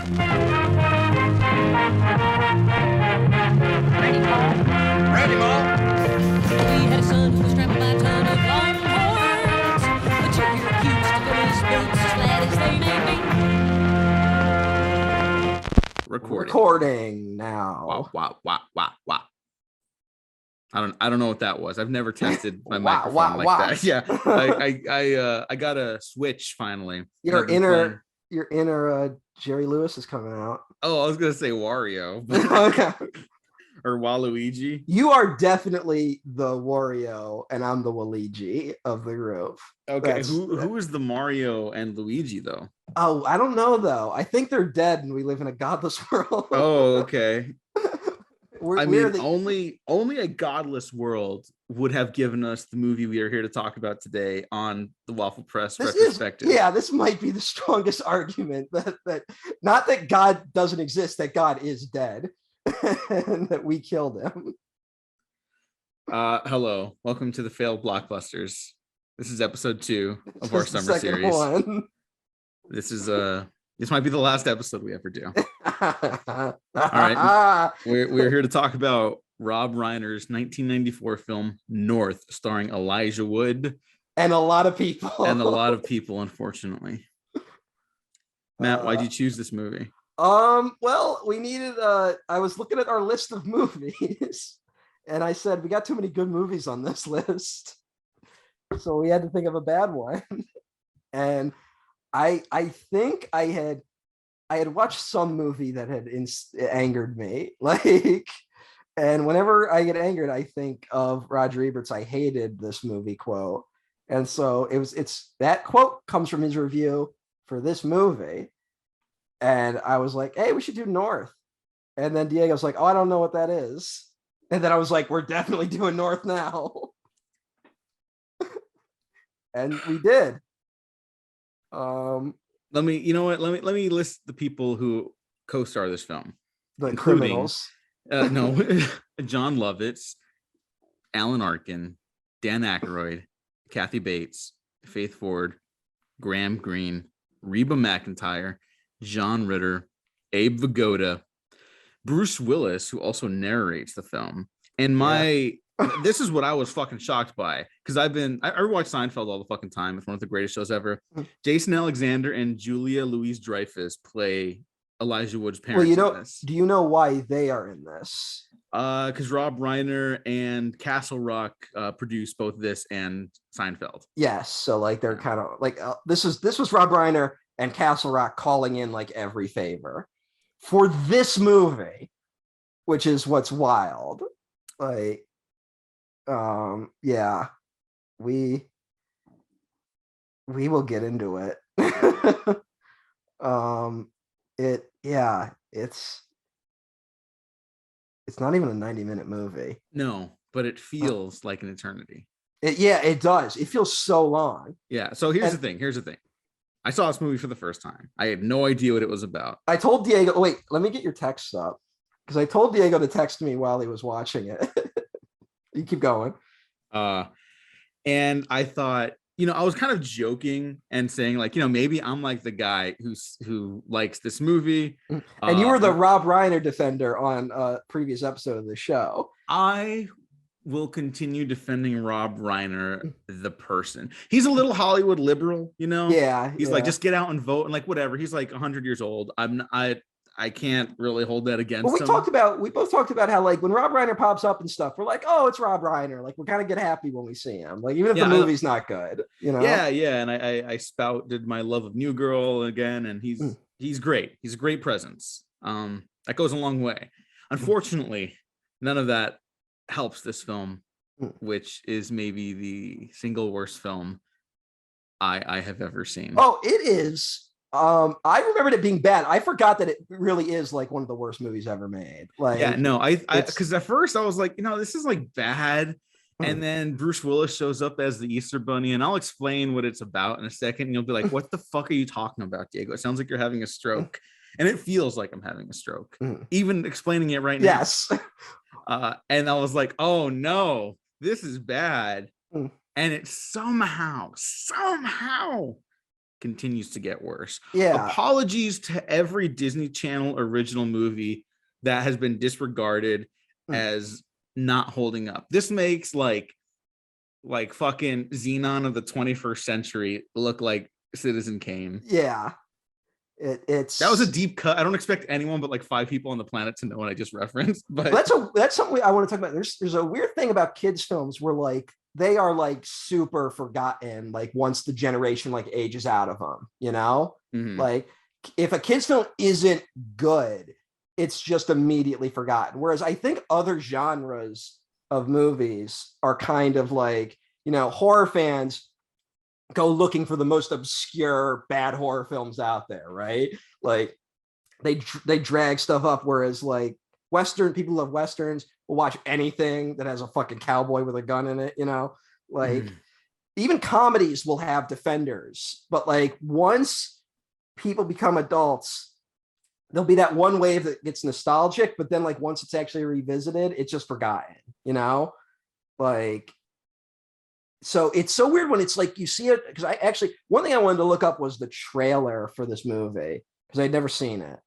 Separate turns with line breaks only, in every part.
Ready, Paul?
Ready, Mom?
We had a son who was trapped by a ton of longhorns, but you're here accused to fill his boots, glad as they may be.
Recording now.
Wow. I don't know what that was. I've never tested my microphone like that. Yeah, I got a switch finally.
Your inner Jerry Lewis is coming out.
Oh, I was gonna say Wario.
Okay.
Or Waluigi.
You are definitely the Wario, and I'm the Waluigi of the group.
Okay, who is the Mario and Luigi though?
Oh, I don't know though. I think they're dead, and we live in a godless world.
Oh, okay.
we're
only a godless world would have given us the movie we are here to talk about today on the Waffle Press Retrospective.
This might be the strongest argument that not that God doesn't exist, that God is dead. And that we killed him.
Hello, welcome to the failed Blockbusters. This is episode 2 of our summer series. This might be the last episode we ever do. All right, we're here to talk about Rob Reiner's 1994 film North, starring Elijah Wood
and a lot of people.
Unfortunately. Matt, why'd you choose this movie?
Well, we needed I was looking at our list of movies and I said we got too many good movies on this list. So we had to think of a bad one. And I think I had watched some movie that had angered me. And whenever I get angered, I think of Roger Ebert's "I hated this movie" quote. And so it's that quote comes from his review for this movie. And I was like, hey, we should do North. And then Diego's like, oh, I don't know what that is. And then I was like, we're definitely doing North now. And we did.
Let me list the people who co-star this film.
The criminals.
No, John Lovitz, Alan Arkin, Dan Aykroyd, Kathy Bates, Faith Ford, Graham Greene, Reba McEntire, John Ritter, Abe Vigoda, Bruce Willis, who also narrates the film. And this is what I was fucking shocked by, because I rewatch Seinfeld all the fucking time. It's one of the greatest shows ever. Jason Alexander and Julia Louis-Dreyfus play Elijah Wood's parents.
Well, do you know why they are in this?
Because Rob Reiner and Castle Rock produced both this and Seinfeld.
Yes, so they're kind of this was Rob Reiner and Castle Rock calling in every favor for this movie, which is what's wild. We will get into it. It's not even a 90-minute movie.
No, but it feels like an eternity.
It does. It feels so long.
Yeah. So here's the thing. I saw this movie for the first time. I had no idea what it was about.
I told Diego, wait, let me get your text up. Because I told Diego to text me while he was watching it. You keep going.
And I thought, I was kind of joking and saying maybe I'm like the guy who likes this movie.
And you were the Rob Reiner defender on a previous episode of the show.
I will continue defending Rob Reiner, the person. He's a little Hollywood liberal,
Yeah.
He's just get out and vote and whatever. He's 100 years old. I can't really hold that against him.
We both talked about how when Rob Reiner pops up and stuff, we're like, oh, it's Rob Reiner. We kind of get happy when we see him. Even if the movie's not good,
Yeah. And I spouted my love of New Girl again, and he's great. He's a great presence. That goes a long way. Unfortunately, none of that helps this film, which is maybe the single worst film I have ever seen.
Oh, it is. I remembered it being bad. I forgot that it really is one of the worst movies ever made.
Because at first I was like, this is bad. And then Bruce Willis shows up as the Easter Bunny, and I'll explain what it's about in a second. And you'll be like, what the fuck are you talking about, Diego? It sounds like you're having a stroke. And it feels like I'm having a stroke, even explaining it right now.
Yes.
And I was like, oh no, this is bad. And it somehow continues to get worse.
Yeah.
Apologies to every Disney Channel original movie that has been disregarded as not holding up. This makes like fucking Xenon of the 21st century look like Citizen Kane.
Yeah. It's
that was a deep cut. I don't expect anyone but like 5 people on the planet to know what I just referenced. But
that's something I want to talk about. There's a weird thing about kids films where like they are like super forgotten like once the generation like ages out of them, you know?
Mhm.
Like if a kids film isn't good, it's just immediately forgotten. Whereas I think other genres of movies are kind of like, you know, horror fans go looking for the most obscure bad horror films out there, right? Like they drag stuff up, whereas like Western people love Westerns will watch anything that has a fucking cowboy with a gun in it, you know? Like even comedies will have defenders, but like once people become adults, there'll be that one wave that gets nostalgic, but then like once it's actually revisited, it's just forgotten, you know? Like, so it's so weird when it's like you see it, because I actually, one thing I wanted to look up was the trailer for this movie because I'd never seen it.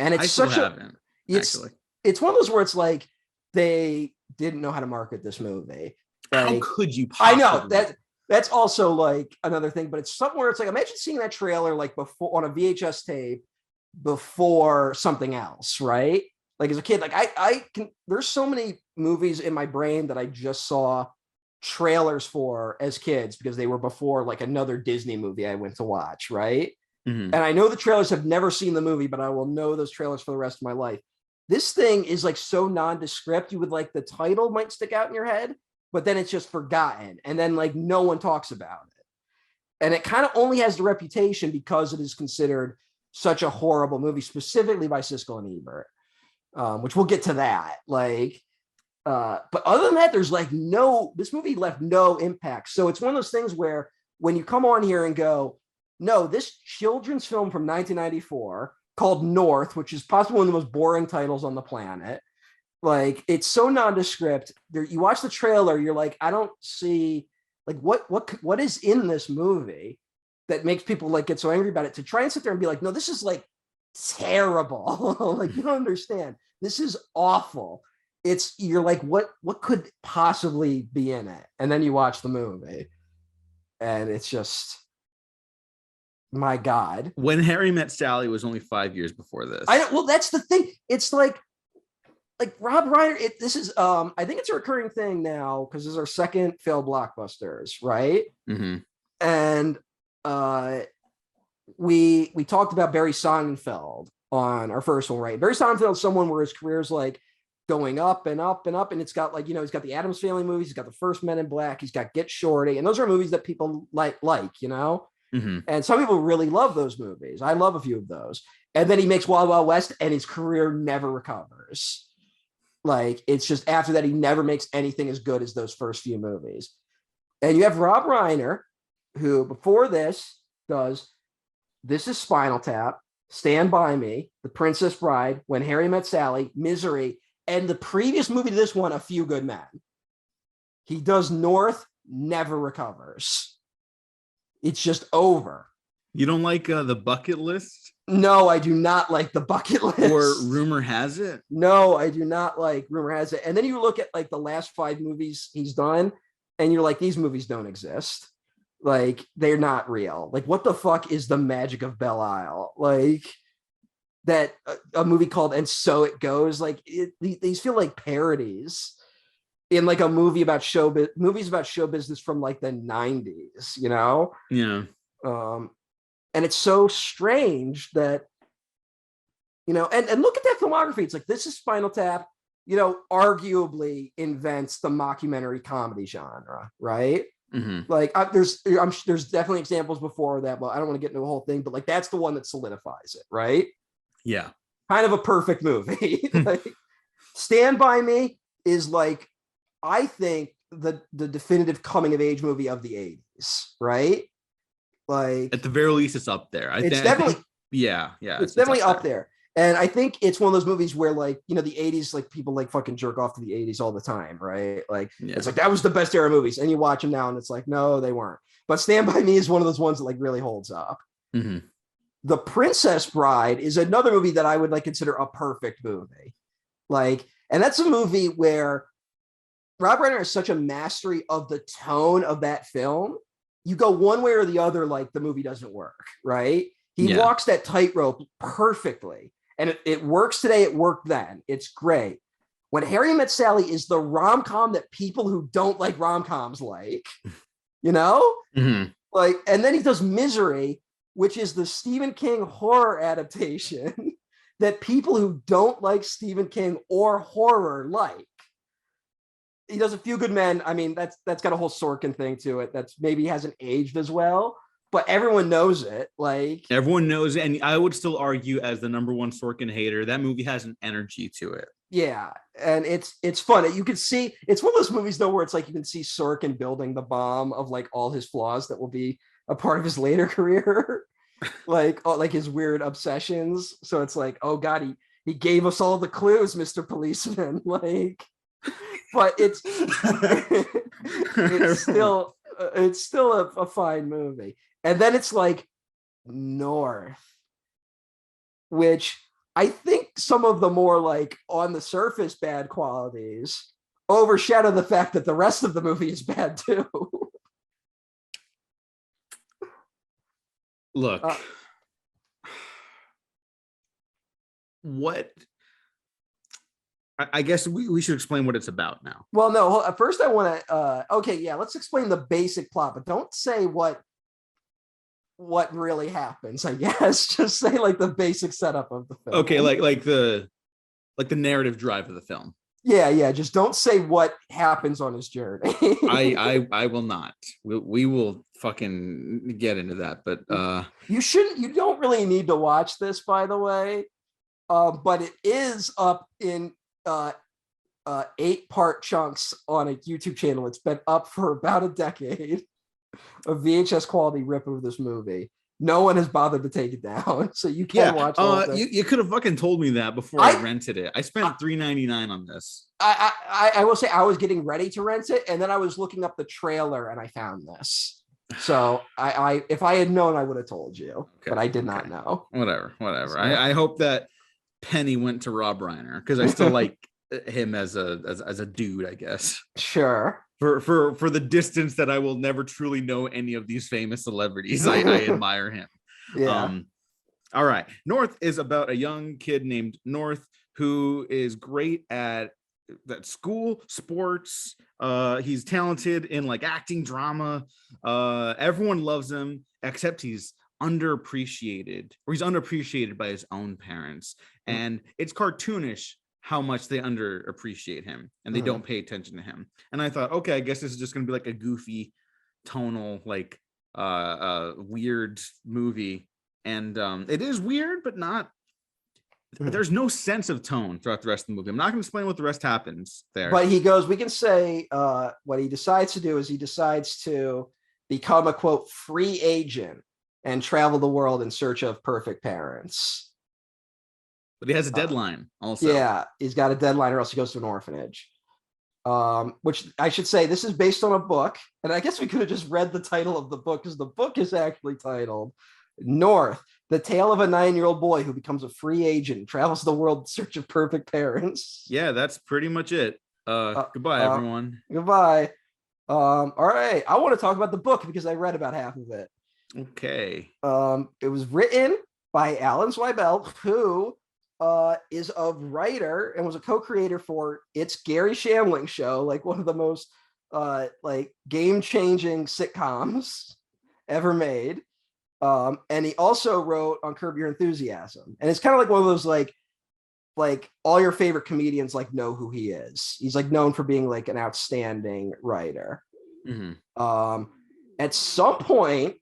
And it's
I haven't,
it's one of those where it's like they didn't know how to market this movie. Like,
how could you possibly?
I know that's also like another thing, but it's somewhere it's like imagine seeing that trailer like before on a VHS tape before something else, right? Like as a kid, like I can, there's so many movies in my brain that I just saw trailers for as kids because they were before like another Disney movie I went to watch, right?
Mm-hmm.
And I know the trailers, have never seen the movie, but I will know those trailers for the rest of my life. This thing is like so nondescript. You would like the title might stick out in your head, but then it's just forgotten. And then like no one talks about it. And it kind of only has the reputation because it is considered such a horrible movie, specifically by Siskel and Ebert, which we'll get to that. Like, but other than that, there's like this movie left no impact. So it's one of those things where when you come on here and go, no, this children's film from 1994 called North, which is possibly one of the most boring titles on the planet. Like it's so nondescript. You watch the trailer, you're like, I don't see like what is in this movie that makes people like get so angry about it. To try and sit there and be like, no, this is like terrible. Like you don't understand. This is awful. You're like, what could possibly be in it? And then you watch the movie, and it's just. My God.
When Harry Met Sally was only 5 years before this.
Well, that's the thing. It's like Rob Reiner. This is I think it's a recurring thing now because this is our second failed blockbusters, right?
Mm-hmm.
And we talked about Barry Sonnenfeld on our first one, right? Barry Sonnenfeld is someone where his career is like going up and up and up, and it's got like, you know, he's got the Addams Family movies, he's got the first Men in Black, he's got Get Shorty, and those are movies that people like, you know.
Mm-hmm.
And some people really love those movies. I love a few of those. And then he makes Wild Wild West and his career never recovers. Like it's just after that, he never makes anything as good as those first few movies. And you have Rob Reiner, who before this does This Is Spinal Tap, Stand By Me, The Princess Bride, When Harry Met Sally, Misery, and the previous movie to this one, A Few Good Men. He does North, never recovers. It's just over.
You don't like The Bucket List?
No, I do not like The Bucket List.
Or Rumor Has It?
No, I do not like Rumor Has It. And then you look at like the last 5 movies he's done, and you're like, these movies don't exist. Like, they're not real. Like, what the fuck is The Magic of Belle Isle? Like, that a movie called And So It Goes. Like, these feel like parodies in like a movie about movies about show business from like the 90s, you know?
Yeah.
And it's so strange that, you know, and look at that filmography. It's like, This Is Spinal Tap, you know, arguably invents the mockumentary comedy genre, right?
Mm-hmm.
Like there's definitely examples before that, but I don't want to get into the whole thing, but like, that's the one that solidifies it, right?
Yeah.
Kind of a perfect movie. Like, Stand By Me is like, I think the definitive coming of age movie of the 80s, right? Like
at the very least, it's up there.
It's definitely
yeah.
It's definitely up there. And I think it's one of those movies where, like, you know, the 80s, like, people like fucking jerk off to the 80s all the time, right? Like, it's like, that was the best era movies. And you watch them now and it's like, no, they weren't. But Stand By Me is one of those ones that like really holds up.
Mm-hmm.
The Princess Bride is another movie that I would like consider a perfect movie. Like, and that's a movie where Rob Reiner has such a mastery of the tone of that film. You go one way or the other, like the movie doesn't work, right? He walks that tightrope perfectly. And it works today, it worked then. It's great. When Harry Met Sally is the rom-com that people who don't like rom-coms like, you know?
Mm-hmm.
Like, and then he does Misery, which is the Stephen King horror adaptation that people who don't like Stephen King or horror like. He does A Few Good Men. I mean, that's got a whole Sorkin thing to it that's maybe hasn't aged as well, but everyone knows it. Like,
everyone knows it, and I would still argue as the number one Sorkin hater, that movie has an energy to it.
Yeah, and it's fun. You can see it's one of those movies though where it's like you can see Sorkin building the bomb of like all his flaws that will be a part of his later career, like his weird obsessions. So it's like, oh god, he gave us all the clues, Mr. Policeman. Like, but it's still a fine movie. And then it's like North, which I think some of the more like on the surface bad qualities overshadow the fact that the rest of the movie is bad too.
Look, what I guess we should explain what it's about now.
Well, no, first I want to let's explain the basic plot, but don't say what really happens, I guess. Just say like the basic setup of the film.
Okay, like the narrative drive of the film.
Yeah, just don't say what happens on his journey.
I will not. We will fucking get into that, but
you don't really need to watch this, by the way. But it is up in 8-part chunks on a YouTube channel. It's been up for about a decade. A VHS quality rip of this movie. No one has bothered to take it down, so you can watch it.
You could have fucking told me that before I rented it. I spent $3.99 on this.
I will say I was getting ready to rent it, and then I was looking up the trailer and I found this. So I if I had known, I would have told you, but I did not know.
Whatever.
So,
I hope that penny went to Rob Reiner because I still like him as a dude, I guess.
Sure.
For the distance that I will never truly know any of these famous celebrities, I admire him.
Yeah.
All right. North is about a young kid named North who is great at school, sports. He's talented in like acting, drama. Everyone loves him, except he's underappreciated by his own parents. And it's cartoonish how much they underappreciate him and they don't pay attention to him. And I thought, okay, I guess this is just going to be like a goofy, tonal, like weird movie. And it is weird, but not. There's no sense of tone throughout the rest of the movie. I'm not going to explain what the rest happens there.
But we can say what he decides to do is he decides to become a, quote, free agent and travel the world in search of perfect parents.
But he has a deadline also.
Yeah, he's got a deadline or else he goes to an orphanage. Which I should say, this is based on a book. And I guess we could have just read the title of the book because the book is actually titled North, the tale of a 9-year-old boy who becomes a free agent and travels the world in search of perfect parents.
Yeah, that's pretty much it. Goodbye, everyone.
Goodbye. All right. I want to talk about the book because I read about half of it.
Okay.
It was written by Alan Zweibel, who is a writer and was a co-creator for It's Gary Shandling Show, like one of the most like game-changing sitcoms ever made. And he also wrote on Curb Your Enthusiasm. And it's kind of like one of those like all your favorite comedians like know who he is. He's like known for being like an outstanding writer.
Mm-hmm.
At some point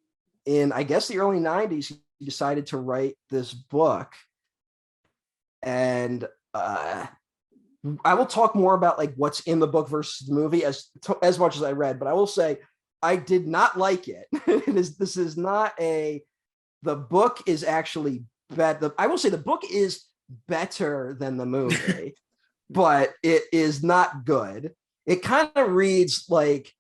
in, I guess, the early 90s, he decided to write this book. And I will talk more about like what's in the book versus the movie as much as I read, but I will say I did not like it. The book is actually bad. I will say the book is better than the movie, but it is not good. It kind of reads like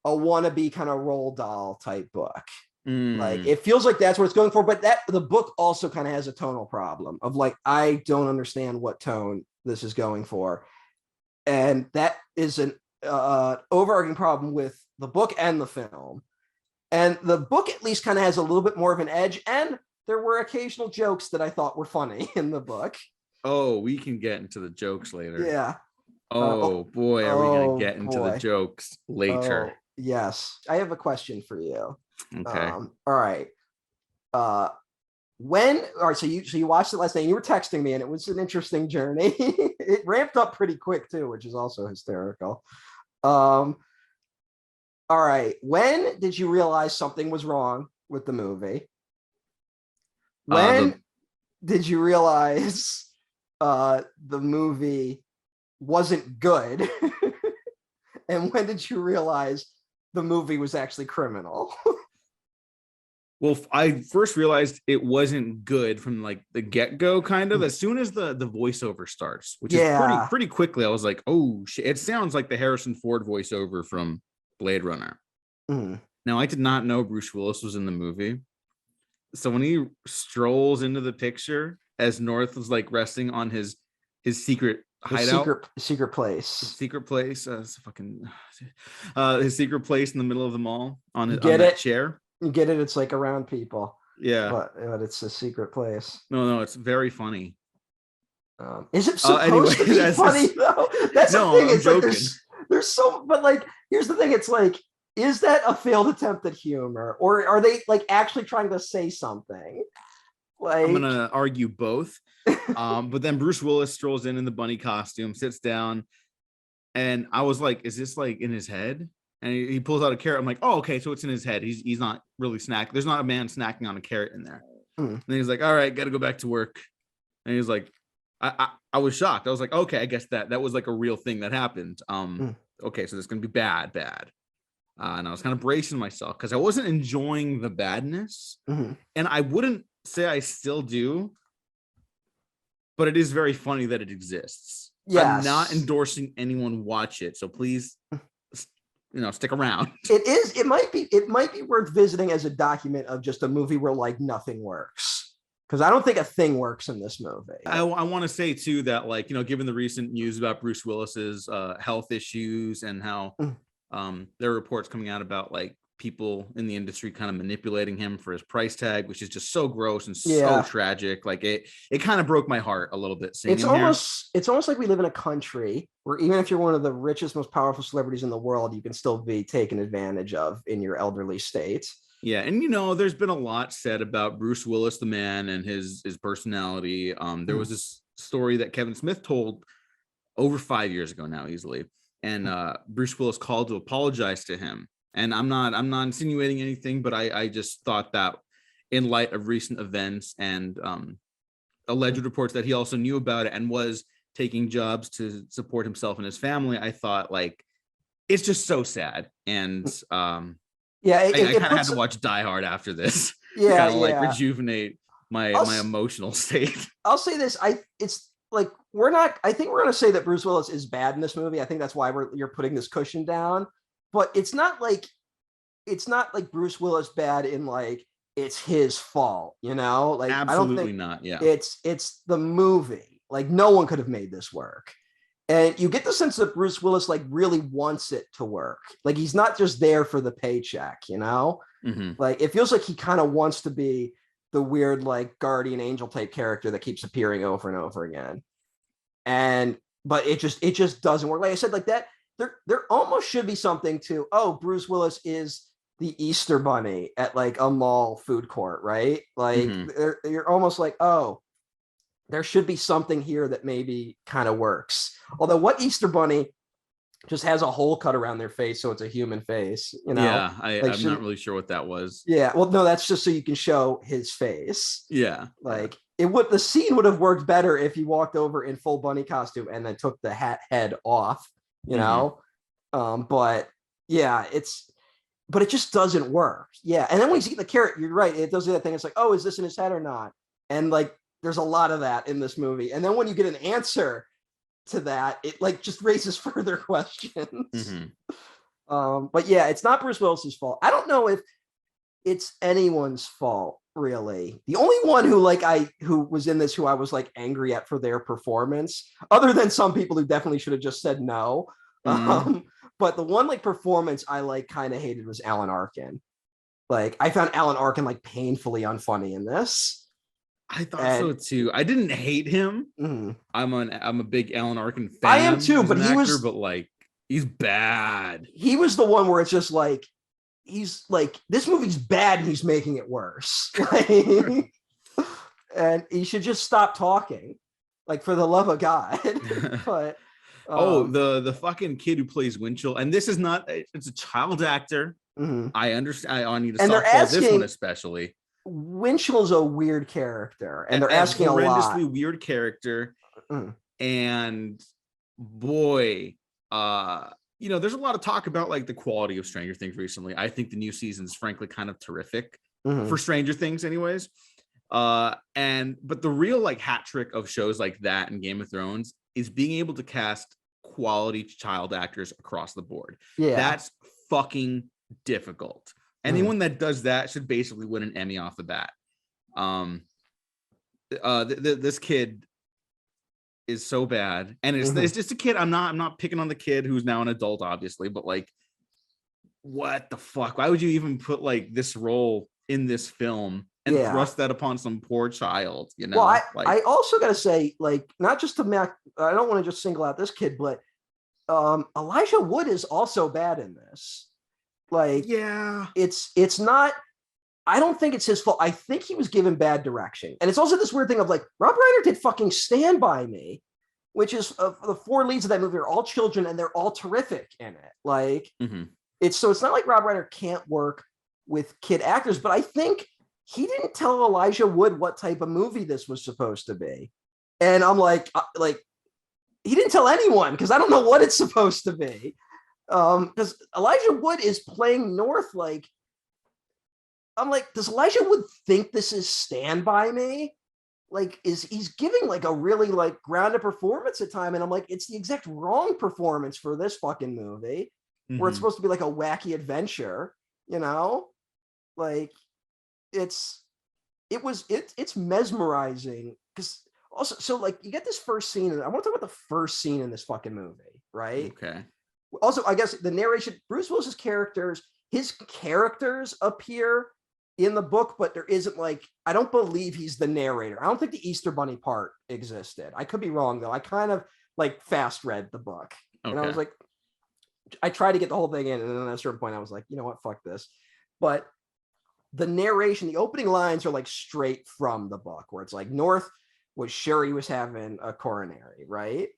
a wannabe kind of Roald Dahl type book. Like it feels like that's what it's going for, but that the book also kind of has a tonal problem of like, I don't understand what tone this is going for. And that is an overarching problem with the book and the film. And the book at least kind of has a little bit more of an edge, and there were occasional jokes that I thought were funny in the book.
Oh, we can get into the jokes later.
Yeah.
Oh boy, are we gonna get into the
boy.
jokes later?
Yes. I have a question for you.
Okay.
All right. So you watched it last night and you were texting me, and it was an interesting journey. It ramped up pretty quick too, which is also hysterical. All right. When did you realize something was wrong with the movie? When did you realize the movie wasn't good? And when did you realize the movie was actually criminal?
Well, I first realized it wasn't good from like the get-go, kind of as soon as the voiceover starts, which is pretty quickly. I was like, oh shit, it sounds like the Harrison Ford voiceover from Blade Runner. Now, I did not know Bruce Willis was in the movie. So when he strolls into the picture as North was like resting on his secret hideout,
secret place,
his secret place in the middle of the mall on
that
chair.
You get it? It's like around people.
Yeah.
But it's a secret place.
No, it's very funny.
Is it supposed to be funny though? That's the thing. It's like there's so, but like, here's the thing. It's like, is that a failed attempt at humor, or are they like actually trying to say something? Like,
I'm gonna argue both. But then Bruce Willis strolls in the bunny costume, sits down, and I was like, is this like in his head? And he pulls out a carrot. I'm like, oh, okay, so it's in his head. He's not really snacking. There's not a man snacking on a carrot in there. And he's like, all right, got to go back to work. And he's like, I was shocked. I was like, okay, I guess that was like a real thing that happened. Okay, so this is gonna be bad. And I was kind of bracing myself because I wasn't enjoying the badness. And I wouldn't say I still do, but it is very funny that it exists. Yes. I'm not endorsing anyone watch it, so please, stick around.
It might be worth visiting as a document of just a movie where like nothing works, because I don't think a thing works in this movie.
I want to say too that, like, given the recent news about Bruce Willis's health issues and how there are reports coming out about like people in the industry kind of manipulating him for his price tag, which is just so gross and so tragic. Like it kind of broke my heart a little bit. It's almost
like we live in a country where even if you're one of the richest, most powerful celebrities in the world, you can still be taken advantage of in your elderly state.
Yeah, and there's been a lot said about Bruce Willis, the man, and his personality. There was this story that Kevin Smith told over 5 years ago now, easily, and Bruce Willis called to apologize to him. And I'm not insinuating anything, but I just thought that in light of recent events and alleged reports that he also knew about it and was taking jobs to support himself and his family, I thought, like, it's just so sad. And I kind of had to watch Die Hard after this.
Yeah,
kind of like rejuvenate my emotional state.
I'll say this: it's like I think we're gonna say that Bruce Willis is bad in this movie. I think that's why you're putting this cushion down. But it's not like Bruce Willis bad in like it's his fault, Like,
absolutely, I don't think not. Yeah,
it's the movie. Like, no one could have made this work, and you get the sense that Bruce Willis like really wants it to work. Like, he's not just there for the paycheck, Like, it feels like he kind of wants to be the weird like guardian angel type character that keeps appearing over and over again, but it just doesn't work. Like I said, like that. There almost should be something to, Bruce Willis is the Easter Bunny at like a mall food court, right? Like you're almost like, there should be something here that maybe kind of works. Although what Easter Bunny just has a hole cut around their face, so it's a human face,
Yeah, I'm not really sure what that was.
Yeah, well, no, that's just so you can show his face.
Yeah,
like the scene would have worked better if he walked over in full bunny costume and then took the head off. But yeah, but it just doesn't work. Yeah. And then when you see the carrot, you're right. It does that thing. It's like, is this in his head or not? And like, there's a lot of that in this movie. And then when you get an answer to that, it like just raises further questions. But yeah, it's not Bruce Willis's fault. I don't know if it's anyone's fault, really. The only one who was in this who I was like angry at for their performance, other than some people who definitely should have just said no. But the one like performance I like kind of hated was Alan Arkin. Like I found Alan Arkin like painfully unfunny in this.
I thought so too. I didn't hate him. I'm a big Alan Arkin fan.
I am too, but
he's bad.
He was the one where it's just like he's like, this movie's bad and he's making it worse. And he should just stop talking, like, for the love of God. But
the fucking kid who plays Winchell, and this is not, it's a child actor. I understand. I need to softball this one especially.
Winchell's a weird character, and they're asking a lot.
Horrendously weird character. And boy, there's a lot of talk about like the quality of Stranger Things recently. I think the new season is frankly kind of terrific for Stranger Things anyways. But the real like hat trick of shows like that and Game of Thrones is being able to cast quality child actors across the board. Yeah. That's fucking difficult. Anyone that does that should basically win an Emmy off the bat. This kid is so bad, and it's just a kid. I'm not picking on the kid who's now an adult, obviously, but like, what the fuck? Why would you even put like this role in this film and thrust that upon some poor child? You know.
Well, I also gotta say, like, not just to Mac. I don't want to just single out this kid, but Elijah Wood is also bad in this. Like, yeah, it's not. I don't think it's his fault. I think he was given bad direction. And it's also this weird thing of like, Rob Reiner did fucking Stand By Me, which is the four leads of that movie are all children and they're all terrific in it. Like, it's not like Rob Reiner can't work with kid actors, but I think he didn't tell Elijah Wood what type of movie this was supposed to be. And I'm like he didn't tell anyone because I don't know what it's supposed to be. Because Elijah Wood is playing North like, I'm like, does Elijah Wood think this is Stand By Me? Like, he's giving like a really like grounded performance at time, and I'm like, it's the exact wrong performance for this fucking movie, where it's supposed to be like a wacky adventure, you know? Like, it's mesmerizing because also, so like you get this first scene, and I want to talk about the first scene in this fucking movie, right?
Okay.
Also, I guess the narration, Bruce Willis's his characters appear in the book, but there isn't like, I don't believe he's the narrator. I don't think the Easter Bunny part existed. I could be wrong though. I kind of like fast read the book. Okay. And I was like, I tried to get the whole thing in, and then at a certain point I was like, you know what, fuck this. But the narration, the opening lines are like straight from the book, where it's like, North was sure he was having a coronary, right?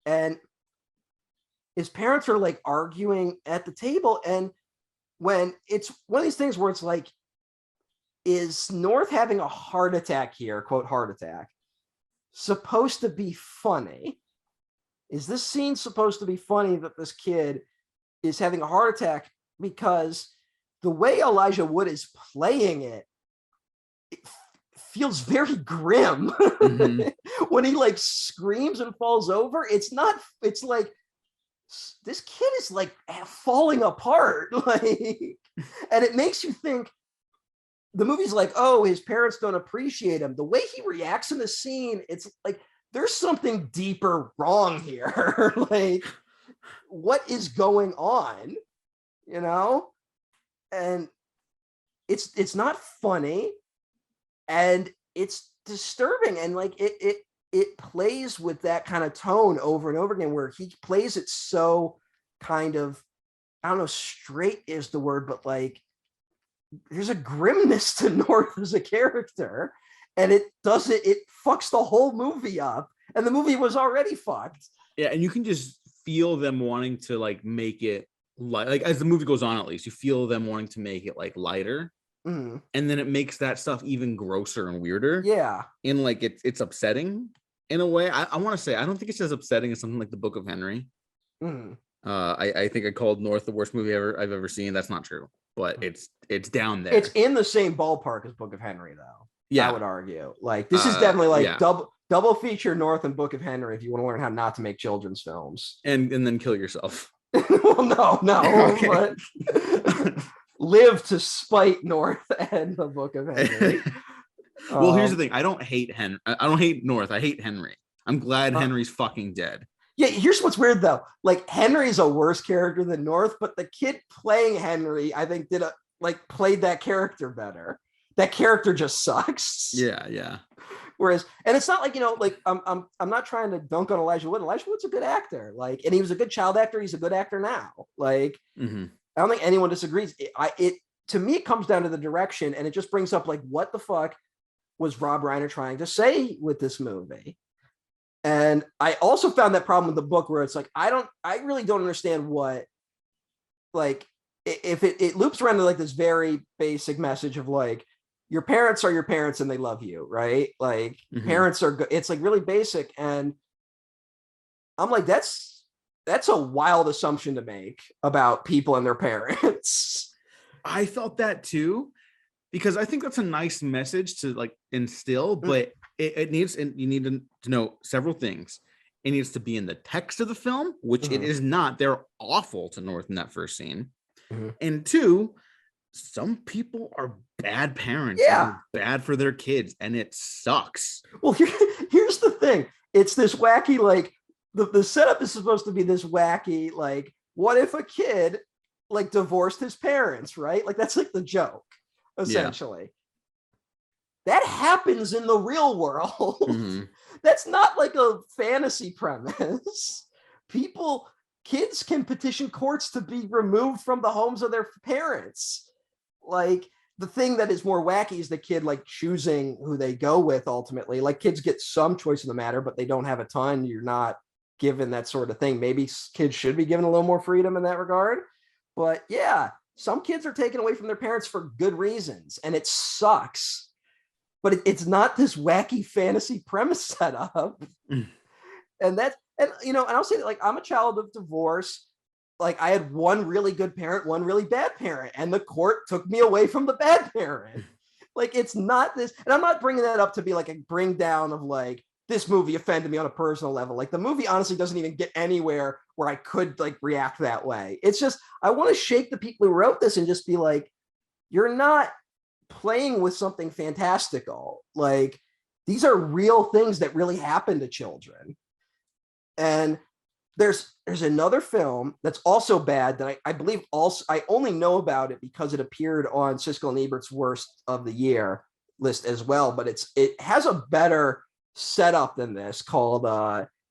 And his parents are like arguing at the table, and when it's one of these things where it's like, is North having a heart attack here, quote, heart attack, supposed to be funny? Is this scene supposed to be funny that this kid is having a heart attack? Because the way Elijah Wood is playing it feels very grim. When he like screams and falls over, it's like, this kid is like falling apart, like, and it makes you think the movie's like, oh, his parents don't appreciate him. The way he reacts in the scene, it's like there's something deeper wrong here. Like, what is going on, you know? And it's not funny, and it's disturbing, and like it plays with that kind of tone over and over again, where he plays it so kind of, I don't know, straight is the word, but like there's a grimness to North as a character, and it fucks the whole movie up, and the movie was already fucked.
Yeah, and you can just feel them wanting to like make it like as the movie goes on, at least you feel them wanting to make it like lighter. And then it makes that stuff even grosser and weirder. Yeah. And like it's upsetting in a way. I want to say, I don't think it's as upsetting as something like The Book of Henry. I think I called North the worst movie I've ever seen. That's not true, but it's down there.
It's in the same ballpark as Book of Henry, though.
Yeah.
I would argue. Like this is definitely like
yeah.
double feature North and Book of Henry if you want to learn how not to make children's films.
And then kill yourself.
Well, no,
Okay.
but live to spite North and the Book of Henry.
Well, here's the thing. I don't hate North. I hate Henry. I'm glad Henry's fucking dead.
Yeah, here's what's weird though. Like Henry's a worse character than North, but the kid playing Henry, I think, played that character better. That character just sucks.
Yeah.
Whereas, and it's not like, like I'm not trying to dunk on Elijah Wood. Elijah Wood's a good actor. Like, and he was a good child actor. He's a good actor now. Like, I don't think anyone disagrees. It to me, it comes down to the direction, and it just brings up like, what the fuck was Rob Reiner trying to say with this movie? And I also found that problem with the book where it's like, I really don't understand what, like, if it loops around to like this very basic message of like, your parents are your parents and they love you, right? Like parents are good. It's like really basic. And I'm like, that's a wild assumption to make about people and their parents.
I felt that too, because I think that's a nice message to like instill, but it needs, and you need to know several things. It needs to be in the text of the film, which it is not. They're awful to North in that first scene. And two, some people are bad parents, and bad for their kids, and it sucks.
Well, here's the thing. It's this wacky, like the setup is supposed to be this wacky, like, what if a kid like divorced his parents, right? Like that's like the joke, essentially. That happens in the real world. That's not like a fantasy premise. Kids can petition courts to be removed from the homes of their parents. Like the thing that is more wacky is the kid like choosing who they go with ultimately. Like kids get some choice in the matter, but they don't have a ton. You're not given that sort of thing. Maybe kids should be given a little more freedom in that regard. But yeah, some kids are taken away from their parents for good reasons, and it sucks. But it's not this wacky fantasy premise setup. And I'll say that, like, I'm a child of divorce. Like I had one really good parent, one really bad parent, and the court took me away from the bad parent. Like it's not this, and I'm not bringing that up to be like a bring down of like this movie offended me on a personal level. Like the movie honestly doesn't even get anywhere where I could like react that way. It's just I want to shake the people who wrote this and just be like, you're not playing with something fantastical. Like these are real things that really happen to children. And there's another film that's also bad that I believe also I only know about it because it appeared on Siskel and Ebert's worst of the year list as well, but it has a better setup than this called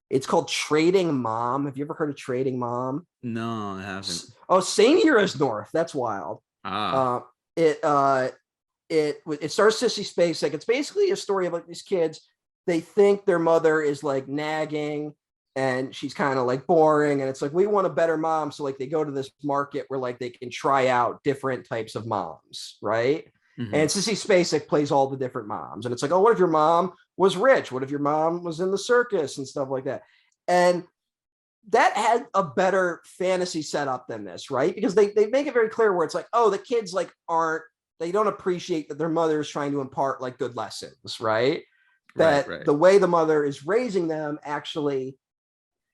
it's called Trading Mom. Have you ever heard of Trading Mom?
No, I haven't.
Oh, same year as North. That's wild. It stars Sissy Spacek. It's basically a story of like these kids. They think their mother is like nagging and she's kind of like boring, and it's like, we want a better mom. So like they go to this market where like they can try out different types of moms, right? And Sissy Spacek plays all the different moms, and it's like, oh, what if your mom was rich? What if your mom was in the circus and stuff like that? And that had a better fantasy setup than this, right? Because they make it very clear where it's like, oh, the kids like they don't appreciate that their mother is trying to impart like good lessons, right? That the way the mother is raising them actually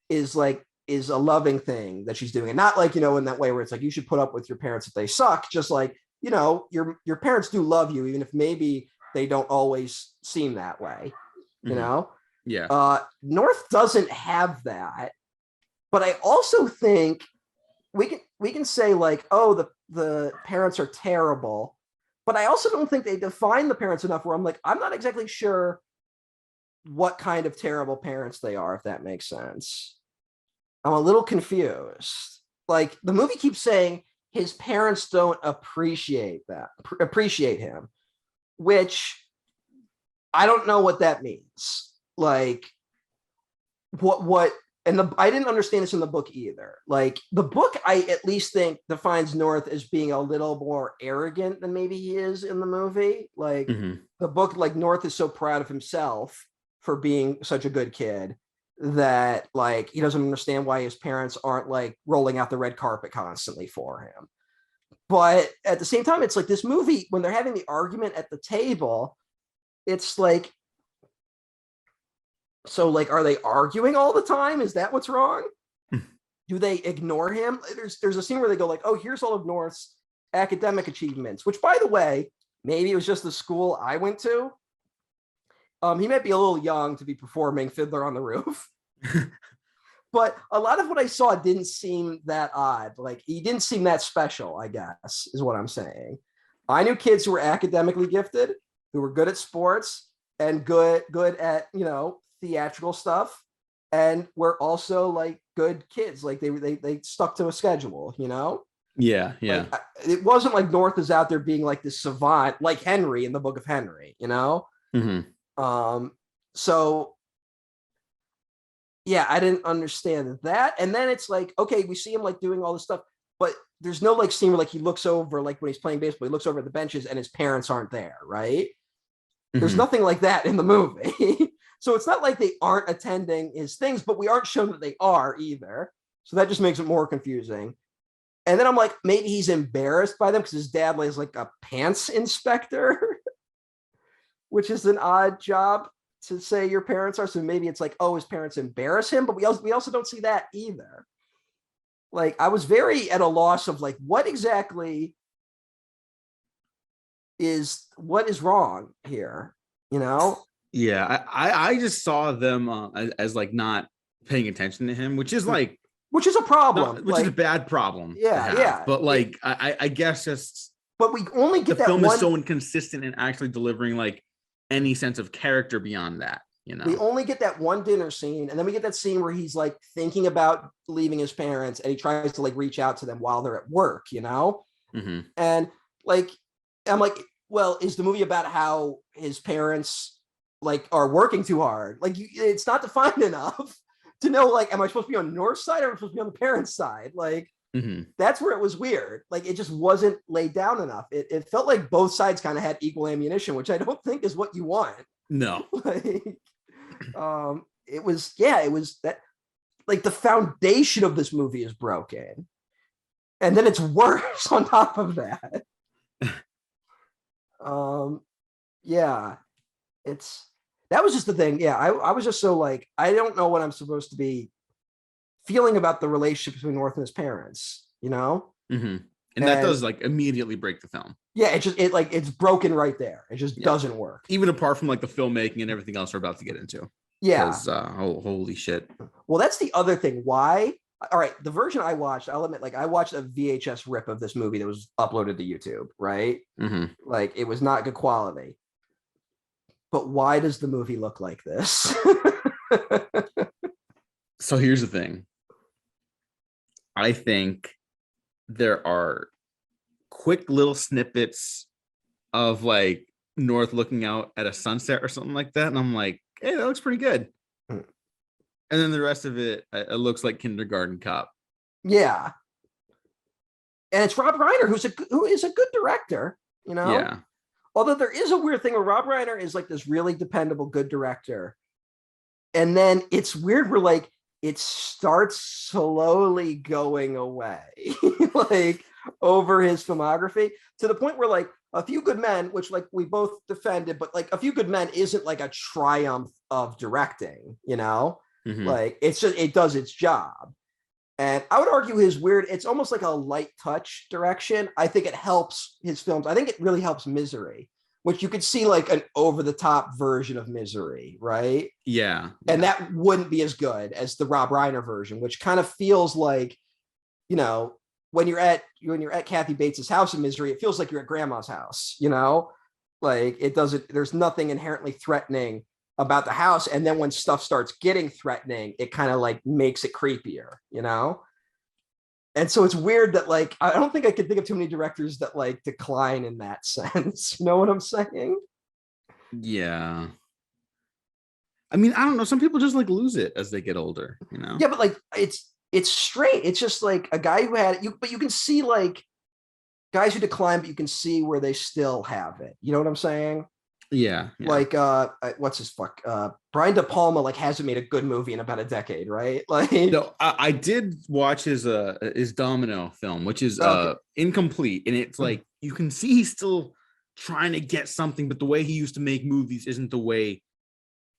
is a loving thing that she's doing, and not like, in that way where it's like you should put up with your parents if they suck. Just like, your parents do love you, even if maybe they don't always seem that way. North doesn't have that, but I also think we can say like, oh, the parents are terrible, but I also don't think they define the parents enough where I'm like, I'm not exactly sure what kind of terrible parents they are, if that makes sense. I'm a little confused. Like the movie keeps saying his parents don't appreciate him, which I don't know what that means. Like what, and I didn't understand this in the book either. Like the book, I at least think defines North as being a little more arrogant than maybe he is in the movie. Like the book, like North is so proud of himself for being such a good kid that like he doesn't understand why his parents aren't like rolling out the red carpet constantly for him. But at the same time, it's like this movie, when they're having the argument at the table, it's like, so like, are they arguing all the time? Is that what's wrong? Do they ignore him? There's a scene where they go like, oh, here's all of North's academic achievements, which, by the way, maybe it was just the school I went to. He might be a little young to be performing Fiddler on the Roof. But a lot of what I saw didn't seem that odd. Like, he didn't seem that special, I guess, is what I'm saying. I knew kids who were academically gifted, who were good at sports and good at, theatrical stuff, and were also like good kids. Like they stuck to a schedule,
Yeah.
Like, it wasn't like North is out there being like this savant, like Henry in the Book of Henry, So yeah, I didn't understand that. And then it's like, okay, we see him like doing all this stuff, but there's no like scene where like he looks over, like when he's playing baseball, he looks over at the benches and his parents aren't there, right? There's nothing like that in the movie. So it's not like they aren't attending his things, but we aren't shown that they are either. So that just makes it more confusing. And then I'm like, maybe he's embarrassed by them because his dad is like a pants inspector, which is an odd job to say your parents are. So maybe it's like, oh, his parents embarrass him, but we also don't see that either. Like, I was very at a loss of like, what exactly is wrong here,
Yeah, I just saw them as like not paying attention to him, which is like,
which is a problem,
which is a bad problem.
Yeah.
But like, I guess just,
but we only get
the
that
film
one,
is so inconsistent in actually delivering like any sense of character beyond that.
We only get that one dinner scene, and then we get that scene where he's like thinking about leaving his parents, and he tries to like reach out to them while they're at work, And like, I'm like, well, is the movie about how his parents like are working too hard? Like, it's not defined enough to know, like, am I supposed to be on North's side or am I supposed to be on the parents' side? Like, that's where it was weird. Like, it just wasn't laid down enough. It felt like both sides kind of had equal ammunition, which I don't think is what you want.
No.
It was that, like, the foundation of this movie is broken, and then it's worse on top of that. That was just the thing. Yeah, I was just so like, I don't know what I'm supposed to be feeling about the relationship between North and his parents,
And that does like immediately break the film.
Yeah, it's broken right there. It just doesn't work.
Even apart from like the filmmaking and everything else we're about to get into.
Yeah.
Holy shit.
Well, that's the other thing. Why? All right, the version I watched, I'll admit, like, I watched a VHS rip of this movie that was uploaded to YouTube, right? Like, it was not good quality. But why does the movie look like this?
So here's the thing. I think there are quick little snippets of like North looking out at a sunset or something like that, and I'm like, hey, that looks pretty good. And then the rest of it looks like Kindergarten Cop.
Yeah. And it's Rob Reiner, who is a good director,
Yeah.
Although there is a weird thing where Rob Reiner is like this really dependable, good director. And then it's weird where like it starts slowly going away, like over his filmography, to the point where like A Few Good Men, which like we both defended, but like A Few Good Men isn't like a triumph of directing, Like, it's just, it does its job. And I would argue it's almost like a light touch direction. I think it helps his films. I think it really helps Misery, which you could see like an over the top version of Misery, right?
Yeah.
And that wouldn't be as good as the Rob Reiner version, which kind of feels like, when you're at Kathy Bates's house in Misery, it feels like you're at grandma's house, Like, it doesn't, there's nothing inherently threatening about the house, and then when stuff starts getting threatening, it kind of like makes it creepier, And so it's weird that like, I don't think I could think of too many directors that like decline in that sense. You know what I'm saying?
Yeah. I mean, I don't know. Some people just like lose it as they get older,
Yeah, but like it's straight. It's just like a guy who had you, but you can see like guys who decline, but you can see where they still have it. You know what I'm saying?
Yeah.
Like what's his fuck? Brian De Palma like hasn't made a good movie in about a decade, right? Like,
no, I did watch his Domino film, which is incomplete, and it's like you can see he's still trying to get something, but the way he used to make movies isn't the way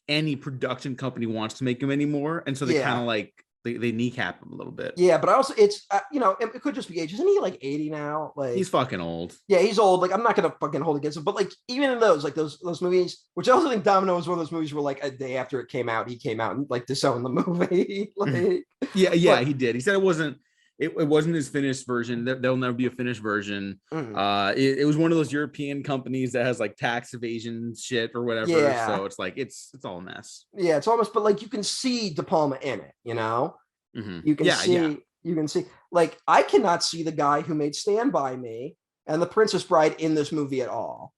any production company wants to make them anymore. And so they kind of like they kneecap him a little bit.
Yeah, but also it's it could just be age. Isn't he like 80 now? Like
he's fucking old.
Yeah, he's old. Like I'm not gonna fucking hold against him, but like even in those those movies, which I also think Domino was one of those movies where like a day after it came out, he came out and like disowned the movie. Like
yeah, he did. He said it wasn't his finished version. There'll never be a finished version. It was one of those European companies that has like tax evasion shit or whatever.
Yeah.
So it's like it's all a mess.
Yeah, it's almost, but like you can see De Palma in it, you know? You can you can see, like, I cannot see the guy who made Stand By Me and The Princess Bride in this movie at all.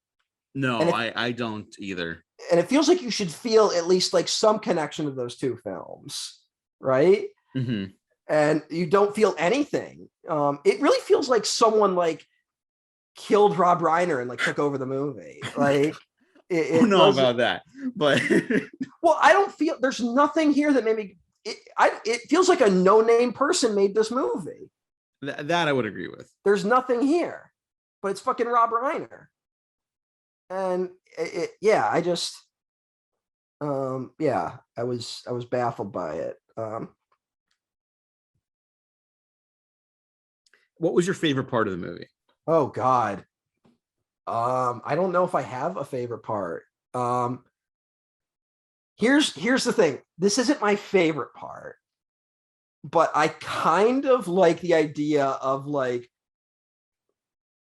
No, I don't either.
And it feels like you should feel at least like some connection to those two films, right? And you don't feel anything. It really feels like someone like killed Rob Reiner and like took over the movie. Like,
I don't know about that, but
well, I don't feel there's nothing here that made me. It feels like a no-name person made this movie.
That I would agree with.
There's nothing here, but it's fucking Rob Reiner. And I just, I was baffled by it.
What was your favorite part of the movie?
Oh God. I don't know if I have a favorite part. Here's the thing. This isn't my favorite part, but I kind of like the idea of like,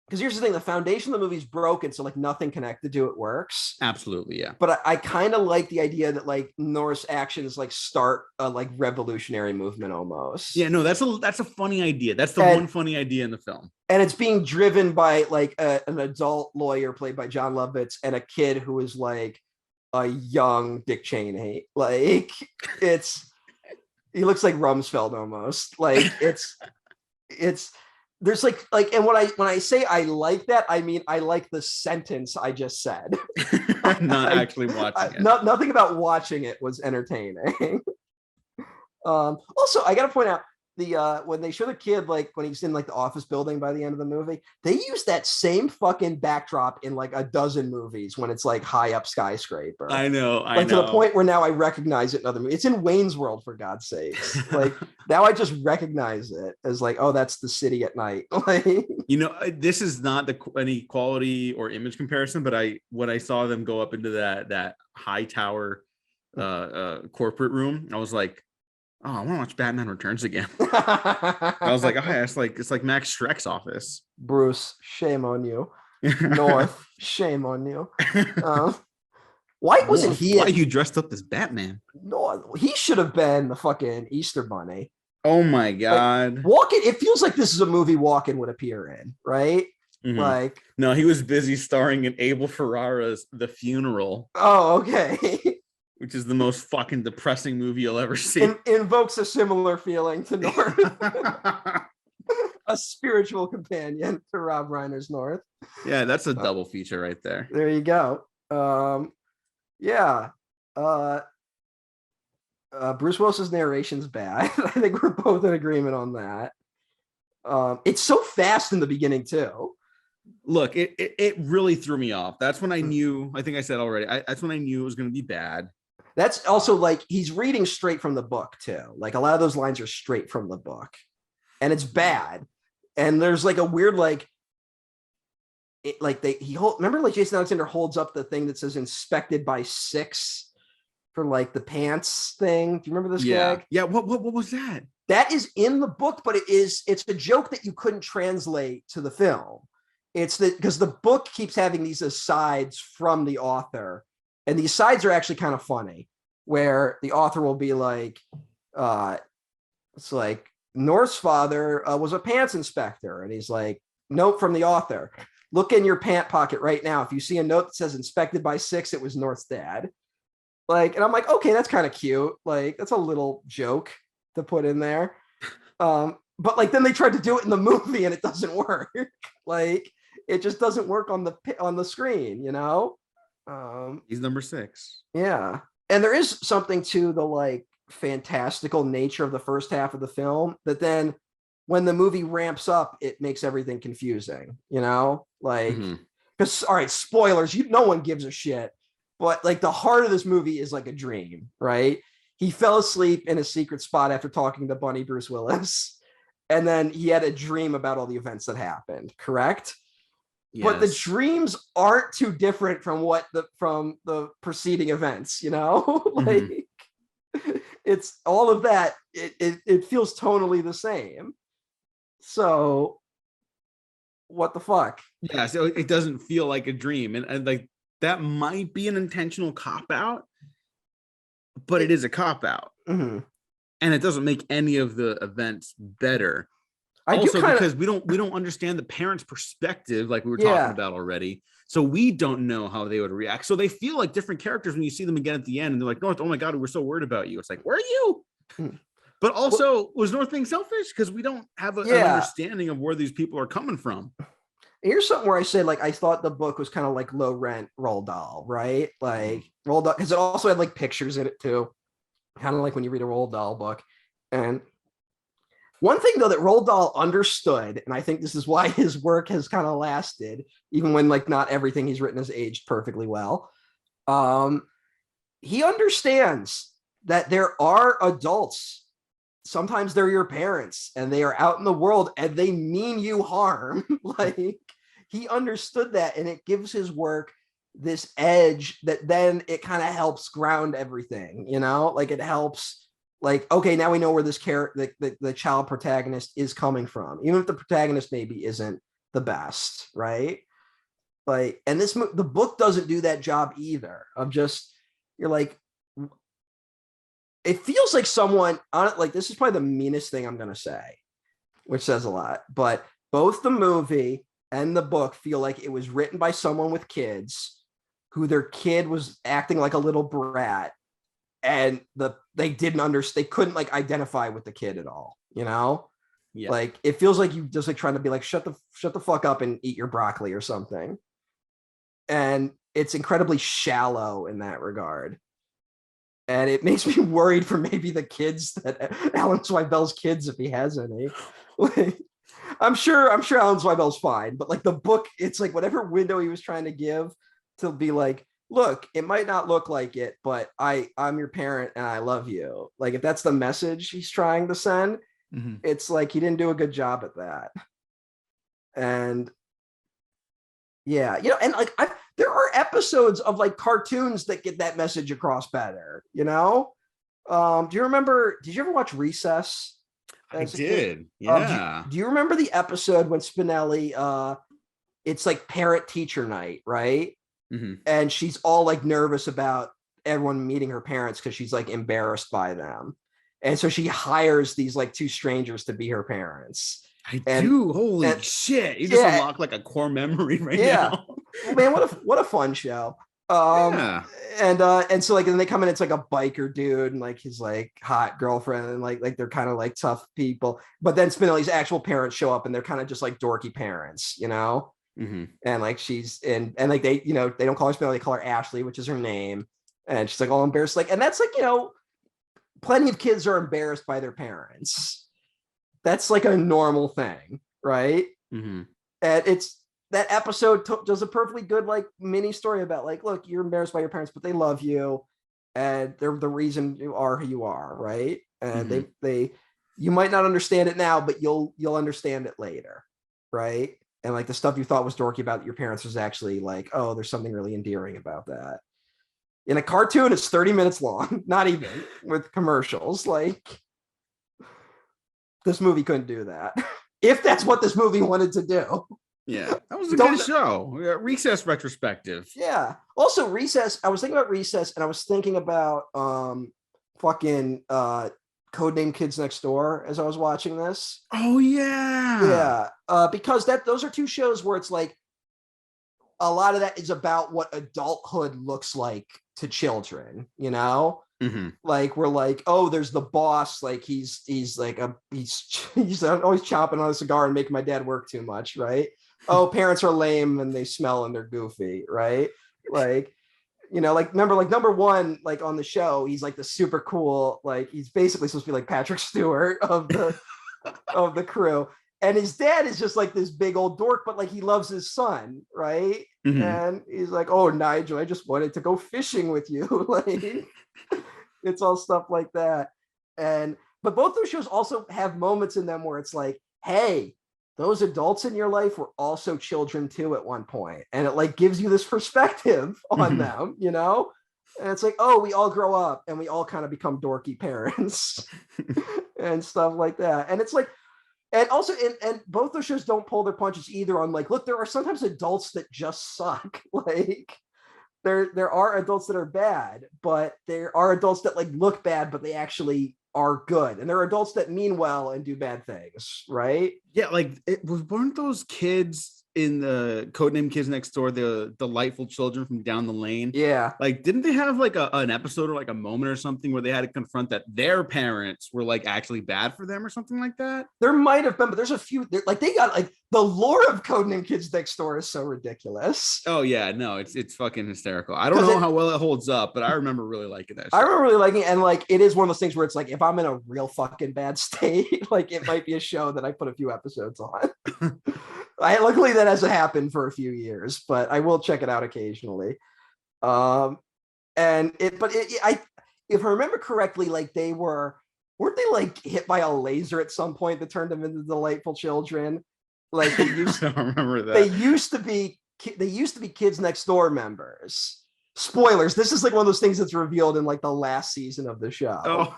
because here's the thing, the foundation of the movie's broken, so like nothing connected to it works.
Absolutely, yeah.
But I kind of like the idea that like Norse actions like start a like revolutionary movement almost.
Yeah, no, that's a funny idea. That's the one funny idea in the film. And
it's being driven by like an adult lawyer played by John Lovitz and a kid who is like a young Dick Cheney. Like he looks like Rumsfeld almost. Like it's there's like and when I say I like that, I mean I like the sentence I just said.
Not actually watching it.
Nothing about watching it was entertaining. Also, I gotta point out when they show the kid, like when he's in like the office building by the end of the movie, they use that same fucking backdrop in like a dozen movies when it's like high up skyscraper.
I know.
To the point where now I recognize it in other movies. It's in Wayne's World, for God's sakes. Like now I just recognize it as like, oh, that's the city at night. Like,
this is not any quality or image comparison, but when I saw them go up into that high tower corporate room, I was like, oh, I want to watch Batman Returns again. I was like, oh, yeah, it's like Max Schreck's office.
Bruce, shame on you. North, shame on you. Why wasn't he?
Why you dressed up as Batman?
No, he should have been the fucking Easter Bunny.
Oh my God.
Like, Walken, it feels like this is a movie Walken would appear in, right? Like,
no, he was busy starring in Abel Ferrara's The Funeral.
Oh, okay.
Which is the most fucking depressing movie you'll ever see.
Invokes a similar feeling to North. A spiritual companion to Rob Reiner's North.
Yeah, that's a double feature right there.
There you go. Bruce Willis's narration's bad. I think we're both in agreement on that. It's so fast in the beginning too.
Look, it really threw me off. That's when I knew, I think I said already, that's when I knew it was going to be bad.
That's also like he's reading straight from the book too. Like a lot of those lines are straight from the book, and it's bad. And there's like a weird remember like Jason Alexander holds up the thing that says inspected by 6 for like the pants thing. Do you remember this gag?
Yeah. What was that?
That is in the book, but it's a joke that you couldn't translate to the film. It's because the book keeps having these asides from the author. And these sides are actually kind of funny, where the author will be like, it's like, North's father was a pants inspector. And he's like, note from the author, look in your pant pocket right now. If you see a note that says inspected by 6, it was North's dad. Like, and I'm like, okay, that's kind of cute. Like, that's a little joke to put in there. But like, then they tried to do it in the movie and it doesn't work. Like, it just doesn't work on the screen, He's number 6. Yeah. And there is something to the like fantastical nature of the first half of the film that then when the movie ramps up, it makes everything confusing, like because all right, spoilers, no one gives a shit. But like the heart of this movie is like a dream, right? He fell asleep in a secret spot after talking to Bunny Bruce Willis. And then he had a dream about all the events that happened, correct?
Yes.
But the dreams aren't too different from the preceding events, you know? Like it's all of that. It feels tonally the same. So what the fuck?
Yeah, so it doesn't feel like a dream. And like that might be an intentional cop-out, but it is a cop-out.
Mm-hmm.
And it doesn't make any of the events better. Because we don't understand the parents' perspective, like we were talking about already. So we don't know how they would react. So they feel like different characters when you see them again at the end, and they're like, "North, oh my god, we're so worried about you." It's like, where are you? But also, was North being selfish? Because we don't have an understanding of where these people are coming from.
Here's something where I said, like, I thought the book was kind of like low rent Roald Dahl, right? Like Roald Dahl, because it also had like pictures in it too, kind of like when you read a Roald Dahl book. And one thing though that Roald Dahl understood, and I think this is why his work has kind of lasted, even when like not everything he's written has aged perfectly well. He understands that there are adults. Sometimes they're your parents and they are out in the world and they mean you harm. Like he understood that, and it gives his work this edge that then it kind of helps ground everything, you know, like it helps like, okay, now we know where this character, the child protagonist is coming from, even if the protagonist maybe isn't the best. Right. Like, and the book doesn't do that job either of just, you're like, it feels like someone on it. Like, this is probably the meanest thing I'm going to say, which says a lot, but both the movie and the book feel like it was written by someone with kids who their kid was acting like a little brat, and they didn't understand. They couldn't like identify with the kid at all, you know? Yeah. Like, it feels like you just like trying to be like, shut the fuck up and eat your broccoli or something. And it's incredibly shallow in that regard. And it makes me worried for maybe the kids, that Alan Zweibel's kids, if he has any. Like, I'm sure Alan Zweibel's fine, but like the book, it's like whatever window he was trying to give to be like, look, it might not look like it, but I'm your parent and I love you. Like, if that's the message he's trying to send, it's like he didn't do a good job at that. And yeah, you know, and like there are episodes of like cartoons that get that message across better, you know? Did you ever watch Recess?
I did. Yeah.
Do you remember the episode when Spinelli, it's like parent teacher night, right? And she's all like nervous about everyone meeting her parents because she's like embarrassed by them. And so she hires these like two strangers to be her parents.
Holy shit. You just unlocked like a core memory right now.
Man, what a fun show. And so like, and they come in, it's like a biker dude and like his like hot girlfriend, and like they're kind of like tough people. But then Spinelli's actual parents show up and they're kind of just like dorky parents, you know? And like she's and like they, you know, they don't call her Spinelli, they call her Ashley, which is her name. And she's like all embarrassed. Like, and that's like, you know, plenty of kids are embarrassed by their parents. That's like a normal thing, right? And it's that episode does a perfectly good like mini story about like, look, you're embarrassed by your parents, but they love you, and they're the reason you are who you are, right? And they you might not understand it now, but you'll understand it later, right? And like the stuff you thought was dorky about your parents was actually like, oh, there's something really endearing about that. In a cartoon, it's 30 minutes long, not even with commercials. Like, this movie couldn't do that. If that's what this movie wanted to do.
Yeah, that was a good show. Recess retrospective.
Yeah. Also, Recess, I was thinking about Recess, and I was thinking about fucking Codename Kids Next Door as I was watching this.
Oh, yeah.
Yeah. Because those are two shows where it's like, a lot of that is about what adulthood looks like to children, you know? Like, we're like, oh, there's the boss, like he's like he's always chopping on a cigar and making my dad work too much, right? Oh, parents are lame and they smell and they're goofy, right? Like, you know, like remember, like number one, like on the show, he's like the super cool, like he's basically supposed to be like Patrick Stewart of the of the crew. And his dad is just like this big old dork, but like he loves his son, right? And he's like, oh, Nigel, I just wanted to go fishing with you. Like, it's all stuff like that. But both those shows also have moments in them where it's like, hey, those adults in your life were also children too at one point. And it like gives you this perspective on them, you know? And it's like, oh, we all grow up and we all kind of become dorky parents and stuff like that. And it's like, and also, and both those shows don't pull their punches either on like, look, there are sometimes adults that just suck. Like there are adults that are bad, but there are adults that like look bad, but they actually are good. And there are adults that mean well and do bad things, right?
Yeah, like weren't those kids in the Codename Kids Next Door, the delightful children from down the lane?
Yeah.
Like, didn't they have like an episode or like a moment or something where they had to confront that their parents were like actually bad for them or something like that?
There might have been, but there's a few like they got like the lore of Codename Kids Next Door is so ridiculous.
Oh yeah, no, it's fucking hysterical. I don't know how well it holds up, but I remember really liking that show.
I remember really liking it, and like it is one of those things where it's like if I'm in a real fucking bad state, like it might be a show that I put a few episodes on. Luckily that hasn't happened for a few years, but I will check it out occasionally. If I remember correctly, like weren't they like hit by a laser at some point that turned them into delightful children? Like they used
I don't remember that.
They used to be Kids Next Door members. Spoilers, this is like one of those things that's revealed in like the last season of the show.
Oh.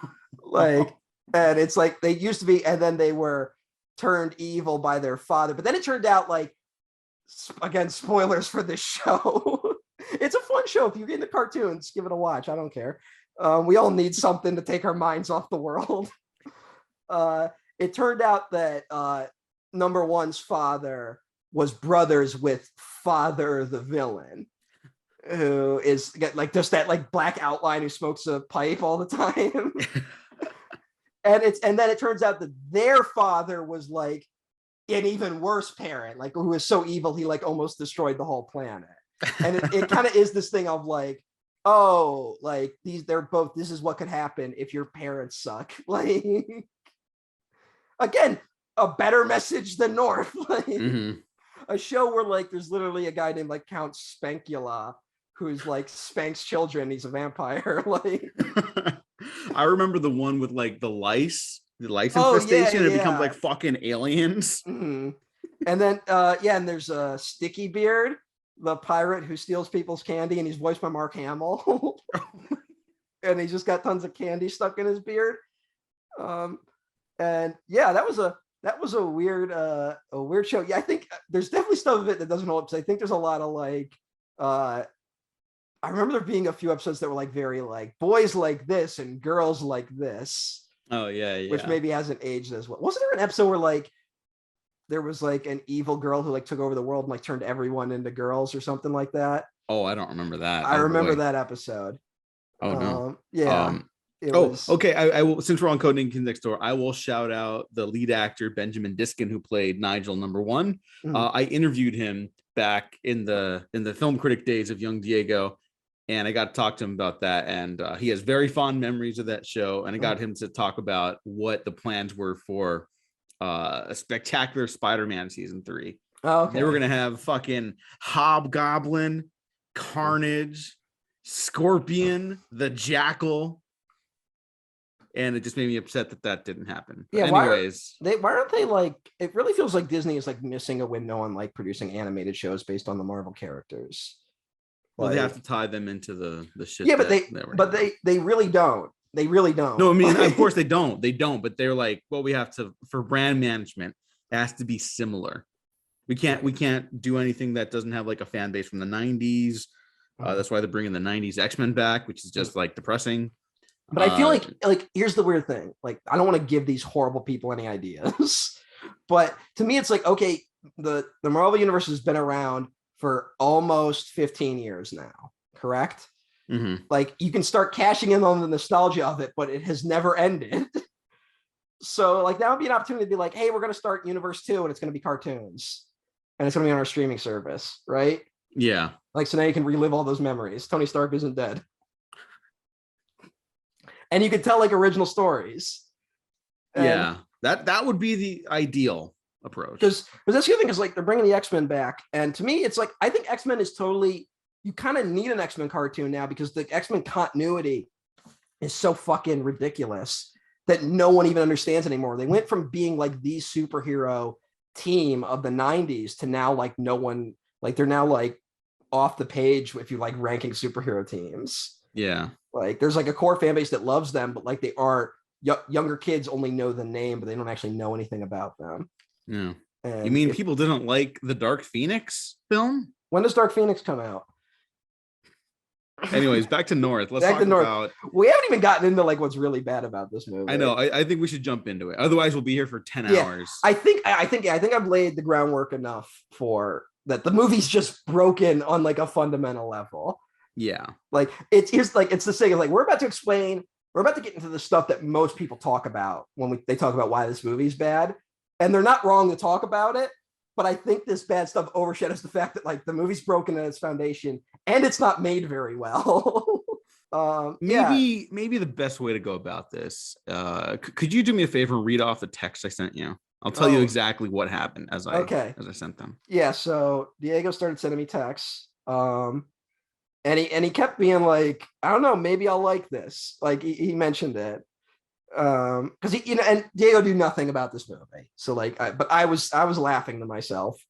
And it's like they used to be, and then they were turned evil by their father. But then it turned out, like, again, spoilers for this show. It's a fun show. If you're into cartoons, give it a watch. I don't care. We all need something to take our minds off the world. It turned out that number one's father was brothers with Father the villain, who is like just that like black outline who smokes a pipe all the time. And then it turns out that their father was like an even worse parent, like who was so evil he like almost destroyed the whole planet. And it kind of is this thing of like, oh, like they're both, this is what could happen if your parents suck. Like, again, a better message than North. Like, a show where like there's literally a guy named like Count Spankula who's like spanks children. He's a vampire. Like,
I remember the one with like the lice infestation. And it becomes like fucking aliens.
And then and there's a Sticky Beard, the pirate who steals people's candy, and he's voiced by Mark Hamill. And he's just got tons of candy stuck in his beard. And yeah, that was a weird show. Yeah, I think there's definitely stuff of it that doesn't hold up. So I think there's a lot of like I remember there being a few episodes that were like very like boys like this and girls like this.
Oh yeah.
Which maybe hasn't aged as well. Wasn't there an episode where like there was like an evil girl who like took over the world and like turned everyone into girls or something like that?
Oh, I don't remember that.
I remember that episode.
Oh no.
Yeah.
Okay. I will, since we're on Codename Kids Next Door, I will shout out the lead actor Benjamin Diskin, who played Nigel number one. I interviewed him back in the film critic days of Young Diego, and I got to talk to him about that. And he has very fond memories of that show. And I got him to talk about what the plans were for a spectacular Spider-Man season 3.
Oh, okay.
They were gonna have fucking Hobgoblin, Carnage, Scorpion, the Jackal. And it just made me upset that didn't happen. But anyways,
why aren't they like? It really feels like Disney is like missing a window on like producing animated shows based on the Marvel characters.
Well, they have to tie them into the shit.
Yeah, but they really don't. They really don't.
No, I mean, of course they don't. They don't. But they're like, well, we have to, for brand management, it has to be similar. We can't do anything that doesn't have like a fan base from the 90s. That's why they're bringing the 90s X-Men back, which is just like depressing.
But I feel like here's the weird thing. Like, I don't want to give these horrible people any ideas, but to me, it's like, okay, the Marvel Universe has been around for almost 15 years now, correct? Like, you can start cashing in on the nostalgia of it, but it has never ended. So, like, that would be an opportunity to be like, hey, we're going to start Universe 2, and it's going to be cartoons, and it's going to be on our streaming service, right?
Yeah.
Like, so now you can relive all those memories. Tony Stark isn't dead. And you could tell like original stories.
Yeah, that would be the ideal. approach.
Because that's the other thing is like they're bringing the X-Men back, and to me, it's like I think X-Men is totally. You kind of need an X-Men cartoon now because the X-Men continuity is so fucking ridiculous that no one even understands anymore. They went from being like the superhero team of the 90s to now like no one, like they're now like off the page if you like ranking superhero teams.
Yeah.
Like there's like a core fan base that loves them, but like they are younger kids only know the name, but they don't actually know anything about them.
Yeah.
And
you mean people didn't like the Dark Phoenix film?
When does Dark Phoenix come out?
Anyways, back to North. Let's
Back
talk
to North.
about.
We haven't even gotten into like what's really bad about this movie.
I know. I think we should jump into it. Otherwise, we'll be here for 10 hours.
I think I've laid the groundwork enough for that. The movie's just broken on like a fundamental level.
Yeah.
Like it's the thing of like we're about to get into the stuff that most people talk about when they talk about why this movie's bad, and they're not wrong to talk about it. But I think this bad stuff overshadows the fact that like the movie's broken in its foundation and it's not made very well.
Maybe the best way to go about this. Could you do me a favor and read off the text I sent you? I'll tell you exactly what happened as I sent them.
Yeah. So Diego started sending me texts. And he kept being like, I don't know, maybe I'll like this. Like he mentioned it. Because he, and Diego knew nothing about this movie, so like, but I was laughing to myself,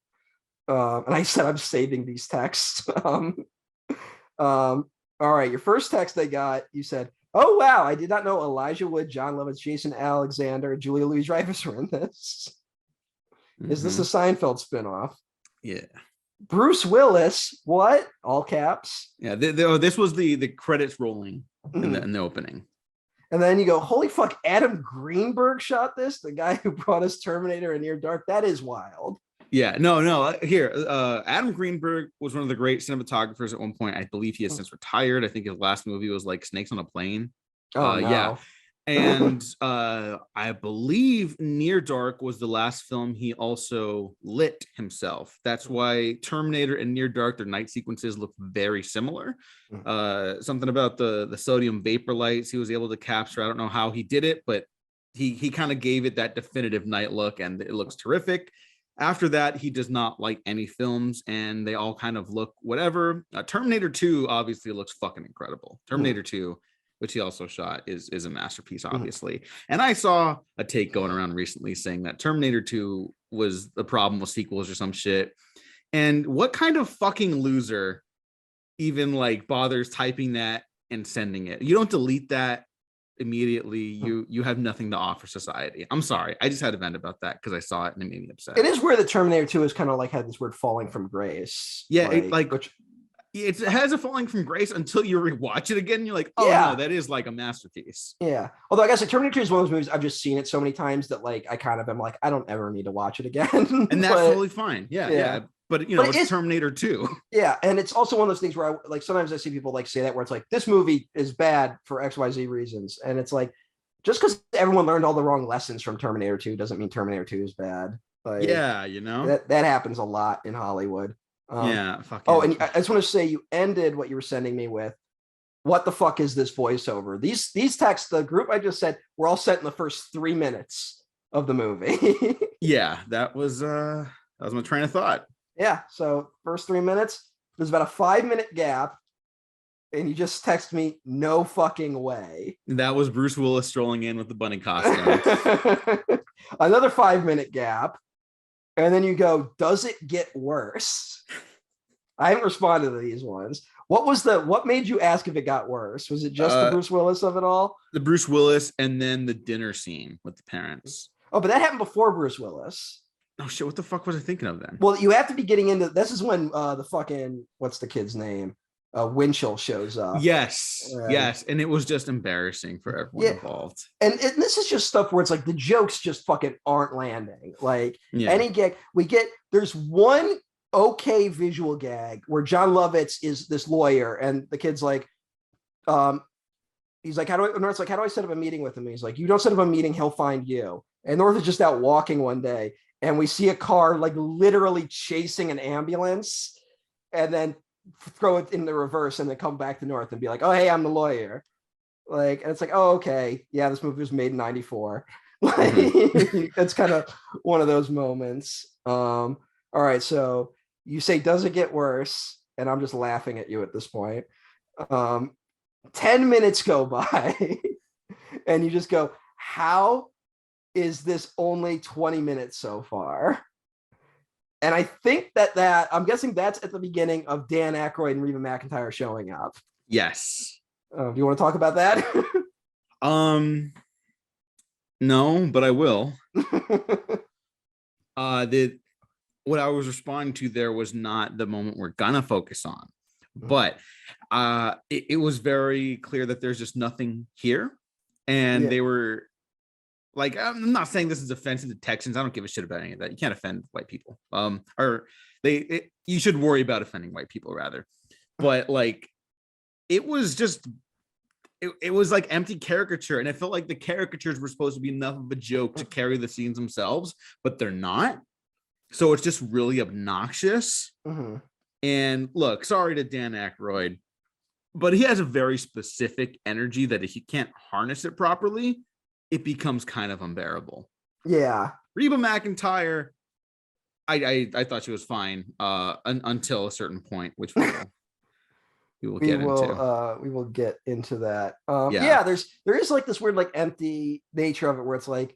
and I said I'm saving these texts. All right, your first text I got, you said, "Oh wow, I did not know Elijah Wood, John Lovitz, Jason Alexander, and Julia Louis-Dreyfus were in this. Is this a Seinfeld spinoff?"
Yeah.
Bruce Willis, what? All caps.
Yeah. This was the credits rolling in the opening.
And then you go, holy fuck, Adam Greenberg shot this? The guy who brought us Terminator and Near Dark? That is wild.
Yeah, no. Here, Adam Greenberg was one of the great cinematographers at one point. I believe he has since retired. I think his last movie was like Snakes on a Plane.
Oh, no.
Yeah. And I believe Near Dark was the last film he also lit himself. That's why Terminator and Near Dark, their night sequences look very similar. Something about the sodium vapor lights he was able to capture. I don't know how he did it, but he kind of gave it that definitive night look, and it looks terrific. After that, he does not like any films, and they all kind of look whatever. Terminator 2 obviously looks fucking incredible. Terminator 2, which he also shot, is a masterpiece, obviously. And I saw a take going around recently saying that Terminator 2 was the problem with sequels or some shit. And what kind of fucking loser even like bothers typing that and sending it? You don't delete that immediately. You have nothing to offer society. I'm sorry. I just had to vent about that because I saw it and it made me upset.
It is weird that Terminator 2 is kind of like had this word falling from grace.
Yeah, it has a falling from grace until you rewatch it again. And you're like, oh no, that is like a masterpiece.
Yeah. Although I guess like Terminator 2 is one of those movies I've just seen it so many times that like I kind of am like, I don't ever need to watch it again.
And that's totally fine. Yeah. But it's Terminator 2.
Yeah. And it's also one of those things where I like sometimes I see people like say that where it's like this movie is bad for XYZ reasons. And it's like just because everyone learned all the wrong lessons from Terminator 2 doesn't mean Terminator 2 is bad. Like,
yeah,
that happens a lot in Hollywood.
And
I just want to say you ended what you were sending me with. What the fuck is this voiceover? These texts, the group I just said, were all sent in the first 3 minutes of the movie.
Yeah, that was my train of thought.
Yeah, so first 3 minutes, there's about a 5-minute gap, and you just text me, no fucking way.
That was Bruce Willis strolling in with the bunny costume.
Another 5-minute gap. And then you go, does it get worse? I haven't responded to these ones. What made you ask if it got worse? Was it just the Bruce Willis of it all?
The Bruce Willis and then the dinner scene with the parents.
Oh, but that happened before Bruce Willis.
Oh shit, what the fuck was I thinking of then?
Well, you have to be getting into this is when the fucking what's the kid's name? Winchell shows up.
Yes. And it was just embarrassing for everyone involved.
And this is just stuff where it's like the jokes just fucking aren't landing. Like any gag there's one okay visual gag where John Lovitz is this lawyer and the kid's like, he's like, North's like, how do I set up a meeting with him? And he's like, you don't set up a meeting, he'll find you. And North is just out walking one day and we see a car like literally chasing an ambulance and then throw it in the reverse and then come back to North and be like, oh, hey, I'm the lawyer. Like, and it's like, oh, okay. Yeah, this movie was made in 94. Like, that's kind of one of those moments. All right, so you say, does it get worse? And I'm just laughing at you at this point. 10 minutes go by, and you just go, how is this only 20 minutes so far? And I think that I'm guessing that's at the beginning of Dan Aykroyd and Reba McEntire showing up.
Yes.
Do you want to talk about that?
No, but I will. What I was responding to there was not the moment we're gonna focus on, but it was very clear that there's just nothing here, and they were like, I'm not saying this is offensive to Texans. I don't give a shit about any of that. You can't offend white people. You should worry about offending white people rather. But like, it was just, it was like empty caricature, and I felt like the caricatures were supposed to be enough of a joke to carry the scenes themselves, but they're not. So it's just really obnoxious.
Mm-hmm.
And look, sorry to Dan Aykroyd, but he has a very specific energy that if he can't harness it properly, it becomes kind of unbearable.
Yeah.
Reba McEntire, I thought she was fine until a certain point, which we will get into.
We will get into that. Yeah, there is like this weird like empty nature of it where it's like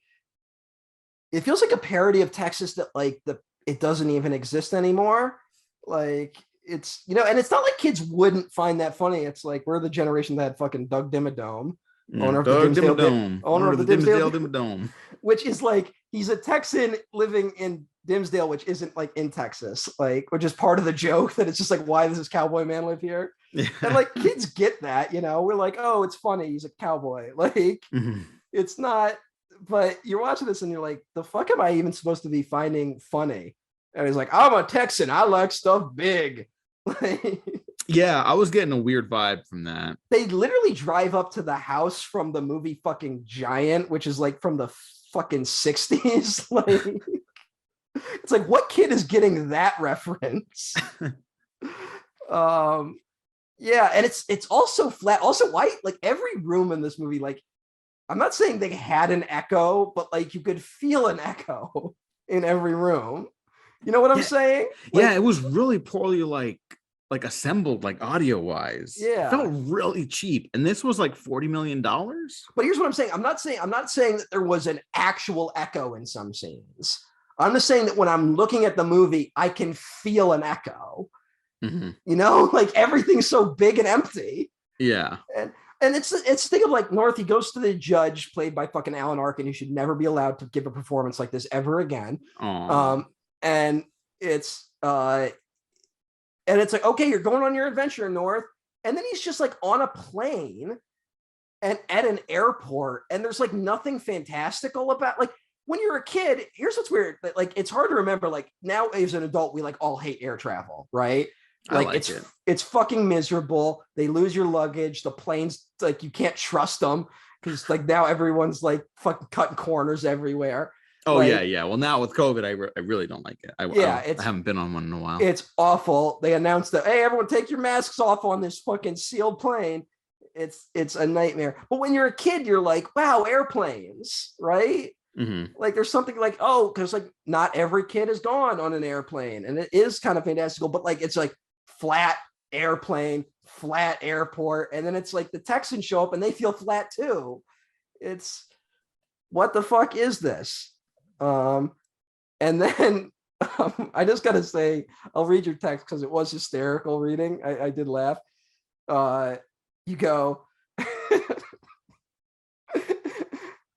it feels like a parody of Texas that like it doesn't even exist anymore. Like it's, you know, and it's not like kids wouldn't find that funny. It's like we're the generation that had fucking Doug Dimmadome, owner of the Dimsdale Dimmadome, which is like he's a Texan living in Dimsdale, which isn't like in Texas, like, which is part of the joke that it's just like, why does this cowboy man live here? Yeah. And like kids get that, you know, we're like, oh, it's funny, he's a cowboy, like it's not. But you're watching this and you're like, the fuck am I even supposed to be finding funny? And he's like, I'm a Texan, I like stuff big.
Yeah, I was getting a weird vibe from that.
They literally drive up to the house from the movie fucking Giant, which is like from the fucking 60s. Like, it's like, what kid is getting that reference? Yeah, and it's also flat. Also, why, like, every room in this movie, like, I'm not saying they had an echo, but like you could feel an echo in every room. You know what I'm saying? Like,
yeah, it was really poorly like assembled, like audio wise.
Yeah,
it felt really cheap, and this was like $40 million.
But here's what I'm saying: I'm not saying that there was an actual echo in some scenes. I'm just saying that when I'm looking at the movie, I can feel an echo. Mm-hmm. You know, like everything's so big and empty.
Yeah,
and it's think of like North. He goes to the judge, played by fucking Alan Arkin, who should never be allowed to give a performance like this ever again. And it's like, okay, you're going on your adventure, North. And then he's just like on a plane and at an airport, and there's like nothing fantastical about, like, when you're a kid, here's what's weird. Like, it's hard to remember, like, now as an adult, we like all hate air travel, right? Like it's fucking miserable. They lose your luggage. The planes, like, you can't trust them because like now everyone's like fucking cutting corners everywhere.
Oh, like, yeah. Well, now with COVID, I really don't like it. I haven't been on one in a while.
It's awful. They announced that, hey, everyone take your masks off on this fucking sealed plane. It's a nightmare. But when you're a kid, you're like, wow, airplanes, right? Mm-hmm. Like there's something like, oh, because like not every kid has gone on an airplane, and it is kind of fantastical, but like it's like flat airplane, flat airport, and then it's like the Texans show up and they feel flat too. It's, what the fuck is this? And then I just gotta say, I'll read your text because it was hysterical reading. I did laugh. You go,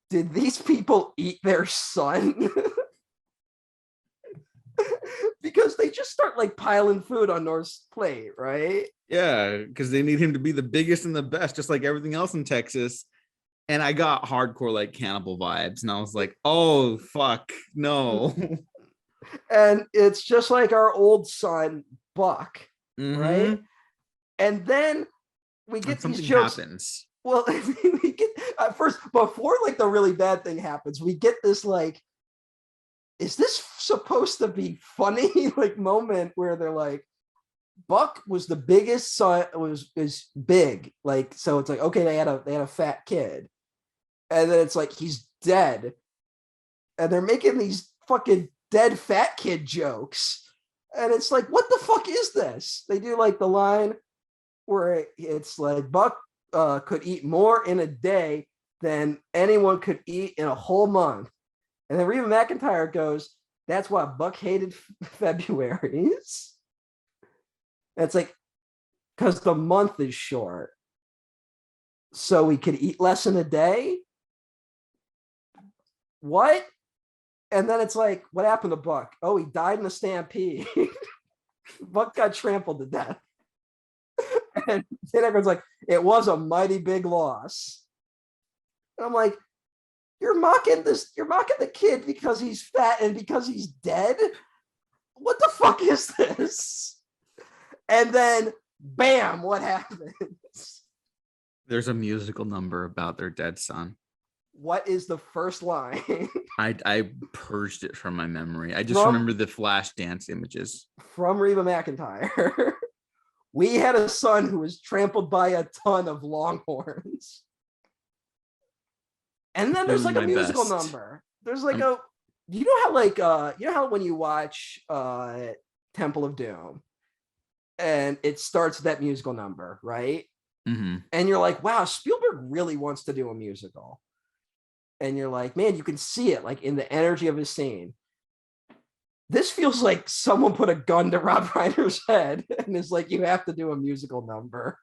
did these people eat their son? Because they just start like piling food on North's plate, right?
Yeah, because they need him to be the biggest and the best, just like everything else in Texas. And I got hardcore like cannibal vibes, and I was like, oh fuck, no.
And it's just like our old son Buck, right? And then we get these jokes.
Happens.
Well, we get first, before like the really bad thing happens, we get this like, is this supposed to be funny? Like moment where they're like, Buck was the biggest son, is big, like, so it's like, okay, they had a fat kid, and then it's like he's dead, and they're making these fucking dead fat kid jokes. And it's like, what the fuck is this? They do like the line where it's like Buck could eat more in a day than anyone could eat in a whole month. And then Reba McEntire goes, that's why Buck hated February's. It's like, because the month is short. So we could eat less in a day? What? And then it's like, what happened to Buck? Oh, he died in a stampede. Buck got trampled to death. And then everyone's like, it was a mighty big loss. And I'm like, you're mocking the kid because he's fat and because he's dead? What the fuck is this? And then, bam, what happens?
There's a musical number about their dead son.
What is the first line?
I purged it from my memory. I just remember the flash dance images.
From Reba McEntire. We had a son who was trampled by a ton of longhorns. And then there's like a musical number. There's like you know how when you watch Temple of Doom and it starts with that musical number, right?
Mm-hmm.
And you're like, wow, Spielberg really wants to do a musical. And you're like, man, you can see it like in the energy of his scene. This feels like someone put a gun to Rob Reiner's head and is like, you have to do a musical number.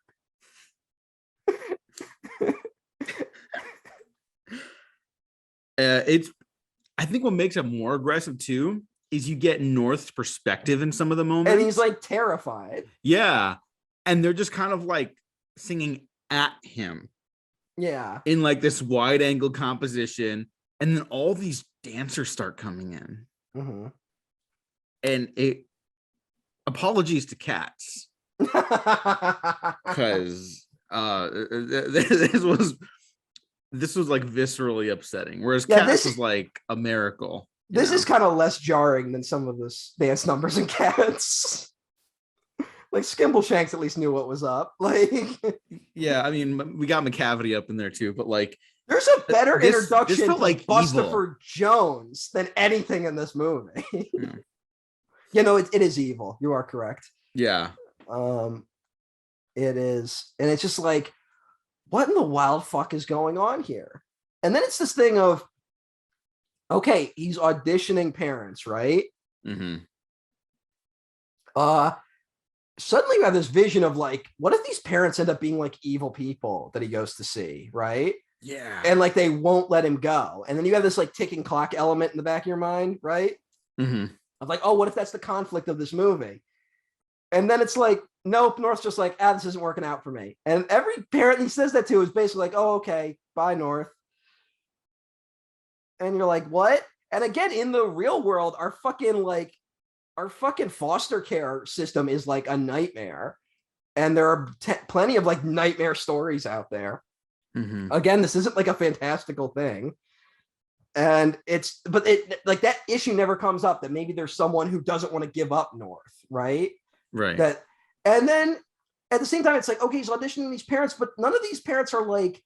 I think what makes it more aggressive too is you get North's perspective in some of the moments.
And he's like terrified.
Yeah. And they're just kind of like singing at him.
Yeah.
In like this wide angle composition. And then all these dancers start coming in.
Mm-hmm.
And apologies to Cats. Because this was like viscerally upsetting. Whereas Cats was like a miracle.
This is kind of less jarring than some of the dance numbers in Cats. Like Skimbleshanks at least knew what was up. Like,
yeah, I mean, we got McCavity up in there too, but like,
there's a better introduction to
like
Bustopher Jones than anything in this movie.
Yeah.
You know, it is evil. You are correct.
Yeah.
It is, and it's just like, what in the wild fuck is going on here? And then it's this thing of, okay, he's auditioning parents, right?
Mm-hmm.
Suddenly you have this vision of like, what if these parents end up being like evil people that he goes to see, right?
Yeah.
And like they won't let him go. And then you have this like ticking clock element in the back of your mind, right?
Mm-hmm.
Of like, oh, what if that's the conflict of this movie? And then it's like, nope, North's just like, this isn't working out for me. And every parent he says that to is basically like, oh, okay, bye, North. And you're like, what? And again, in the real world, our fucking foster care system is like a nightmare. And there are plenty of like nightmare stories out there.
Mm-hmm.
Again, this isn't like a fantastical thing. And but like that issue never comes up that maybe there's someone who doesn't want to give up North, right?
Right.
And then at the same time, it's like, okay, he's auditioning these parents, but none of these parents are like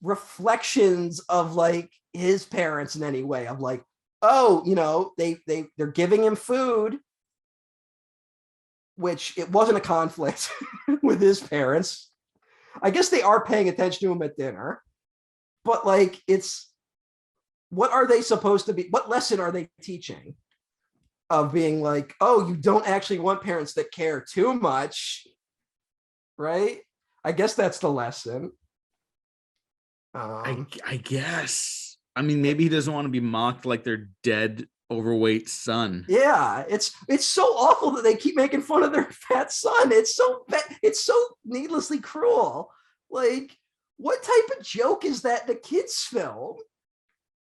reflections of like his parents in any way. Of like, oh, you know, they're giving him food, which it wasn't a conflict with his parents. I guess they are paying attention to him at dinner, but like, what are they supposed to be? What lesson are they teaching of being like, oh, you don't actually want parents that care too much, right? I guess that's the lesson.
I guess. I mean, maybe he doesn't want to be mocked like their dead, overweight son.
Yeah, it's so awful that they keep making fun of their fat son. It's so needlessly cruel. Like, what type of joke is that in a kids' film?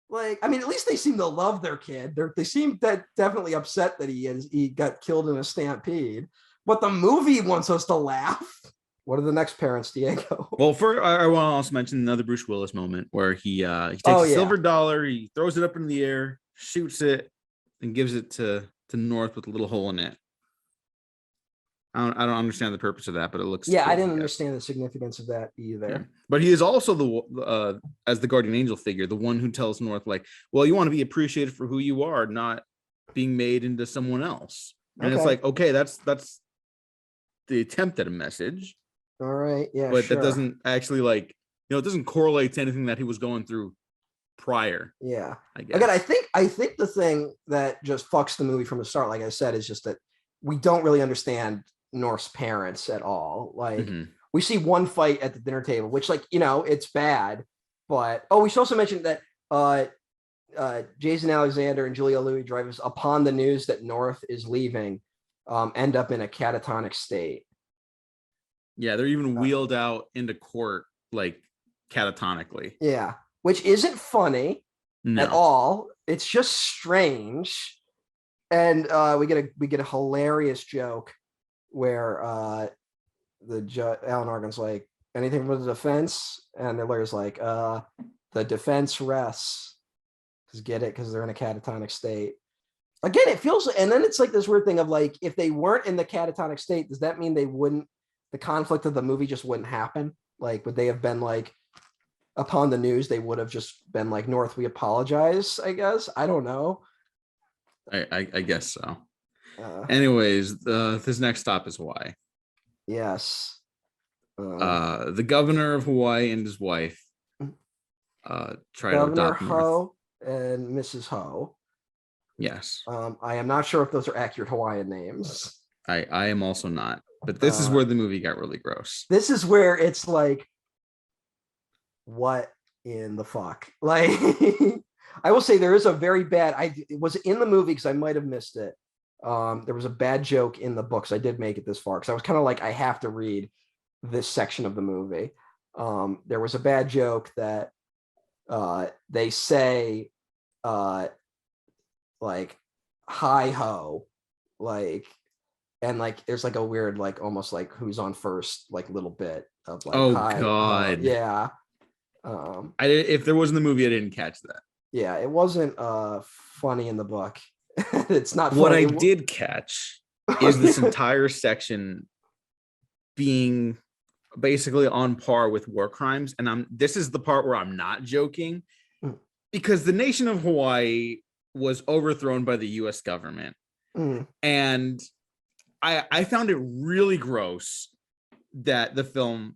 Like, I mean, at least they seem to love their kid. They seem definitely upset that he got killed in a stampede. But the movie wants us to laugh. What are the next parents, Diego?
Well, I want to also mention another Bruce Willis moment where he takes a silver dollar, he throws it up in the air, shoots it, and gives it to North with a little hole in it. I don't understand the purpose of that, but it looks
Yeah,
cool,
I didn't
guess.
understand the significance of that
Yeah.
either.
But he is also as the guardian angel figure, the one who tells North, like, well, you want to be appreciated for who you are, not being made into someone else. And it's
Okay.
like, okay, that's the attempt at a message,
All right. Yeah,
but
sure.
that doesn't actually, like, it doesn't correlate to anything that he was going through prior.
Yeah.
I guess.
Again, I think the thing that just fucks the movie from the start, like I said, is just that we don't really understand North's parents at all. Like we see one fight at the dinner table, which, like, it's bad. But we should also mention that Jason Alexander and Julia Louis-Dreyfus, upon the news that North is leaving, end up in a catatonic state.
Yeah, they're even wheeled out into court like catatonically.
Yeah, which isn't funny at all. It's just strange. And we get a hilarious joke where Alan Arkin's like, anything for the defense? And the lawyer's like, the defense rests. Because they're in a catatonic state. Again, it feels, and then it's like this weird thing of like, if they weren't in the catatonic state, does that mean the conflict of the movie just wouldn't happen? Like, would they have been like, upon the news, they would have just been like, North, we apologize, I guess. I don't know.
I guess so. Anyways, this next stop is Hawaii.
Yes.
The governor of Hawaii and his wife try to adopt
Ho and Mrs. Ho.
Yes.
I am not sure if those are accurate Hawaiian names.
I am also not. But this is where the movie got really gross.
This is where it's like, what in the fuck? Like, I will say there is a very bad, it was in the movie because I might have missed it. There was a bad joke in the books. I did make it this far because I was kind of like, I have to read this section of the movie. There was a bad joke that they say like hi ho, like, and like there's like a weird, like almost like who's on first, like little bit of like,
oh
hi,
god,
yeah.
If there wasn't the movie, I didn't catch that.
Yeah, it wasn't funny in the book. It's not funny.
What I did catch is this entire section being basically on par with war crimes, and this is the part where I'm not joking, because the nation of Hawaii was overthrown by the US government. And I found it really gross that the film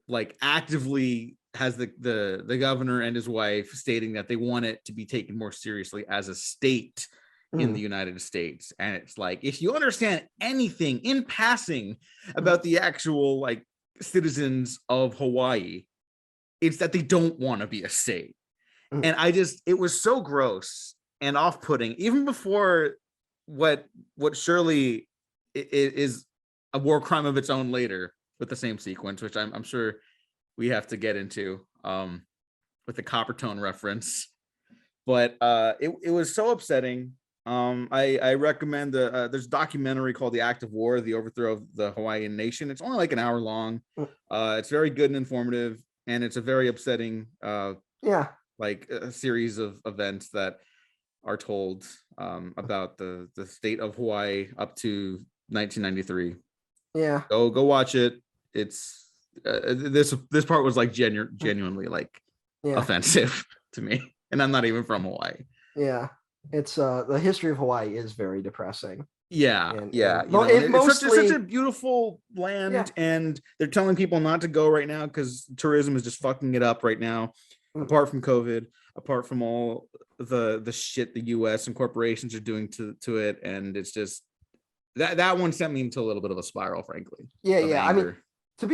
like actively has the governor and his wife stating that they want it to be taken more seriously as a state in the United States. And it's like, if you understand anything in passing about the actual like citizens of Hawaii, it's that they don't want to be a state. And it was so gross and off-putting, even before what surely is a war crime of its own later with the same sequence, which I'm sure we have to get into with the Coppertone reference. But it was so upsetting. I recommend there's a documentary called The Act of War, The Overthrow of the Hawaiian Nation. It's only like an hour long. It's very good and informative, and it's a very upsetting like a series of events that are told about the state of Hawaii up to 1993. Yeah, go watch it. It's this part was like genuinely like offensive to me, and I'm not even from Hawaii. Yeah, it's the history of Hawaii is very depressing. It's such a beautiful land, and they're telling people not to go right now because tourism is just fucking it up right now. Apart from COVID, apart from all the shit the US and corporations are doing to it, and it's just that one sent me into a little bit of a spiral, frankly. I mean, to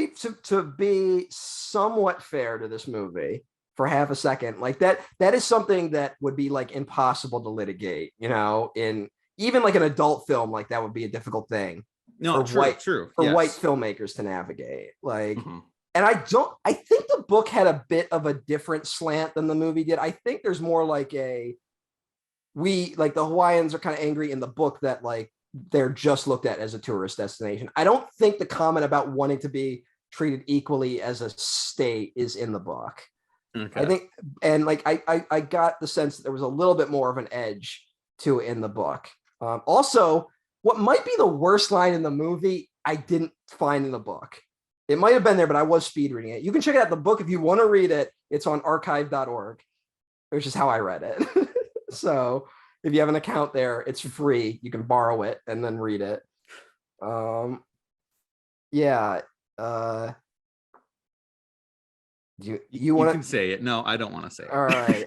be somewhat fair to this movie for half a second, like that is something that would be like impossible to litigate, in even like an adult film, like that would be a difficult thing for white filmmakers to navigate. Like, and I think the book had a bit of a different slant than the movie did. I think there's more like the Hawaiians are kind of angry in the book that like they're just looked at as a tourist destination. I don't think the comment about wanting to be treated equally as a state is in the book. Okay. I think, and like I got the sense that there was a little bit more of an edge to it in the book. Also, what might be the worst line in the movie
I didn't find in the book. It might have been there, but I was speed reading it. You can check out the book if you want to read it. It's on archive.org, which is how I read it. So if you have an account there, it's free. You can borrow it and then read it. Yeah. You want to
say it? No, I don't want to say it.
All right.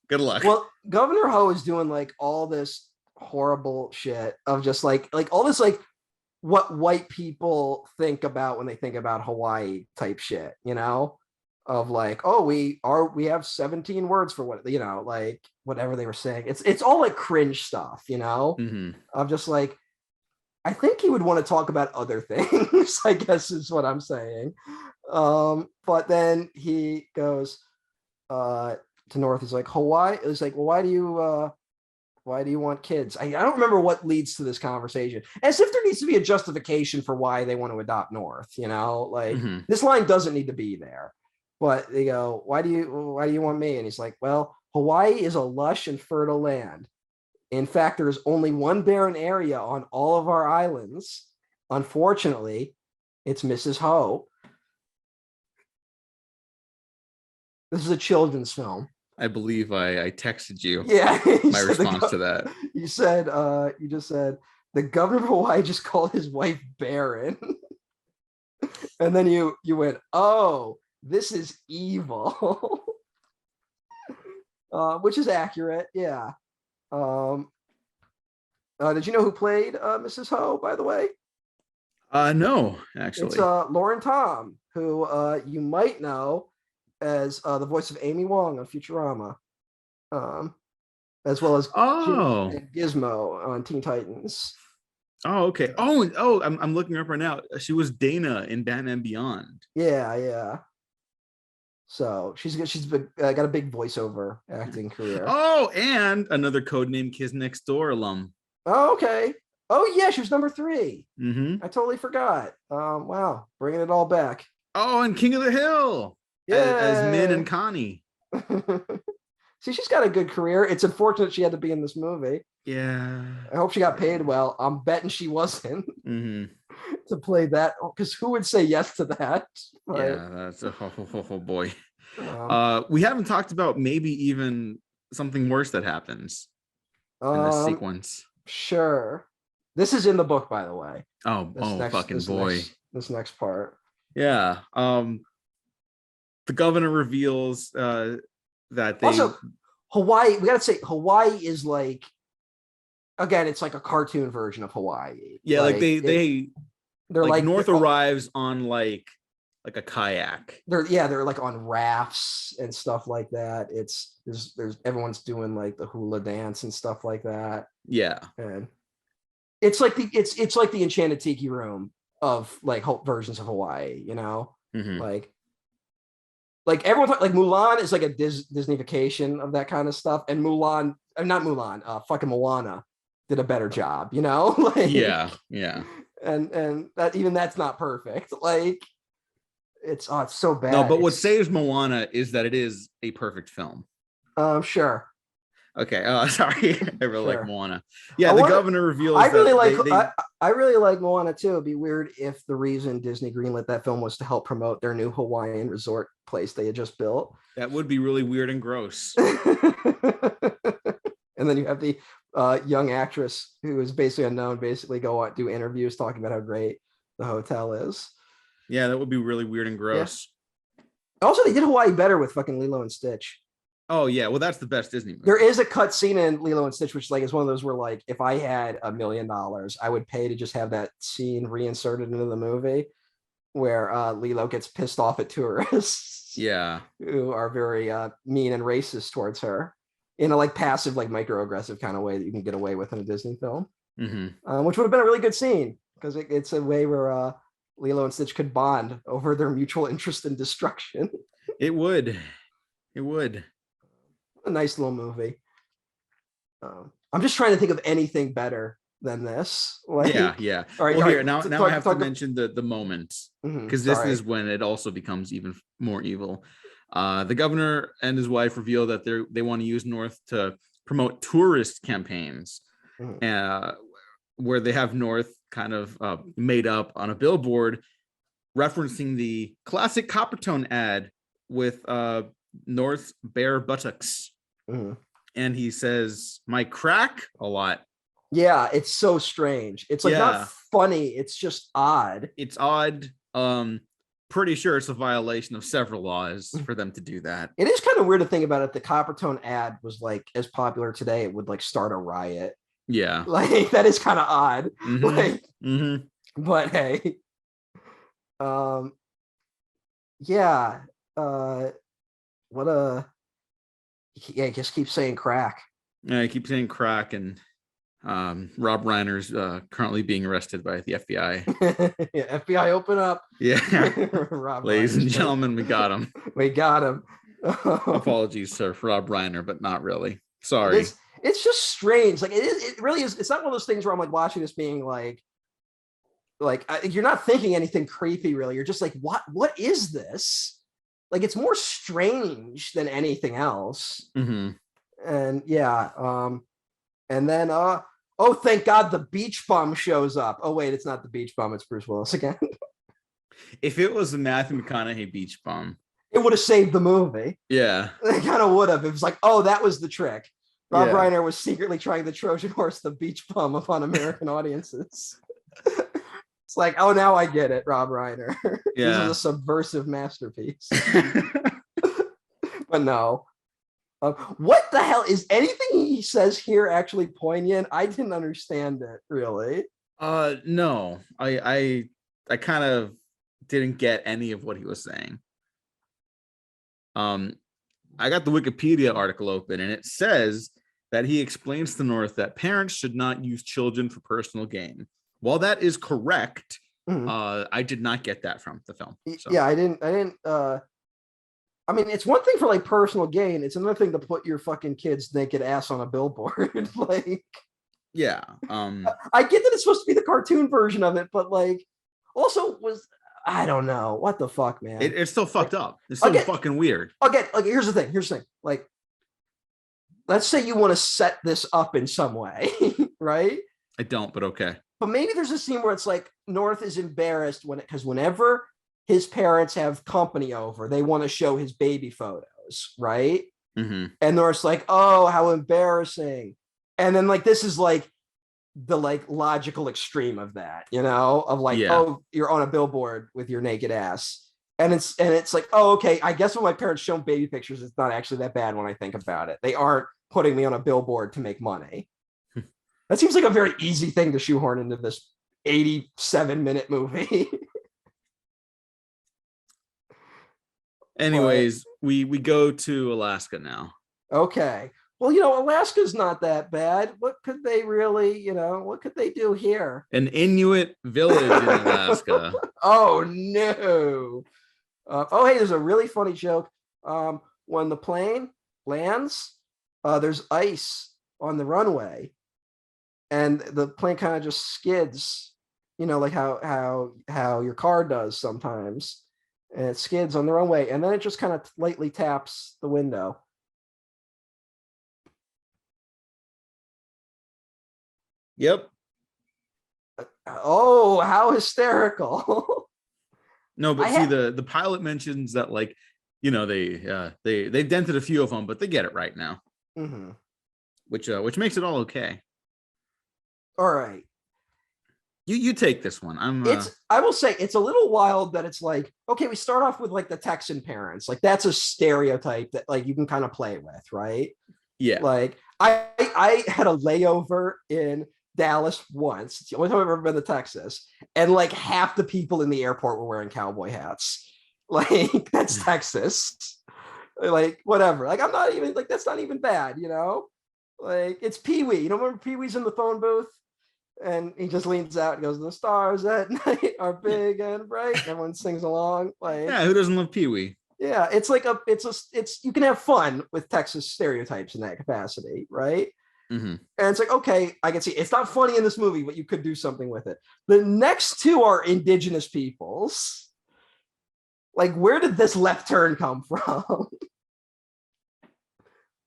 Good luck.
Well, Governor Ho is doing like all this horrible shit of just like all this like what white people think about when they think about Hawaii type shit, you know, of like, oh, we have 17 words for what, you know, like whatever they were saying. It's all like cringe stuff, you know, of just like, I think he would want to talk about other things, I guess is what I'm saying. But then he goes to North. He's like, Hawaii. It's like, well, why do you want kids? I don't remember what leads to this conversation. As if there needs to be a justification for why they want to adopt North, you know, like this line doesn't need to be there. But they go, why do you want me? And he's like, well, Hawaii is a lush and fertile land. In fact, there is only one barren area on all of our islands. Unfortunately, it's Mrs. Ho. This is a children's film.
I believe I texted you.
Yeah,
my response to that.
You said, you just said, the governor of Hawaii just called his wife barren. And then you went, oh, this is evil. Which is accurate, yeah. Did you know who played Mrs. Ho, by the way?
No, actually.
It's Lauren Tom, who you might know as the voice of Amy Wong on Futurama, as well as Gizmo on Teen Titans.
Oh, okay. Oh, I'm looking her up right now. She was Dana in Batman Beyond.
Yeah. So she's got a big voiceover acting career.
Oh, and another Codename Kids Next Door alum.
Oh, okay. Oh, yeah, she was number 3.
I
totally forgot. Wow, bringing it all back.
Oh, and King of the Hill.
Yeah,
as Min and Connie.
See, she's got a good career. It's unfortunate she had to be in this movie.
Yeah.
I hope she got paid well. I'm betting she wasn't to play that, because who would say yes to that? But,
yeah, that's oh boy. We haven't talked about maybe even something worse that happens in this sequence.
Sure. This is in the book, by the way.
This
next part.
Yeah. The governor reveals that they
also Hawaii. We gotta say Hawaii is like, again, it's like a cartoon version of Hawaii.
Yeah, like they're like North
they're,
arrives on like a kayak.
They're like on rafts and stuff like that. There's everyone's doing like the hula dance and stuff like that.
Yeah,
and it's like the Enchanted Tiki Room of like versions of Hawaii, you know, like everyone like Mulan is like a Disneyfication of that kind of stuff, and fucking Moana did a better job, you know. Like, yeah, and that even that's not perfect. Like it's so bad.
No, but what saves Moana is that it is a perfect film.
Sure.
Okay. Sorry. I really like Moana. Yeah, the governor reveals. I
really like Moana too. It'd be weird if the reason Disney greenlit that film was to help promote their new Hawaiian resort place they had just built.
That would be really weird and gross.
And then you have the young actress who is basically unknown, go out do interviews talking about how great the hotel is.
Yeah, that would be really weird and gross.
Yeah. Also, they did Hawaii better with fucking Lilo and Stitch.
Oh yeah, well that's the best Disney movie.
There is a cut scene in Lilo and Stitch, which like is one of those where like if I had $1 million, I would pay to just have that scene reinserted into the movie, where Lilo gets pissed off at tourists.
Yeah,
who are very mean and racist towards her in a like passive, like microaggressive kind of way that you can get away with in a Disney film, which would have been a really good scene because it's a way where Lilo and Stitch could bond over their mutual interest in destruction.
It would.
A nice little movie. I'm just trying to think of anything better than this. Like,
yeah. All right. Now I have to mention the moment, because this is when it also becomes even more evil. The governor and his wife reveal that they want to use North to promote tourist campaigns, where they have North kind of made up on a billboard referencing the classic Coppertone ad with North's bare buttocks.
Mhm.
And he says, "My crack," a lot.
Yeah, it's so strange. It's like not funny, it's just odd.
It's odd. Pretty sure it's a violation of several laws for them to do that.
It is kind of weird to think about it. The Coppertone ad was like as popular today, it would like start a riot.
Yeah.
Like that is kind of odd.
Mhm.
Like,
Mhm.
but hey. Yeah. What a yeah, just keep saying crack.
Yeah, I keep saying crack, and Rob Reiner's currently being arrested by the FBI.
Yeah, FBI, open up.
Yeah.
Rob
Ladies and
Reiner's
gentlemen, we got him.
we got him.
Apologies, sir, for Rob Reiner, but not really. Sorry.
It's just strange. Like it really is. It's not one of those things where I'm like watching this being like you're not thinking anything creepy really. You're just like, what is this? Like it's more strange than anything else.
Mhm.
And yeah, and then oh, thank God the beach bum shows up. Oh wait, it's not the beach bum, it's Bruce Willis again.
If it was the Matthew McConaughey beach bum,
It would have saved the movie.
yeah.
It kind of would have. It was like, oh, that was the trick. Rob
Yeah.
Reiner was secretly trying the Trojan horse the beach bum upon American audiences. It's like, oh, now I get it, Rob Reiner.
Yeah.
This is a subversive masterpiece. But no. What the hell is anything he says here actually poignant? I didn't understand it really.
No, I kind of didn't get any of what he was saying. I got the Wikipedia article open, and it says that he explains to North that parents should not use children for personal gain. While that is correct, I did not get that from the film. So.
Yeah, I didn't I mean, it's one thing for like personal gain. It's another thing to put your fucking kid's naked ass on a billboard. Like,
yeah.
I get that it's supposed to be the cartoon version of it, but like, also I don't know what the fuck, man.
It's still fucked up. It's still fucking weird.
Again, like here's the thing. Like, let's say you want to set this up in some way, right?
I don't, but okay.
But maybe there's a scene where it's like North is embarrassed because whenever his parents have company over, they want to show his baby photos, right?
Mm-hmm.
And North's like, oh, how embarrassing. And then like this is like the like logical extreme of that, you know, of like, oh, you're on a billboard with your naked ass. And it's like, oh, okay, I guess when my parents show baby pictures, it's not actually that bad when I think about it. They aren't putting me on a billboard to make money. That seems like a very easy thing to shoehorn into this 87-minute movie.
Anyways, we go to Alaska now.
Okay. Well, you know, Alaska's not that bad. What could they really, what could they do here?
An Inuit village in Alaska.
Oh, no. Oh, hey, there's a really funny joke. When the plane lands, there's ice on the runway. And the plane kind of just skids, like how your car does sometimes. And it skids on the runway. And then it just kind of lightly taps the window.
Yep.
Oh, how hysterical.
No, but see, the pilot mentions that, like, they dented a few of them, but they get it right now.
Mm-hmm.
Which makes it all okay.
All right.
You take this one.
I will say it's a little wild that it's like, okay, we start off with like the Texan parents. Like that's a stereotype that like you can kind of play with, right?
Yeah.
Like I had a layover in Dallas once. It's the only time I've ever been to Texas. And like half the people in the airport were wearing cowboy hats. Like that's Texas. Like whatever. Like I'm not even like that's not even bad, Like it's Pee-wee. You don't remember Pee-wee's in the phone booth? And he just leans out and goes, "The stars at night are big and bright." And everyone sings along. Like,
yeah, who doesn't love Pee-wee?
Yeah, it's like it's you can have fun with Texas stereotypes in that capacity, right?
Mm-hmm.
And it's like, okay, I can see it's not funny in this movie, but you could do something with it. The next two are indigenous peoples. Like, where did this left turn come from?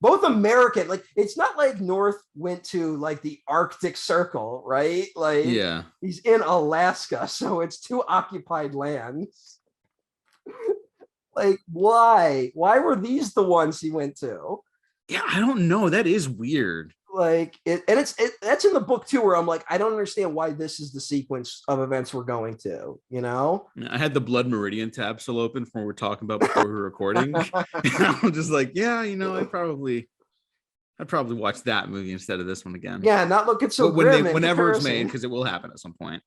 both American. Like, it's not like North went to like the Arctic Circle, right? Like,
Yeah.
he's in Alaska, so it's two occupied lands. Like, why? Why were these the ones he went to?
Yeah, I don't know. That is weird.
Like it, and that's in the book too, where I'm like, I don't understand why this is the sequence of events we're going to, you know.
I had the Blood Meridian tab still open from what we are talking about before we were recording. I'm just like, yeah, I'd probably watch that movie instead of this one again.
Yeah, not looking so grim.
Whenever it's made, because it will happen at some point.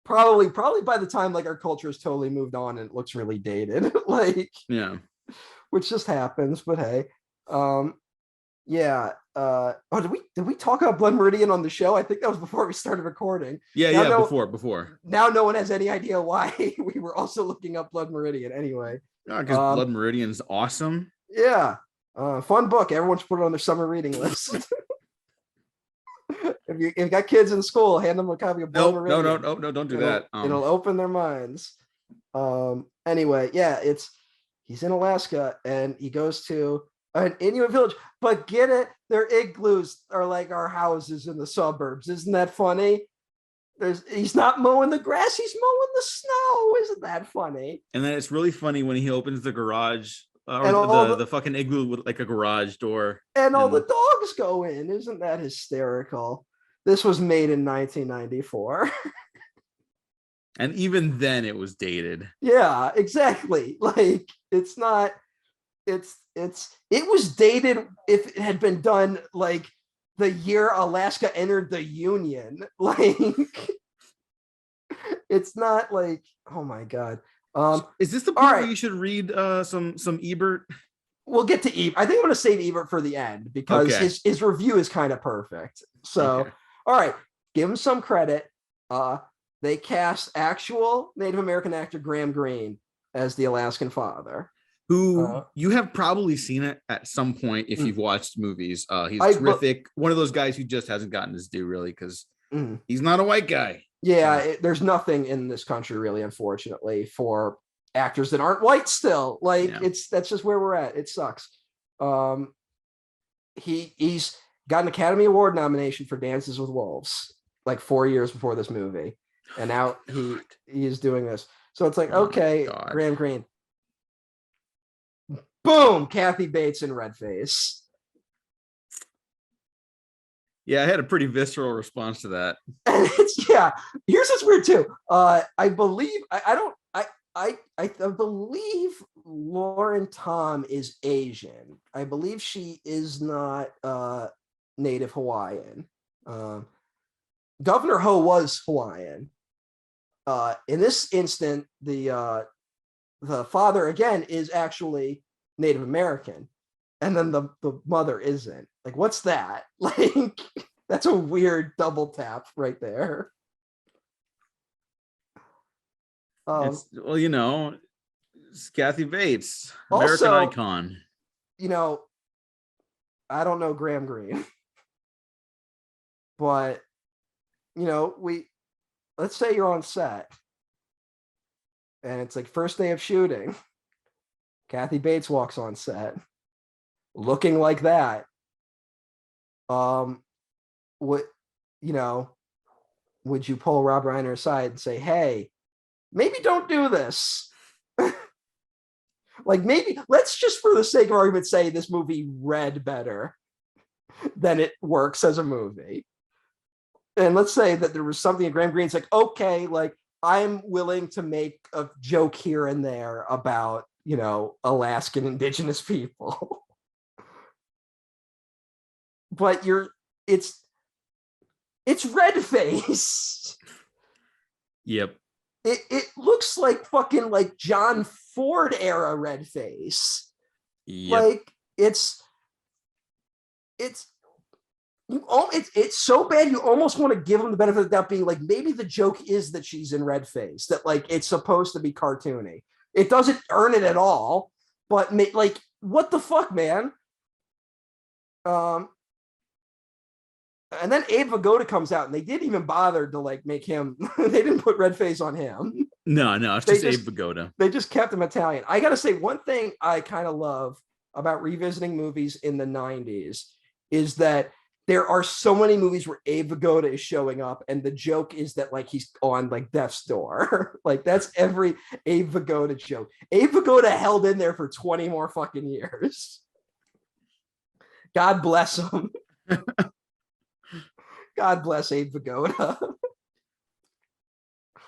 Probably by the time like our culture has totally moved on and it looks really dated, like,
yeah,
which just happens. But hey, yeah. Oh, did we talk about Blood Meridian on the show? I think that was before we started recording.
Before.
Now no one has any idea why we were also looking up Blood Meridian anyway.
Yeah, because Blood Meridian's awesome.
Yeah. Fun book. Everyone should put it on their summer reading list. If you got kids in school, hand them a copy of Blood Meridian.
No, don't do that.
It'll open their minds. Anyway, yeah, he's in Alaska and he goes to an Inuit village, but get it, their igloos are like our houses in the suburbs. Isn't that funny? He's not mowing the grass, he's mowing the snow. Isn't that funny?
And then it's really funny when he opens the garage or the fucking igloo with like a garage door.
And all the dogs go in. Isn't that hysterical? This was made in 1994.
And even then it was dated.
Yeah, exactly. Like, it was dated if it had been done like the year Alaska entered the Union. Like, it's not like, oh my God.
Is this the part where you should read some Ebert? We'll
get to Ebert. I think I'm going to save Ebert for the end because his review is kind of perfect. So, all right, give him some credit. They cast actual Native American actor Graham Greene as the Alaskan father.
Who you have probably seen it at some point if you've watched movies. He's terrific. One of those guys who just hasn't gotten his due, really, because he's not a white guy.
Yeah, there's nothing in this country, really, unfortunately, for actors that aren't white still. Like, that's just where we're at. It sucks. He's got an Academy Award nomination for Dances with Wolves like 4 years before this movie. And now he is doing this. So it's like, Graham Greene. Boom, Kathy Bates in red face.
Yeah, I had a pretty visceral response to that.
And here's what's weird too. I believe I believe Lauren Tom is Asian. I believe she is not Native Hawaiian. Governor Ho was Hawaiian. In this instant, the father again is actually Native American, and then the mother isn't. Like, what's that? Like, that's a weird double tap right there.
It's Kathy Bates, American icon.
I don't know Graham Greene, but let's say you're on set and it's like first day of shooting. Kathy Bates walks on set looking like that. Would you pull Rob Reiner aside and say, hey, maybe don't do this? Like, maybe let's just, for the sake of argument, say this movie read better than it works as a movie. And let's say that there was something in Graham Greene's like, okay, like, I'm willing to make a joke here and there about, Alaskan indigenous people. But it's red face.
Yep.
It looks like fucking like John Ford era red face.
Yep.
Like, it's so bad you almost want to give them the benefit of the doubt, being like, maybe the joke is that she's in red face, that like it's supposed to be cartoony. It doesn't earn it at all, but like, what the fuck, man? And then Abe Vigoda comes out, and they didn't even bother to like make him. They didn't put red face on him.
No, it's just Abe Vigoda.
They just kept him Italian. I gotta say, one thing I kind of love about revisiting movies in the 90s is that there are so many movies where Abe Vigoda is showing up, and the joke is that like he's on like death's door. Like that's every Abe Vigoda joke. Abe Vigoda held in there for 20 more fucking years. God bless him. God bless Abe Vigoda.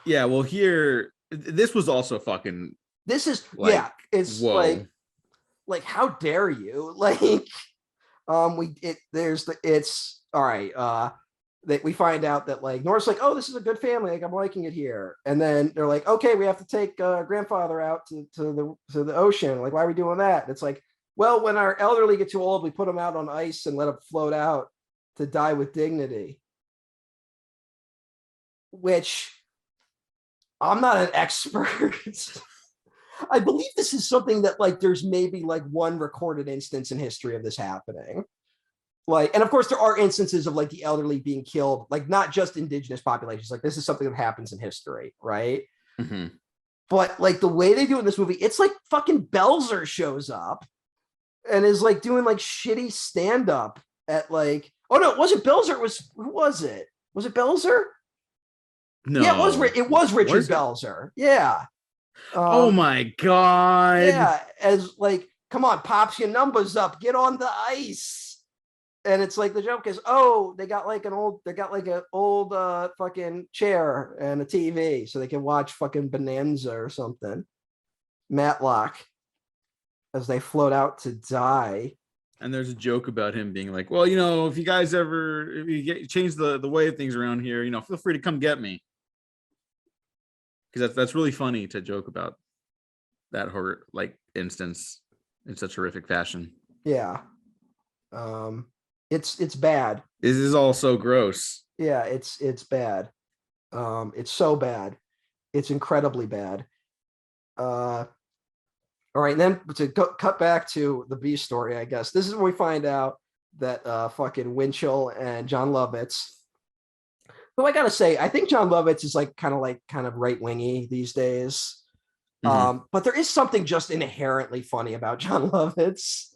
Yeah, well, here this was also fucking.
This is
like,
yeah. It's
whoa.
like how dare you? Like it's all right. That we find out that like North's like, oh, this is a good family, like I'm liking it here, and then they're like, okay, we have to take grandfather out to the ocean. Like, why are we doing that? And it's like, well, when our elderly get too old, we put them out on ice and let them float out to die with dignity. Which I'm not an expert. I believe this is something that like there's maybe like one recorded instance in history of this happening. Like, and of course there are instances of like the elderly being killed, like not just indigenous populations. Like this is something that happens in history, right?
Mm-hmm.
But like the way they do it in this movie, it's like fucking Belzer shows up and is like doing like shitty stand-up at like, oh no, it wasn't Belzer, it was, who was it? Was it Belzer?
No,
Yeah, it was Richard
Was it?
Belzer. Yeah.
Oh my god.
Yeah, as like, come on, pops your numbers up, get on the ice. And it's like the joke is, oh, they got like an old fucking chair and a TV so they can watch fucking Bonanza or something. Matlock as they float out to die.
And there's a joke about him being like, well, if you guys ever change the way of things around here, feel free to come get me. Because that's really funny to joke about that horror like instance in such horrific fashion.
Yeah. It's bad.
This is all so gross.
Yeah, it's bad. It's so bad. It's incredibly bad. All right, and then to cut back to the B story, I guess this is when we find out that fucking Winchell and John Lovitz. Who I gotta say, I think John Lovitz is like kind of right wingy these days.
Mhm.
But there is something just inherently funny about John Lovitz.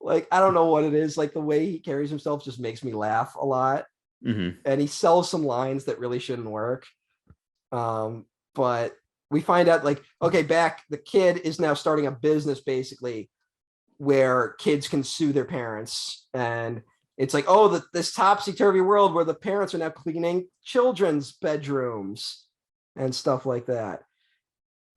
Like, I don't know what it is. Like the way he carries himself just makes me laugh a lot.
Mhm.
And he sells some lines that really shouldn't work. But we find out like, okay, the kid is now starting a business basically where kids can sue their parents. And it's like, oh, this topsy-turvy world where the parents are now cleaning children's bedrooms and stuff like that.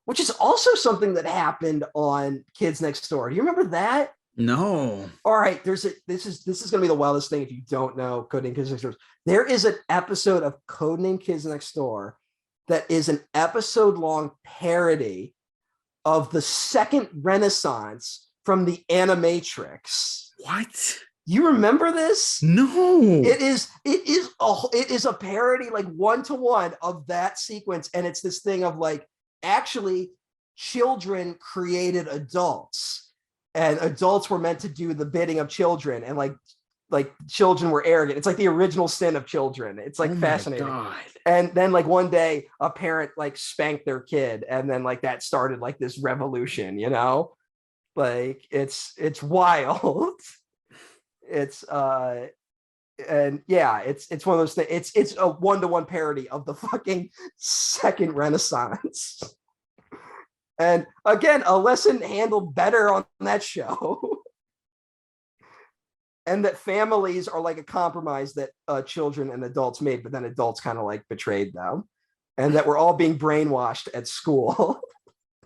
Which is also something that happened on Kids Next Door. Do you remember that?
No.
All right, this is going to be the wildest thing if you don't know Codename Kids Next Door. There is an episode of Codename Kids Next Door that is an episode-long parody of the second Renaissance from the Animatrix.
What?
You remember this?
No.
It is a parody like one-to-one of that sequence, and it's this thing of like, actually, children created adults, and adults were meant to do the bidding of children, and like children were arrogant. It's like the original sin of children. It's like fascinating.
God.
And then like one day a parent like spanked their kid, and then like that started like this revolution, like it's wild. It's and yeah, it's one of those things. It's a one-to-one parody of the fucking second Renaissance. And again, a lesson handled better on that show. And that families are like a compromise that children and adults made, but then adults kind of like betrayed them. And that we're all being brainwashed at school.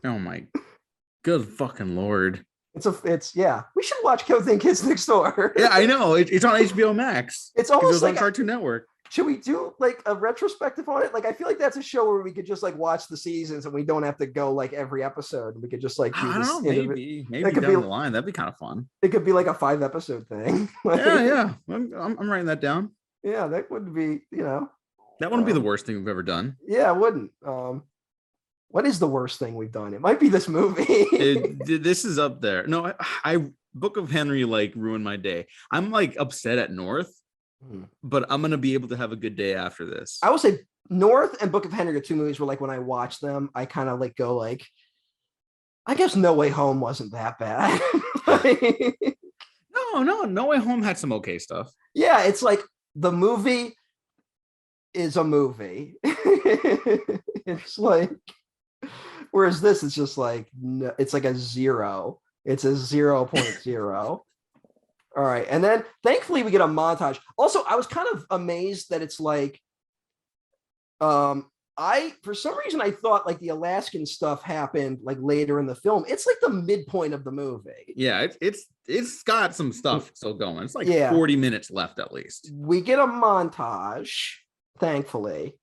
Oh my good fucking Lord.
It's yeah. We should watch Codename Kids Next Door.
Yeah, I know. It's on HBO Max.
It's
'cause it
almost
was
like
on Cartoon Network.
Should we do like a retrospective on it? Like, I feel like that's a show where we could just like watch the seasons and we don't have to go like every episode. We could just like do
I
this.
don't know. Maybe
It could
down
be-
the line. That'd be kind of fun.
It could be like a 5-episode thing. Like,
Yeah. I'm writing that down.
yeah, that would be,
That wouldn't be the worst thing we've ever done.
yeah, it wouldn't. What is the worst thing we've done? It might be this movie.
This is up there. No, I Book of Henry like ruined my day. I'm like upset at North, but I'm gonna be able to have a good day after this.
I will say North and Book of Henry are two movies where like when I watch them, I kind of like go like, I guess No Way Home wasn't that bad.
No Way Home had some okay stuff.
Yeah, it's like the movie is a movie. It's like, whereas this is just like, no, it's like a zero. It's a 0.0. All right. And then thankfully we get a montage. Also, I was kind of amazed that it's like, I for some reason I thought like the Alaskan stuff happened like later in the film. It's like the midpoint of the movie.
Yeah, it's got some stuff still going. It's like
Yeah.
40 minutes left at least.
We get a montage, thankfully.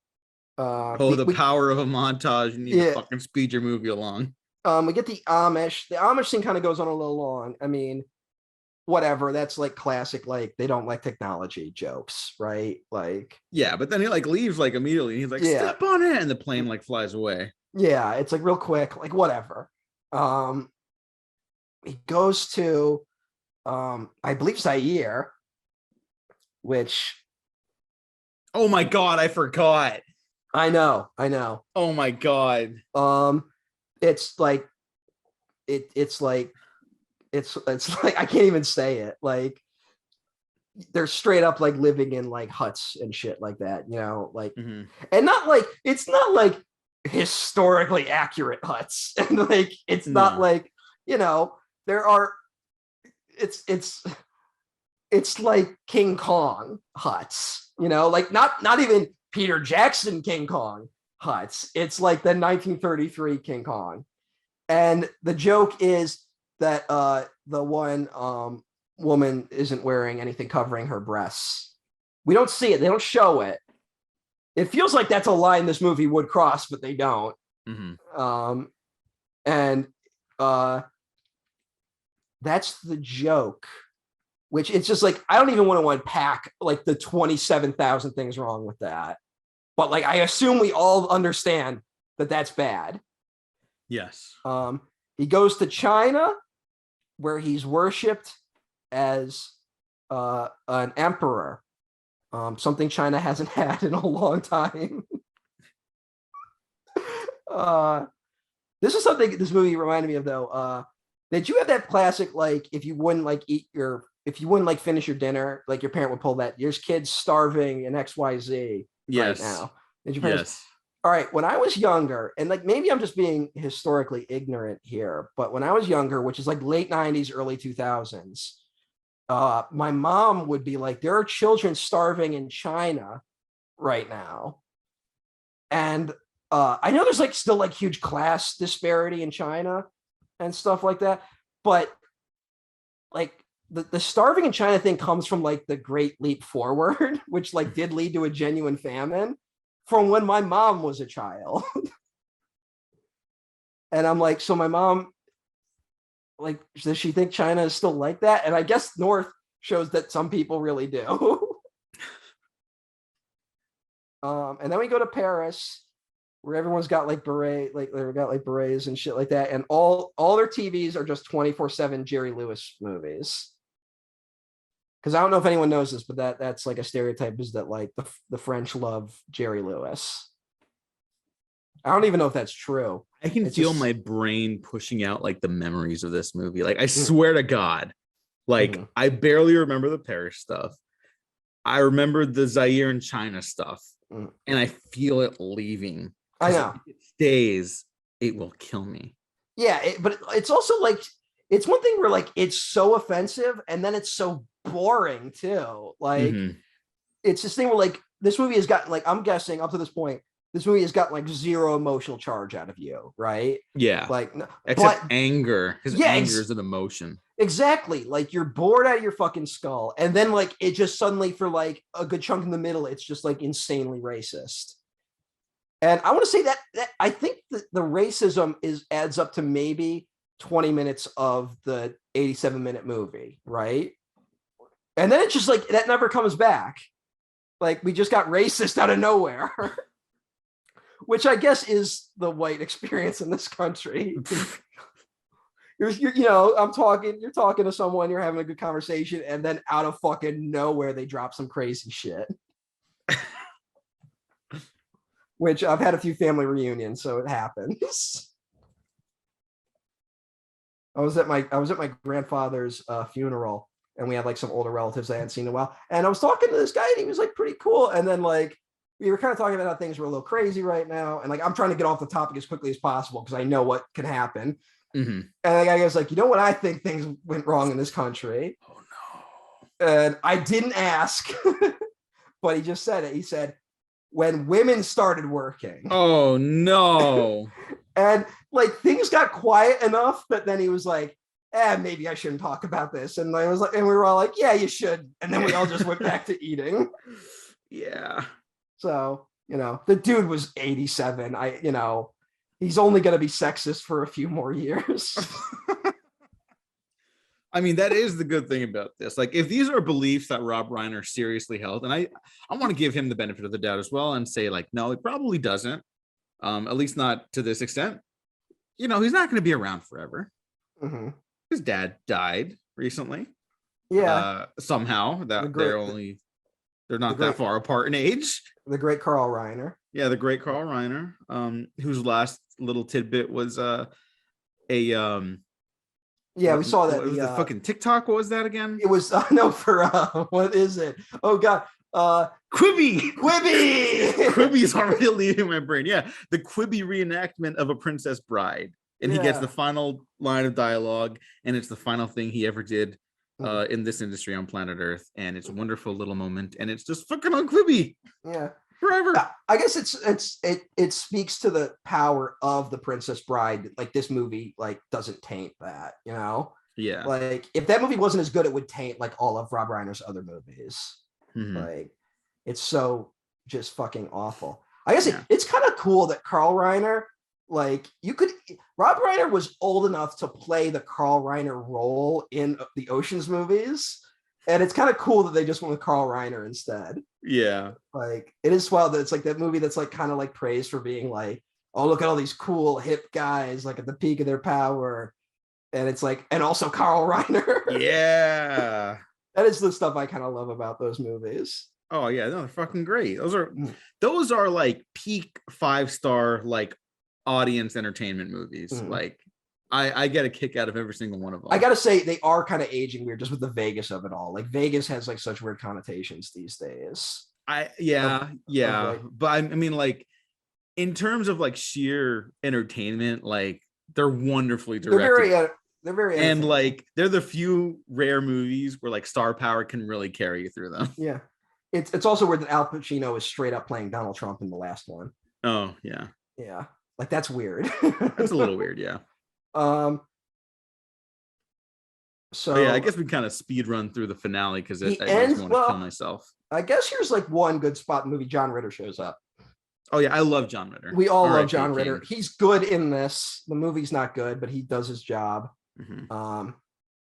The power of a montage. You need to fucking speed your movie along.
We get the Amish. The Amish thing kind of goes on a little long. I mean, whatever. That's like classic, like they don't like technology jokes, right? Like,
yeah, but then he like leaves like immediately. He's like, step on it, and the plane like flies away.
Yeah, it's like real quick, like whatever. He goes to I believe Zaire, which,
oh my god, I forgot.
I know.
Oh my god.
It's like it's like I can't even say it. Like they're straight up like living in like huts and shit like that, you know, like and not like it's not like historically accurate huts. And like it's not like, you know, there are it's like King Kong huts, you know, like not even Peter Jackson King Kong huts. It's like the 1933 King Kong. And the joke is that the one woman isn't wearing anything covering her breasts. We don't see it. They don't show it. It feels like that's a line this movie would cross, but they don't. And that's the joke, which it's just like, I don't even want to unpack like the 27,000 things wrong with that. But like, I assume we all understand that that's bad.
Yes.
He goes to China, where he's worshipped as an emperor, something China hasn't had in a long time. This is something this movie reminded me of, though. Did you have that classic, like, if you wouldn't like finish your dinner, like your parent would pull that, "Your kid's starving in XYZ right now." Did you?
Yes.
All right. When I was younger, and like maybe I'm just being historically ignorant here, but when I was younger, which is like late 90s, early 2000s, my mom would be like, "There are children starving in China right now." And I know there's like still like huge class disparity in China and stuff like that, but like the starving in China thing comes from like the Great Leap Forward, which like did lead to a genuine famine from when my mom was a child. And I'm like, so my mom, like, does she think China is still like that? And I guess North shows that some people really do. And then we go to Paris, where everyone's got like berets and shit like that, and all their TVs are just 24/7 Jerry Lewis movies. Because I don't know if anyone knows this, but that's like a stereotype, is that like the French love Jerry Lewis. I don't even know if that's true.
I can feel my brain pushing out like the memories of this movie. Like I swear to God, like I barely remember the Paris stuff. I remember the Zaire and China stuff, and I feel it leaving.
I know.
If it stays, it will kill me.
Yeah, but it's also like, it's one thing where like it's so offensive, and then it's so boring too. Like it's this thing where like this movie has got, like, I'm guessing up to this point, this movie has got like zero emotional charge out of you, right?
Yeah.
Like
except anger, because anger is an emotion.
Exactly. Like you're bored out of your fucking skull, and then like it just suddenly, for like a good chunk in the middle, it's just like insanely racist. And I want to say that I think the racism adds up to maybe 20 minutes of the 87-minute movie, right? And then it's just like that never comes back. Like we just got racist out of nowhere. Which I guess is the white experience in this country. You're you're talking to someone, you're having a good conversation, and then out of fucking nowhere they drop some crazy shit. Which I've had a few family reunions, so it happens. I was at my grandfather's funeral, and we had like some older relatives I hadn't seen in a while. And I was talking to this guy, and he was like pretty cool. And then like we were kind of talking about how things were a little crazy right now, and like I'm trying to get off the topic as quickly as possible because I know what can happen.
Mm-hmm.
And the guy was like, you know what? I think things went wrong in this country.
Oh no!
And I didn't ask, but he just said it. He said, when women started working.
Oh no!
And like things got quiet enough that then he was like, maybe I shouldn't talk about this. And I was like, and we were all like, yeah, you should. And then we all just went back to eating.
Yeah.
So, the dude was 87. He's only going to be sexist for a few more years.
I mean, that is the good thing about this. Like, if these are beliefs that Rob Reiner seriously held, and I want to give him the benefit of the doubt as well and say, like, no, he probably doesn't. At least not to this extent. He's not going to be around forever.
Mm-hmm.
His dad died recently.
Yeah.
Somehow they're not that far apart in age.
The great Carl Reiner.
Yeah, the great Carl Reiner, whose last little tidbit was we saw that. Was the fucking TikTok? What was that again?
It was what is it? Oh God.
Quibi.
Quibi's
already leaving my brain. Yeah, the Quibi reenactment of A Princess Bride, and he gets the final line of dialogue, and it's the final thing he ever did in this industry on planet Earth, and it's a wonderful little moment, and it's just fucking on Quibi.
Yeah,
forever.
I guess it speaks to the power of The Princess Bride. Like this movie, like doesn't taint that,
Yeah.
Like if that movie wasn't as good, it would taint like all of Rob Reiner's other movies. Mm-hmm. Like it's so just fucking awful. I guess it's kind of cool that Carl Reiner, like Rob Reiner was old enough to play the Carl Reiner role in the Ocean's movies. And it's kind of cool that they just went with Carl Reiner instead.
Yeah.
Like it is wild that it's like that movie that's like kind of like praised for being like, oh, look at all these cool hip guys like at the peak of their power. And it's like, and also Carl Reiner.
Yeah.
That is the stuff I kind of love about those movies.
Oh yeah, no, they're fucking great. Those are like peak 5-star like audience entertainment movies. Mm. Like I get a kick out of every single one of them.
I gotta say they are kind of aging weird just with the Vegas of it all. Like Vegas has like such weird connotations these days.
But I mean like in terms of like sheer entertainment, like they're wonderfully directed.
They're very
and like they're the few rare movies where like star power can really carry you through them.
Yeah. It's also weird that Al Pacino is straight up playing Donald Trump in the last one.
Oh yeah.
Yeah. Like that's weird.
That's a little weird, yeah.
So
yeah, I guess we kind of speed run through the finale because I just want to kill myself.
I guess here's like one good spot in the movie. John Ritter shows up.
Oh yeah, I love John Ritter.
We all love John Ritter. He's good in this. The movie's not good, but he does his job. Mm-hmm.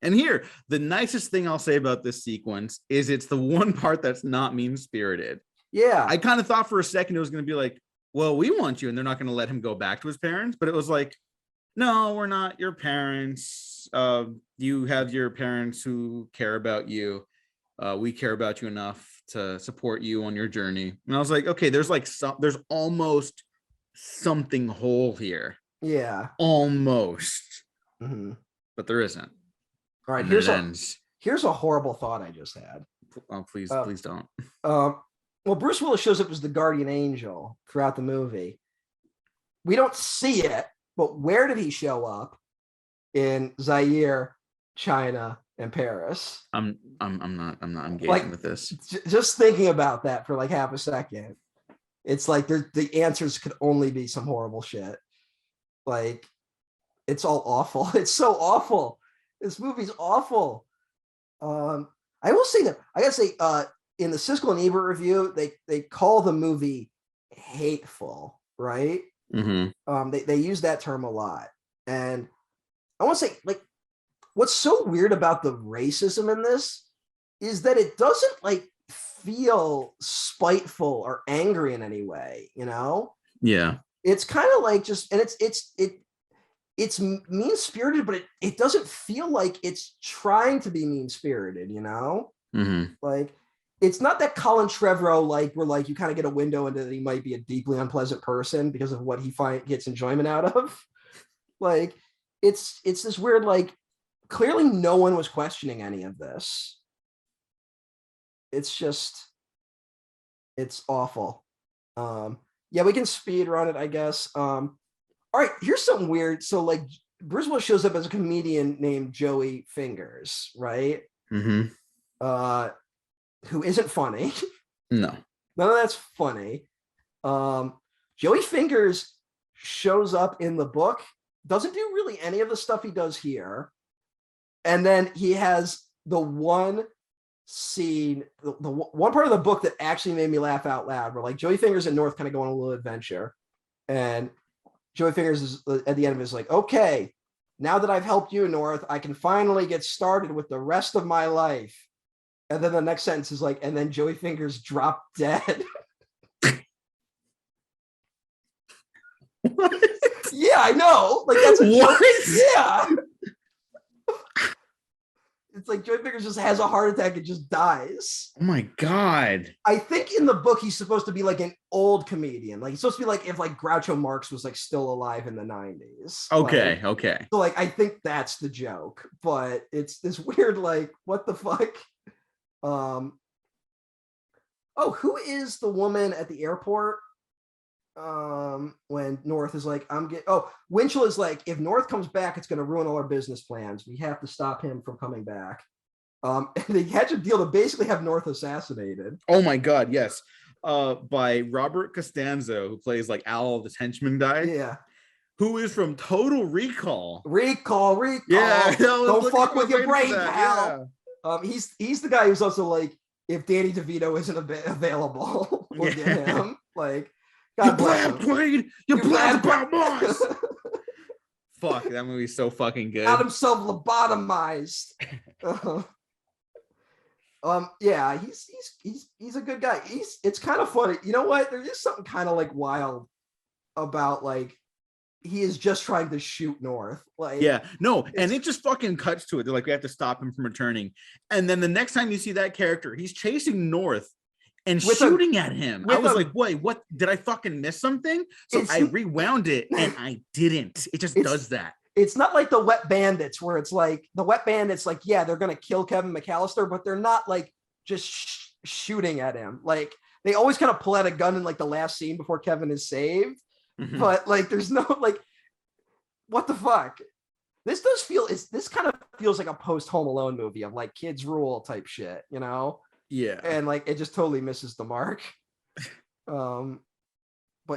And here, the nicest thing I'll say about this sequence is it's the one part that's not mean-spirited.
Yeah.
I kind of thought for a second it was going to be like, well, we want you, and they're not going to let him go back to his parents. But it was like, no, we're not your parents. You have your parents who care about you. We care about you enough to support you on your journey. And I was like, okay, there's almost something whole here.
Yeah.
Almost.
Mm-hmm.
But there isn't.
All right, here's a horrible thought I just had.
Oh, please don't.
Well, Bruce Willis shows up as the guardian angel throughout the movie. We don't see it, but where did he show up? In Zaire, China, and Paris.
I'm engaging
like,
with this.
Just thinking about that for like half a second. It's like the answers could only be some horrible shit. Like it's all awful. It's so awful. This movie's awful. I will say that I gotta say, in the Siskel and Ebert review, they call the movie hateful, right?
Mm-hmm.
They use that term a lot, and I want to say, like, what's so weird about the racism in this is that it doesn't like feel spiteful or angry in any way,
Yeah.
It's kind of like just, and it's mean-spirited, but it doesn't feel like it's trying to be mean-spirited,
Mm-hmm.
Like it's not that Colin Trevorrow, like where like you kind of get a window into that he might be a deeply unpleasant person because of what he gets enjoyment out of. Like it's this weird, like clearly no one was questioning any of this. It's just, it's awful. Yeah, we can speed run it, I guess. All right, here's something weird. So like Bruce Willis shows up as a comedian named Joey Fingers, right?
Mm-hmm.
Who isn't funny.
No.
None of that's funny. Joey Fingers shows up in the book, doesn't do really any of the stuff he does here. And then he has the one scene, the one part of the book that actually made me laugh out loud, where like Joey Fingers and North kind of go on a little adventure. And Joey Fingers is at the end of it is like, okay, now that I've helped you, North, I can finally get started with the rest of my life. And then the next sentence is like, and then Joey Fingers dropped dead.
What?
Yeah, I know. Like that's a
what?
joke. Yeah. It's like Joey Fingers just has a heart attack and just dies.
Oh my God.
I think in the book he's supposed to be like an old comedian. Like he's supposed to be like if like Groucho Marx was like still alive in the 90s.
Okay,
like,
okay.
So like I think that's the joke, but it's this weird like what the fuck. Oh, who is the woman at the airport? When North is like, Winchell is like, if North comes back, it's going to ruin all our business plans. We have to stop him from coming back. And they had a deal to basically have North assassinated.
Oh my God, yes. By Robert Costanzo, who plays like Al, the henchman guy.
Yeah.
Who is from Total Recall.
Recall.
Yeah.
Don't fuck with your brain,
pal.
Yeah. He's the guy who's also like, if Danny DeVito isn't available, we'll get him. Like, God bless him.
You blab about Mars. Fuck, that movie's so fucking good.
Got himself lobotomized. Yeah, he's a good guy. It's kind of funny. You know what? There is something kind of like wild about like he is just trying to shoot North. Like,
yeah, no, and it just fucking cuts to it. They're like, we have to stop him from returning. And then the next time you see that character, he's chasing North and shooting at him. I was like, wait, what? Did I fucking miss something? So I rewound it and I didn't. It just does that.
It's not like the Wet Bandits where it's like the Wet Bandits, like, yeah, they're going to kill Kevin McAllister, but they're not like just shooting at him. Like they always kind of pull out a gun in like the last scene before Kevin is saved. Mm-hmm. But like, there's no like, what the fuck? This kind of feels like a post Home Alone movie of like kids rule type shit, you know?
Yeah.
And like it just totally misses the mark. But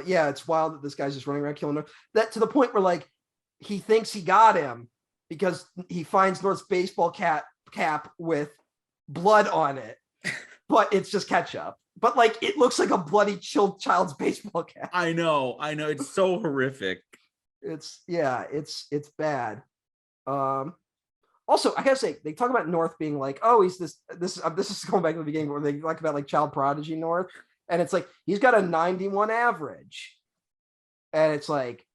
yeah, it's wild that this guy's just running around killing North. That to the point where like he thinks he got him because he finds North's baseball cap with blood on it, but it's just ketchup. But like it looks like a bloody child's baseball cap.
I know. It's so horrific.
It's bad. Also, I gotta say, they talk about North being like, oh, he's this is going back to the beginning where they talk about like child prodigy North, and it's like he's got a 91 average, and it's like,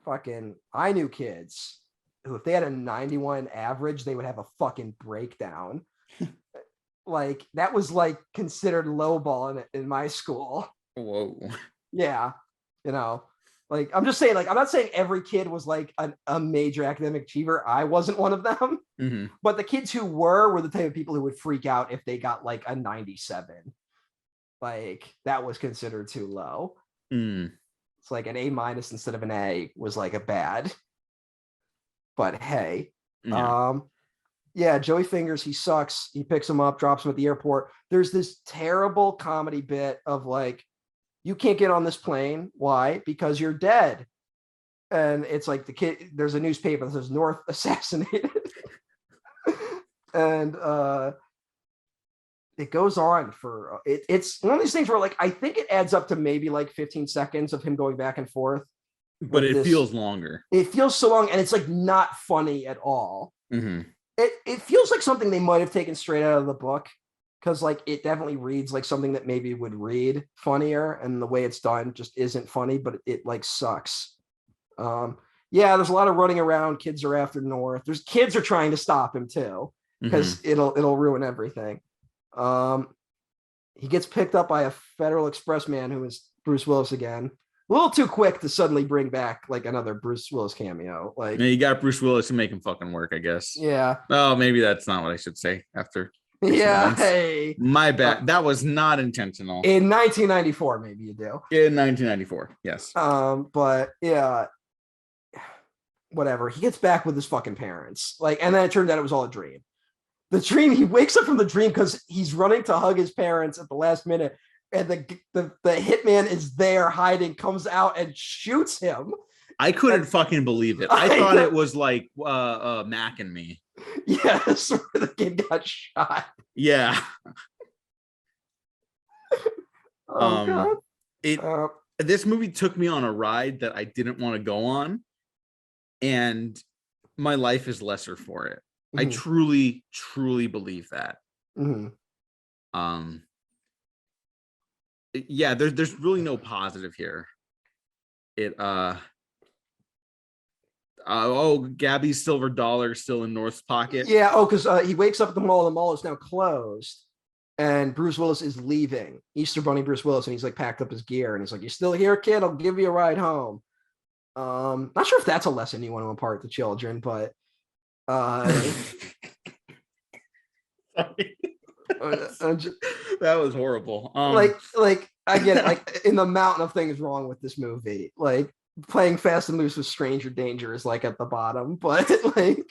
fucking, I knew kids who if they had a 91 average, they would have a fucking breakdown. Like that was like considered lowball in my school.
Whoa.
Yeah, you know. Like, I'm just saying, like, I'm not saying every kid was like a major academic achiever. I wasn't one of them. Mm-hmm. But the kids who were the type of people who would freak out if they got like a 97. Like, that was considered too low. Mm. It's like an A- instead of an A was like a bad. But hey. Yeah, Joey Fingers, he sucks. He picks him up, drops him at the airport. There's this terrible comedy bit of like, you can't get on this plane. Why? Because you're dead. And it's like the kid, there's a newspaper that says North assassinated. And it goes on for, it's one of these things where like, I think it adds up to maybe like 15 seconds of him going back and forth.
But it feels longer.
It feels so long and it's like not funny at all. Mm-hmm. It feels like something they might have taken straight out of the book. Because like it definitely reads like something that maybe would read funnier, and the way it's done just isn't funny, but it like sucks. Yeah, there's a lot of running around. Kids are after North. There's kids are trying to stop him too, because it'll ruin everything. He gets picked up by a Federal Express man who is Bruce Willis again, little too quick to suddenly bring back like another Bruce Willis cameo. Like,
Yeah, you got Bruce Willis to make him fucking work, I guess.
yeah,
Oh, maybe that's not what I should say after recent
yeah.
events.
Hey,
My bad. That was not intentional.
in 1994, maybe you do.
In 1994, yes.
But yeah, whatever. He gets back with his fucking parents. Like, and then it turned out it was all a dream. The dream, he wakes up from the dream because he's running to hug his parents at the last minute, and the hitman is there hiding, comes out and shoots him.
I couldn't fucking believe it. I thought it was like Mac and Me.
Yes, where the kid got shot.
Yeah.
Oh God.
This movie took me on a ride that I didn't want to go on, and my life is lesser for it. I truly, truly believe that. Yeah, there's really no positive here. Gabby's silver dollar still in North's pocket.
Yeah. Because he wakes up at the mall. The mall is now closed, and Bruce Willis is leaving. Easter Bunny Bruce Willis, and he's like packed up his gear, and he's like, "You still here, kid? I'll give you a ride home." Not sure if that's a lesson you want to impart to children, but
that was horrible.
Like I get it. Like, in the mountain of things wrong with this movie, like playing fast and loose with stranger danger is like at the bottom, but like,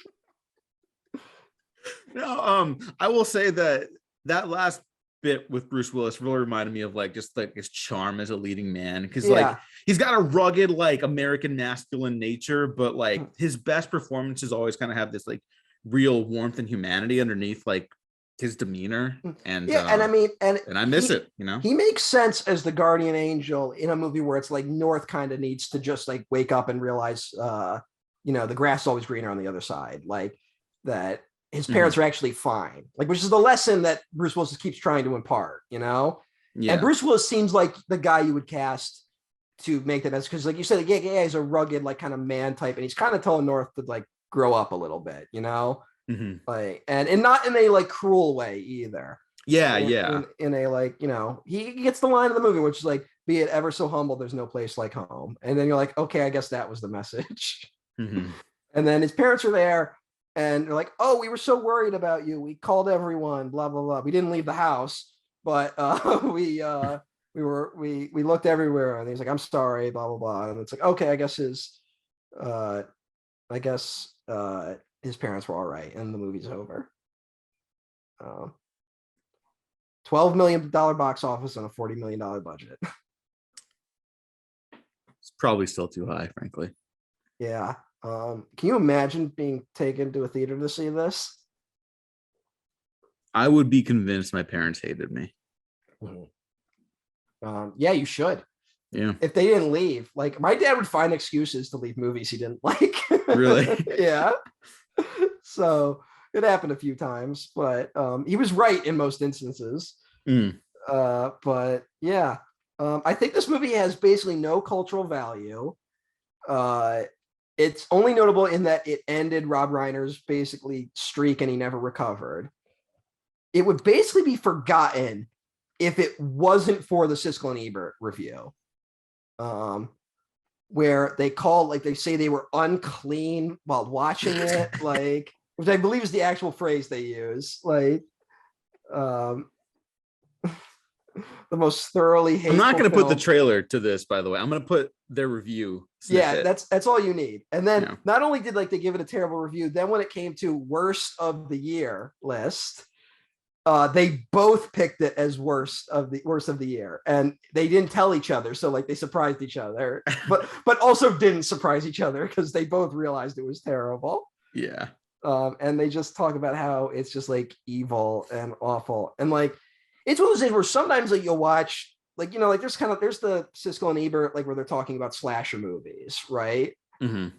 no, I will say that last bit with Bruce Willis really reminded me of like just like his charm as a leading man, because like he's got a rugged like American masculine nature, but like his best performances always kind of have this like real warmth and humanity underneath like his demeanor. And
and I mean, and
I miss it, you know.
He makes sense as the guardian angel in a movie where it's like North kind of needs to just like wake up and realize the grass is always greener on the other side, like that his parents are actually fine, like, which is the lesson that Bruce Willis keeps trying to impart, you know. And Bruce Willis seems like the guy you would cast to make that message, because like you said, he's a rugged like kind of man type, and he's kind of telling North to like grow up a little bit, you know. Like, and not in a like cruel way either. In a like, you know, he gets the line of the movie, which is like, "Be it ever so humble, there's no place like home." And then you're like, okay, I guess that was the message. And then his parents are there, and they're like, "Oh, we were so worried about you. We called everyone, blah blah blah. We didn't leave the house, but we looked everywhere." And he's like, "I'm sorry, blah blah blah." And it's like, okay, I guess his parents were all right, and the movie's over. $12 million box office on a $40 million budget.
It's probably still too high, frankly.
Yeah. Can you imagine being taken to a theater to see this?
I would be convinced my parents hated me.
Yeah, you should.
Yeah.
If they didn't leave, like my dad would find excuses to leave movies he didn't like.
Really?
Yeah. So it happened a few times, but he was right in most instances. But yeah, I think this movie has basically no cultural value. It's only notable in that it ended Rob Reiner's basically streak, and he never recovered. It would basically be forgotten if it wasn't for the Siskel and Ebert review, where they say they were unclean while watching it, like, which I believe is the actual phrase they use, like, the most thoroughly hateful.
I'm not going to put the
film.
trailer to this, by the way. I'm going to put their review snippet.
Yeah, that's all you need. And then not only did like they give it a terrible review, then when it came to worst of the year list, they both picked it as worst of the year, and they didn't tell each other, so like they surprised each other, but also didn't surprise each other because they both realized it was terrible.
Yeah.
And they just talk about how it's just like evil and awful, and like it's one of those things where sometimes like you'll watch, like, you know, like there's the Siskel and Ebert, like where they're talking about slasher movies, right? And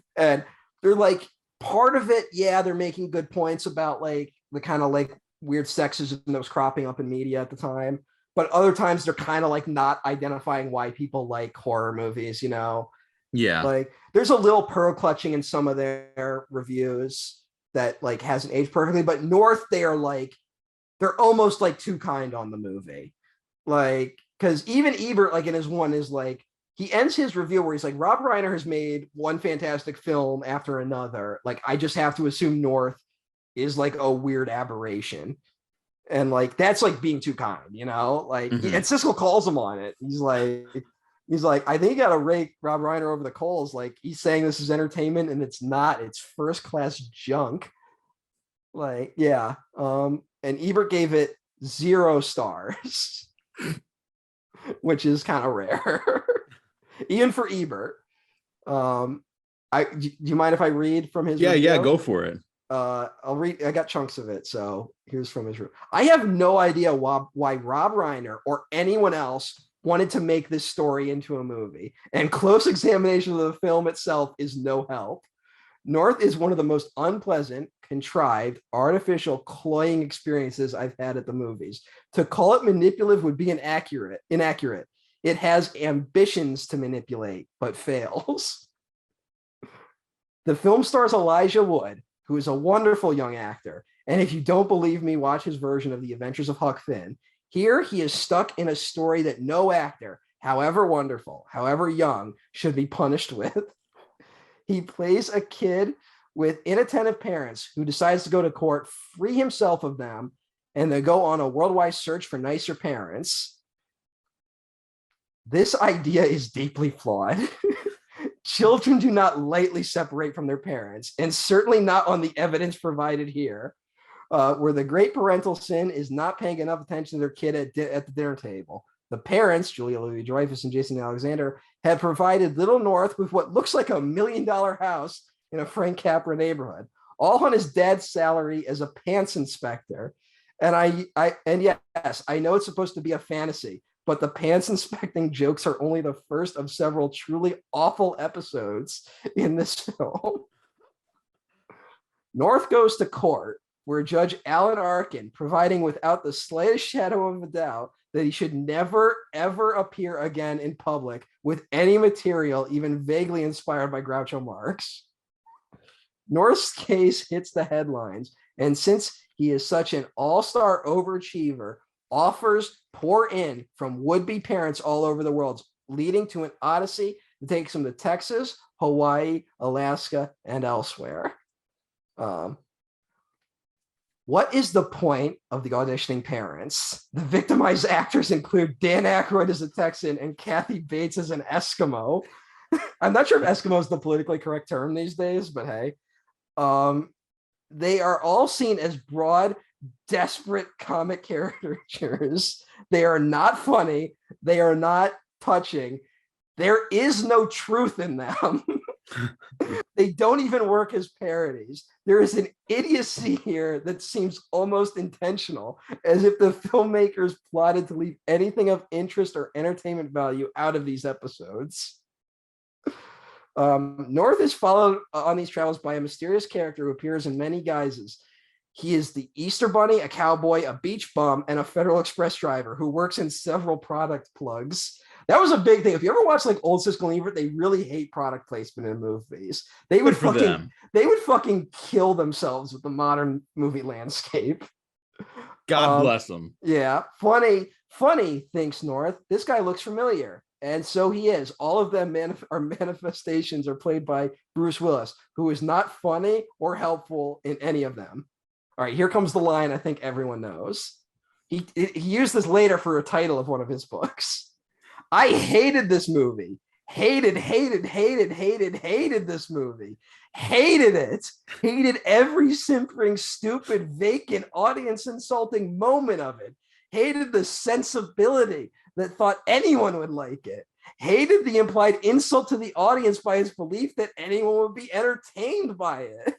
they're like, part of it, they're making good points about like the kind of like weird sexism that was cropping up in media at the time, but other times they're kind of like not identifying why people like horror movies, you know. Like there's a little pearl clutching in some of their reviews that like hasn't aged perfectly, but North, they're almost like too kind on the movie, like, because even Ebert, like in his one, is like, he ends his review where he's like, Rob Reiner has made one fantastic film after another. Like, I just have to assume North is like a weird aberration. And like, that's like being too kind, you know? Like, and Siskel calls him on it. He's like, I think you got to rake Rob Reiner over the coals. Like, he's saying this is entertainment and it's not, it's first class junk. Like, yeah. And Ebert gave it 0 stars, which is kind of rare. Even for Ebert. Do you mind if I read from his review?
Yeah, go for it.
I'll read. I got chunks of it, so here's from his review. I have no idea why Rob Reiner or anyone else wanted to make this story into a movie, and close examination of the film itself is no help. North is one of the most unpleasant, contrived, artificial, cloying experiences I've had at the movies. To call it manipulative would be inaccurate. It has ambitions to manipulate, but fails. The film stars Elijah Wood, who is a wonderful young actor. And if you don't believe me, watch his version of The Adventures of Huck Finn. Here, he is stuck in a story that no actor, however wonderful, however young, should be punished with. He plays a kid with inattentive parents who decides to go to court, free himself of them, and they go on a worldwide search for nicer parents. This idea is deeply flawed. Children do not lightly separate from their parents, and certainly not on the evidence provided here, where the great parental sin is not paying enough attention to their kid at the dinner table. The parents, Julia Louis-Dreyfus and Jason Alexander, have provided little North with what looks like $1 million house in a Frank Capra neighborhood, all on his dad's salary as a pants inspector. And yes, I know it's supposed to be a fantasy, but the pants inspecting jokes are only the first of several truly awful episodes in this film. North goes to court, where Judge Alan Arkin, providing without the slightest shadow of a doubt that he should never, ever appear again in public with any material even vaguely inspired by Groucho Marx. North's case hits the headlines, and since he is such an all-star overachiever, offers pour in from would-be parents all over the world, leading to an odyssey that takes him to Texas, Hawaii, Alaska, and elsewhere. What is the point of the auditioning parents? The victimized actors include Dan Aykroyd as a Texan and Kathy Bates as an Eskimo. I'm not sure if Eskimo is the politically correct term these days, but hey. They are all seen as broad, desperate comic caricatures. They are not funny. They are not touching. There is no truth in them. They don't even work as parodies. There is an idiocy here that seems almost intentional, as if the filmmakers plotted to leave anything of interest or entertainment value out of these episodes. North is followed on these travels by a mysterious character who appears in many guises. He is the Easter Bunny, a cowboy, a beach bum, and a Federal Express driver who works in several product plugs. That was a big thing. If you ever watch like old Siskel and Ebert, they really hate product placement in movies. They would fucking kill themselves with the modern movie landscape.
God bless them.
Yeah, funny, thinks North. This guy looks familiar. And so he is. All of them manifestations are played by Bruce Willis, who is not funny or helpful in any of them. All right, here comes the line I think everyone knows. He used this later for a title of one of his books. I hated this movie. Hated this movie. Hated it. Hated every simpering, stupid, vacant, audience insulting moment of it. Hated the sensibility that thought anyone would like it. Hated the implied insult to the audience by his belief that anyone would be entertained by it.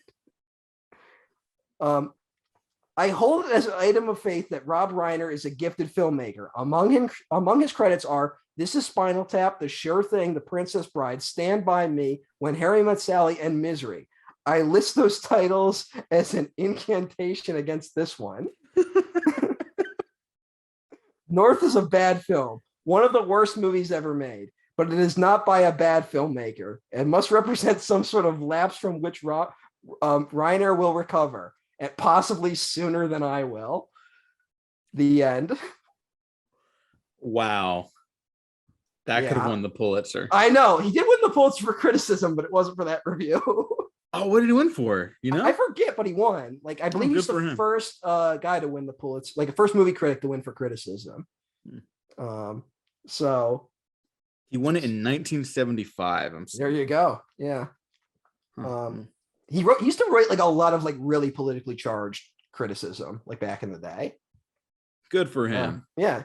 I hold it as an item of faith that Rob Reiner is a gifted filmmaker. Among his credits are This Is Spinal Tap, The Sure Thing, The Princess Bride, Stand By Me, When Harry Met Sally, and Misery. I list those titles as an incantation against this one. North is a bad film, one of the worst movies ever made, but it is not by a bad filmmaker. It must represent some sort of lapse from which Reiner will recover, and possibly sooner than I will. The end.
Wow. That could have
Yeah.
won the Pulitzer.
I know he did win the Pulitzer for criticism, but it wasn't for that review.
Oh, what did he win for? You know,
I forget, but he won. Like I believe he's
good for
the
him.
first guy to win the Pulitzer, like the first movie critic to win for criticism. So
he won it in 1975.
there you go. Yeah.
Huh.
He used to write like a lot of like really politically charged criticism, like back in the day.
Good for him.
Yeah.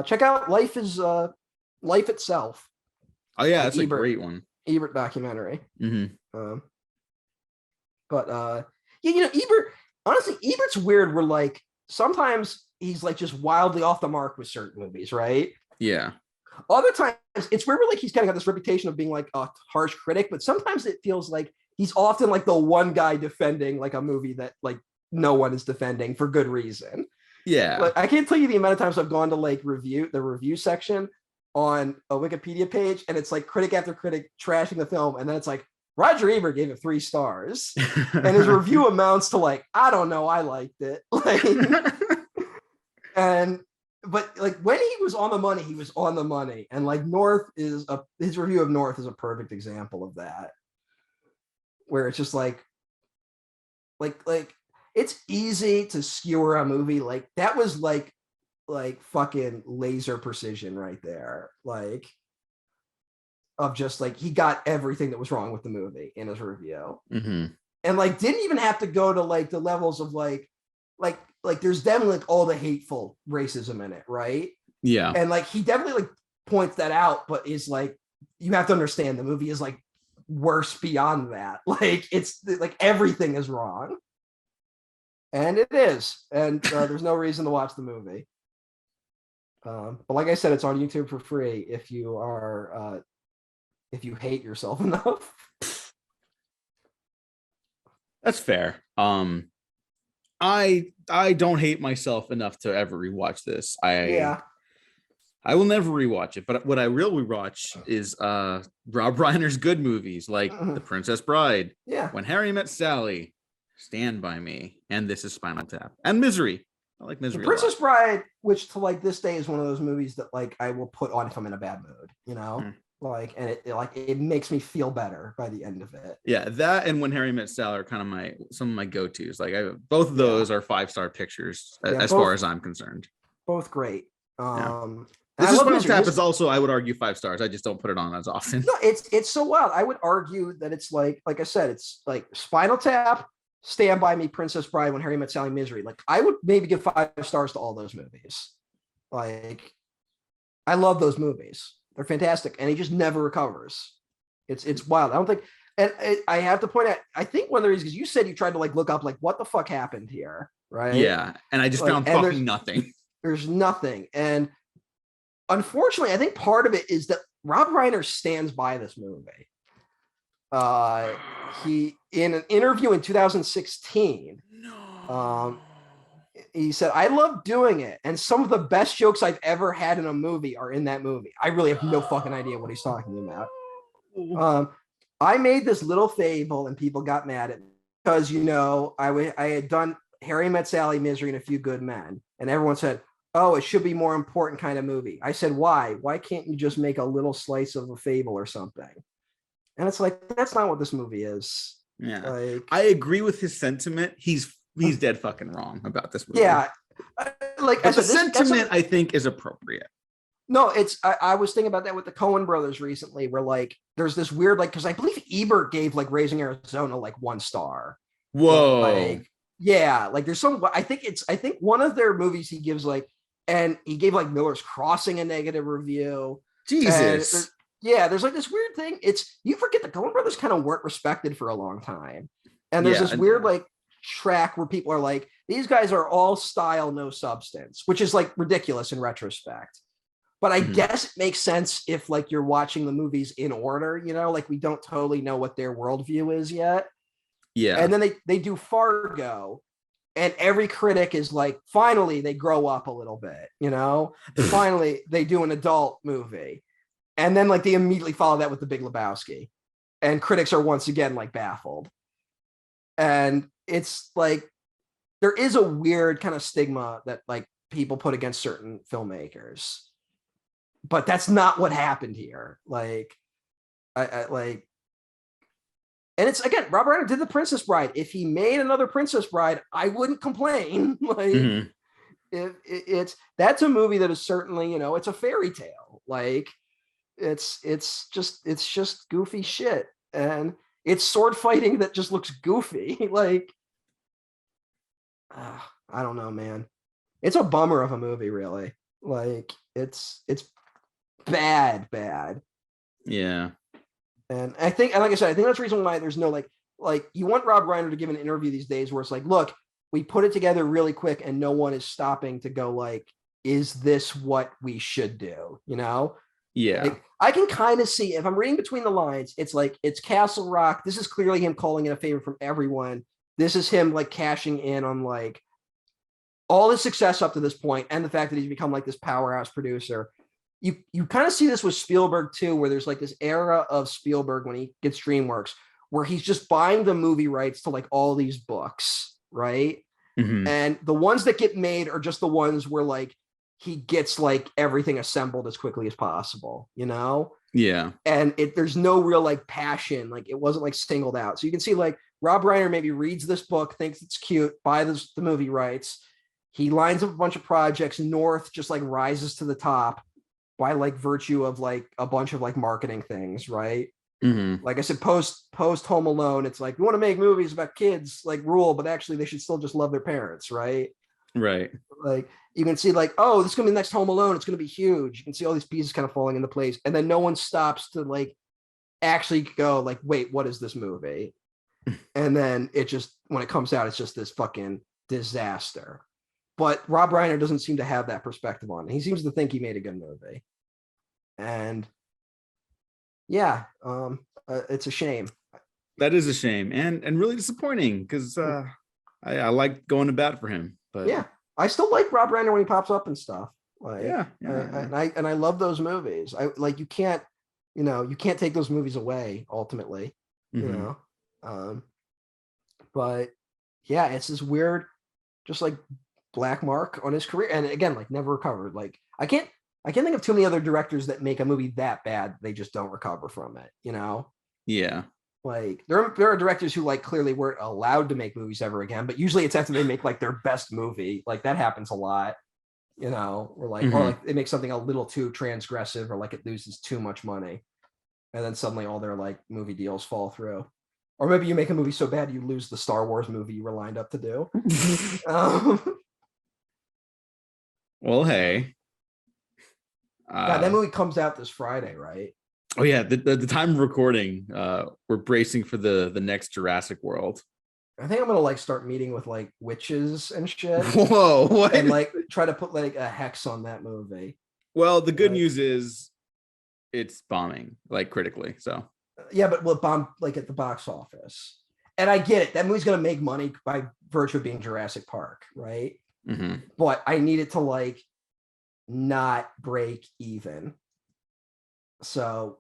Check out Life Itself.
Oh yeah, that's
Ebert.
a great one.
Ebert documentary.
Mm-hmm.
But yeah, you know, Ebert, honestly, Ebert's weird. Where like sometimes he's like just wildly off the mark with certain movies, right?
Yeah.
Other times it's weird where like he's kind of got this reputation of being like a harsh critic, but sometimes it feels like he's often like the one guy defending like a movie that like no one is defending for good reason.
Yeah.
Like I can't tell you the amount of times I've gone to like the review section on a Wikipedia page, and it's like critic after critic trashing the film, and then it's like Roger Ebert gave it 3 stars, and his review amounts to like, I don't know, I liked it. Like, but like when he was on the money, he was on the money, and like his review of North is a perfect example of that, where it's just like it's easy to skewer a movie. Like that was like fucking laser precision right there. Like of just like he got everything that was wrong with the movie in his review.
Mm-hmm.
And like didn't even have to go to like the levels of like there's definitely like all the hateful racism in it, right?
Yeah.
And like he definitely like points that out, but is like you have to understand the movie is like worse beyond that. Like it's like everything is wrong. And it is. And there's no reason to watch the movie. But like I said, it's on YouTube for free if you are if you hate yourself enough.
That's fair. I don't hate myself enough to ever rewatch this. I will never rewatch it, but what I will rewatch is Rob Reiner's good movies like The Princess Bride, When Harry Met Sally, Stand By Me, and This Is Spinal Tap, and Misery. I like Misery.
The Princess Bride, which to like this day is one of those movies that like I will put on if I'm in a bad mood, you know? Like, and it makes me feel better by the end of it. Yeah,
that and When Harry Met Sally are kind of some of my go-tos. Like both of those are 5-star pictures as far as I'm concerned.
Both great.
This Is Spinal Tap is also, I would argue, 5 stars. I just don't put it on as often.
No, it's so wild. I would argue that it's like I said, it's like Spinal Tap, Stand By Me, Princess Bride, When Harry Met Sally, Misery. Like I would maybe give 5 stars to all those movies. Like I love those movies. They're fantastic, and he just never recovers. It's wild. I don't think, and I have to point out, I think one of the reasons, because you said you tried to like look up like what the fuck happened here, right?
Yeah, and I just found fucking nothing.
There's nothing, and unfortunately, I think part of it is that Rob Reiner stands by this movie. He in an interview in 2016, he said, I love doing it. And some of the best jokes I've ever had in a movie are in that movie. I really have no fucking idea what he's talking about. I made this little fable and people got mad at me because, you know, I had done Harry Met Sally, Misery, and A Few Good Men. And everyone said, oh, it should be more important kind of movie. I said, why? Why can't you just make a little slice of a fable or something? And it's like, that's not what this movie is.
Yeah.
Like,
I agree with his sentiment. He's dead fucking wrong about this movie.
Yeah. Like
but the sentiment I think is appropriate.
No, it's I was thinking about that with the Coen brothers recently, where like there's this weird like because I believe Ebert gave like Raising Arizona like 1 star.
Whoa.
Like, yeah, like there's some I think one of their movies he gives like, and he gave like Miller's Crossing a negative review.
Jesus.
There's like this weird thing. It's you forget the Coen brothers kind of weren't respected for a long time. And there's this weird like track where people are like, these guys are all style, no substance, which is like ridiculous in retrospect. But I guess it makes sense if like you're watching the movies in order, you know, like we don't totally know what their worldview is yet.
Yeah.
And then they do Fargo, and every critic is like, finally they grow up a little bit, you know, finally they do an adult movie. And then like they immediately follow that with The Big Lebowski. And critics are once again like baffled. And it's like, there is a weird kind of stigma that like people put against certain filmmakers. but that's not what happened here. Like, I like, and it's again, Robert Reiner did The Princess Bride. If he made another Princess Bride, I wouldn't complain. Like,
Mhm.
it's that's a movie that is certainly, it's a fairy tale. Like, it's just goofy shit, and it's sword fighting that just looks goofy. Like, I don't know, man. It's a bummer of a movie, really. Like, it's bad.
Yeah.
And I think, and like I said, I think that's the reason why there's no like you want Rob Reiner to give an interview these days where it's like, look, we put it together really quick and no one is stopping to go like, is this what we should do?
Yeah.
Like, I can kind of see, if I'm reading between the lines, it's like, it's Castle Rock. This is clearly him calling in a favor from everyone. This is him like cashing in on like all his success up to this point and the fact that he's become like this powerhouse producer. You kind of see this with Spielberg too, where there's like this era of Spielberg when he gets DreamWorks, where he's just buying the movie rights to like all these books, right?
Mhm.
And the ones that get made are just the ones where like he gets like everything assembled as quickly as possible,
Yeah.
And there's no real like passion, like it wasn't like singled out. So you can see like Rob Reiner maybe reads this book, thinks it's cute, buys the movie rights. He lines up a bunch of projects. North just like rises to the top by like virtue of like a bunch of like marketing things, right?
Mhm.
Like I said, post Home Alone, it's like, we want to make movies about kids like rule, but actually they should still just love their parents, right?
Right.
Like you can see like, oh, this is gonna be the next Home Alone, it's gonna be huge. You can see all these pieces kind of falling into place, and then no one stops to like actually go like, wait, what is this movie? And then it just, when it comes out, it's just this fucking disaster. But Rob Reiner doesn't seem to have that perspective on it. He seems to think he made a good movie. And yeah, it's a shame.
That is a shame and really disappointing because I like going to bat for him. But
yeah, I still like Rob Reiner when he pops up and stuff. Like,
yeah.
I love those movies. I like, you can't take those movies away ultimately,
Mhm.
but yeah, it's this weird, just like black mark on his career, and again, like never recovered. Like I can't think of too many other directors that make a movie that bad they just don't recover from it.
Yeah.
Like there are directors who like clearly weren't allowed to make movies ever again, but usually it's after they make like their best movie. Like that happens a lot, or like they make something a little too transgressive, or like it loses too much money, and then suddenly all their like movie deals fall through. Or maybe you make a movie so bad you lose the Star Wars movie you were lined up to do.
Well, hey.
Yeah, that movie comes out this Friday, right?
Oh yeah, the time of recording, we're bracing for the next Jurassic World.
I think I'm gonna like start meeting with like witches and shit.
Whoa, what?
And like try to put like a hex on that movie.
Well, the good news is it's bombing like critically. So
yeah, but will it bomb like at the box office? And I get it. That movie's gonna make money by virtue of being Jurassic Park, right?
Mhm.
But I need it to like not break even. So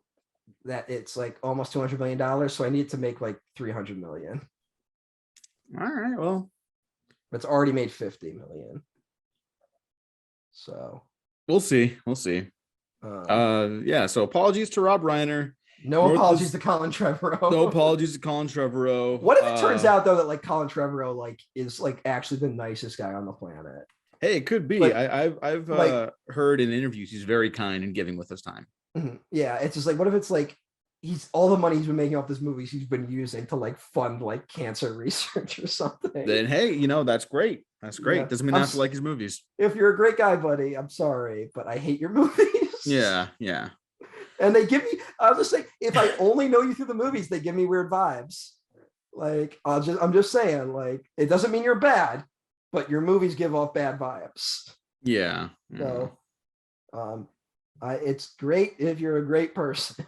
that it's like almost $200 million. So I need to make like 300 million.
All right, well,
But it's already made 50 million. So
we'll see. Yeah, so apologies to Rob Reiner.
No apologies to Colin Trevorrow.
No apologies to Colin Trevorrow.
What if it turns out though that like Colin Trevorrow like is like actually the nicest guy on the planet?
Hey, it could be.
Like,
I've heard in interviews he's very kind and giving with his time.
Yeah, it's just like, what if it's like he's all the money he's been making off this movies he's been using to like fund like cancer research or something?
Then hey, that's great. That's great. Yeah. Doesn't mean I have to like his movies.
If you're a great guy, buddy, I'm sorry, but I hate your movies.
Yeah.
And they give me, I'll just say, if I only know you through the movies, they give me weird vibes. Like I'm just saying, like, it doesn't mean you're bad, but your movies give off bad vibes.
Yeah.
So it's great if you're a great person.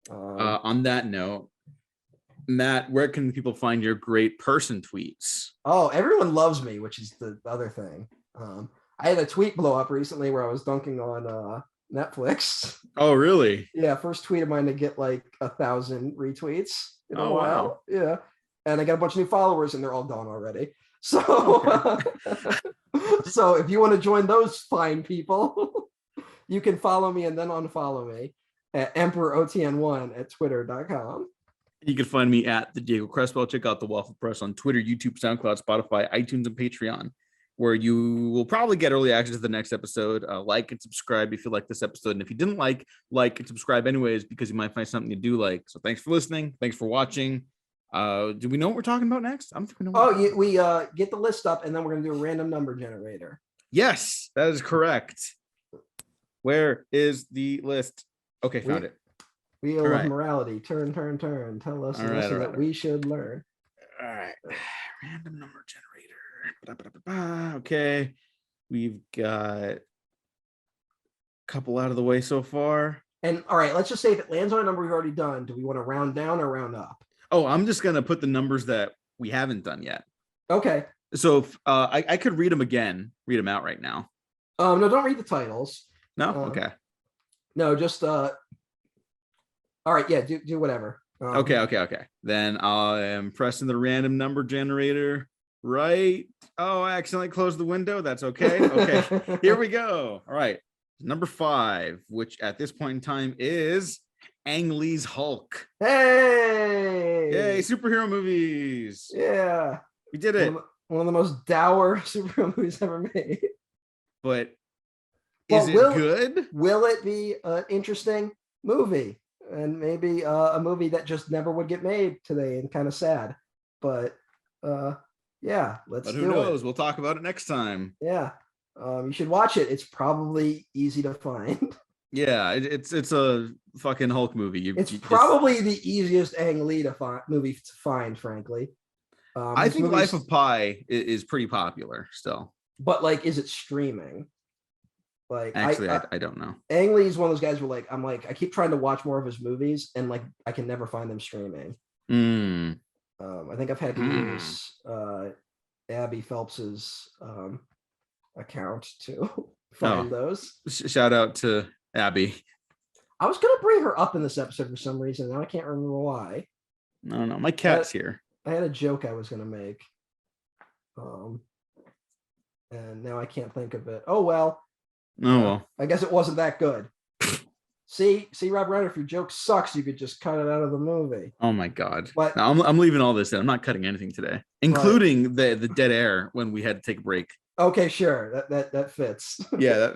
On that note, Matt, where can people find your great person tweets?
Oh, everyone loves me, which is the other thing. I had a tweet blow up recently where I was dunking on Netflix.
Oh, really?
Yeah, first tweet of mine to get like 1,000 retweets in a while.
Wow.
Yeah, and I got a bunch of new followers, and they're all gone already. So,
Okay.
so if you want to join those fine people, You can follow me and then unfollow me at EmperorOTN1 at twitter.com.
You can find me at the Diego Crespo. Check out the Waffle Press on Twitter, YouTube, SoundCloud, Spotify, iTunes, and Patreon, where you will probably get early access to the next episode. Like and subscribe if you like this episode. And if you didn't like and subscribe anyways, because you might find something you do like. So thanks for listening. Thanks for watching. Do we know what we're talking about next? I don't think we know.
We get the list up and then we're going to do a random number generator.
Yes, that is correct. Where is the list? Okay, found it.
Wheel of morality. Turn. Tell us that we should learn.
All right. Random number generator. Okay. We've got a couple out of the way so far.
And all right, let's just say if it lands on a number we've already done, do we want to round down or round up?
Oh, I'm just going to put the numbers that we haven't done yet.
Okay.
So if, I could read them again, read them out right now.
No, don't read the titles.
No? Okay.
No, just all right, yeah, do whatever.
Okay. Then I am pressing the random number generator. Right. Oh, I accidentally closed the window. That's okay. Okay. Here we go. All right. Number 5, which at this point in time is Ang Lee's Hulk.
Hey!
Yay, superhero movies.
Yeah.
We did it.
One of the most dour superhero movies ever made.
But is it good?
Will it be an interesting movie? And maybe a movie that just never would get made today and kind of sad. But yeah, let's do it. Who
knows? We'll talk about it next time.
Yeah. You should watch it. It's probably easy to find.
Yeah, it's a fucking Hulk movie.
It's probably the easiest Ang Lee movie to find, frankly.
I think Life of Pi is pretty popular still.
But like, is it streaming? Like,
actually, I don't know.
Ang Lee is one of those guys where I keep trying to watch more of his movies and like I can never find them streaming. I think I've had to use Abby Phelps's account to find those.
Shout out to Abby.
I was gonna bring her up in this episode for some reason. Now I can't remember why.
I don't know. My cat's here.
I had a joke I was gonna make. And now I can't think of it. Oh well. I guess it wasn't that good. See, Rob Reiner, if your joke sucks, you could just cut it out of the movie.
Oh my god!
But
no, I'm leaving all this in. I'm not cutting anything today, including the dead air when we had to take a break.
Okay, sure, that fits.
Yeah.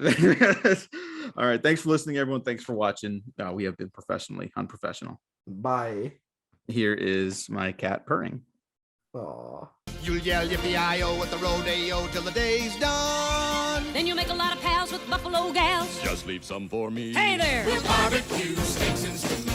All right. Thanks for listening, everyone. Thanks for watching. We have been professionally unprofessional.
Bye.
Here is my cat purring.
Aw.
You'll yell yippee-i-o at the rodeo till the day's done.
Then you'll make a lot of pals with buffalo gals.
Just leave some for me.
Hey there!
We'll barbecue steaks and stew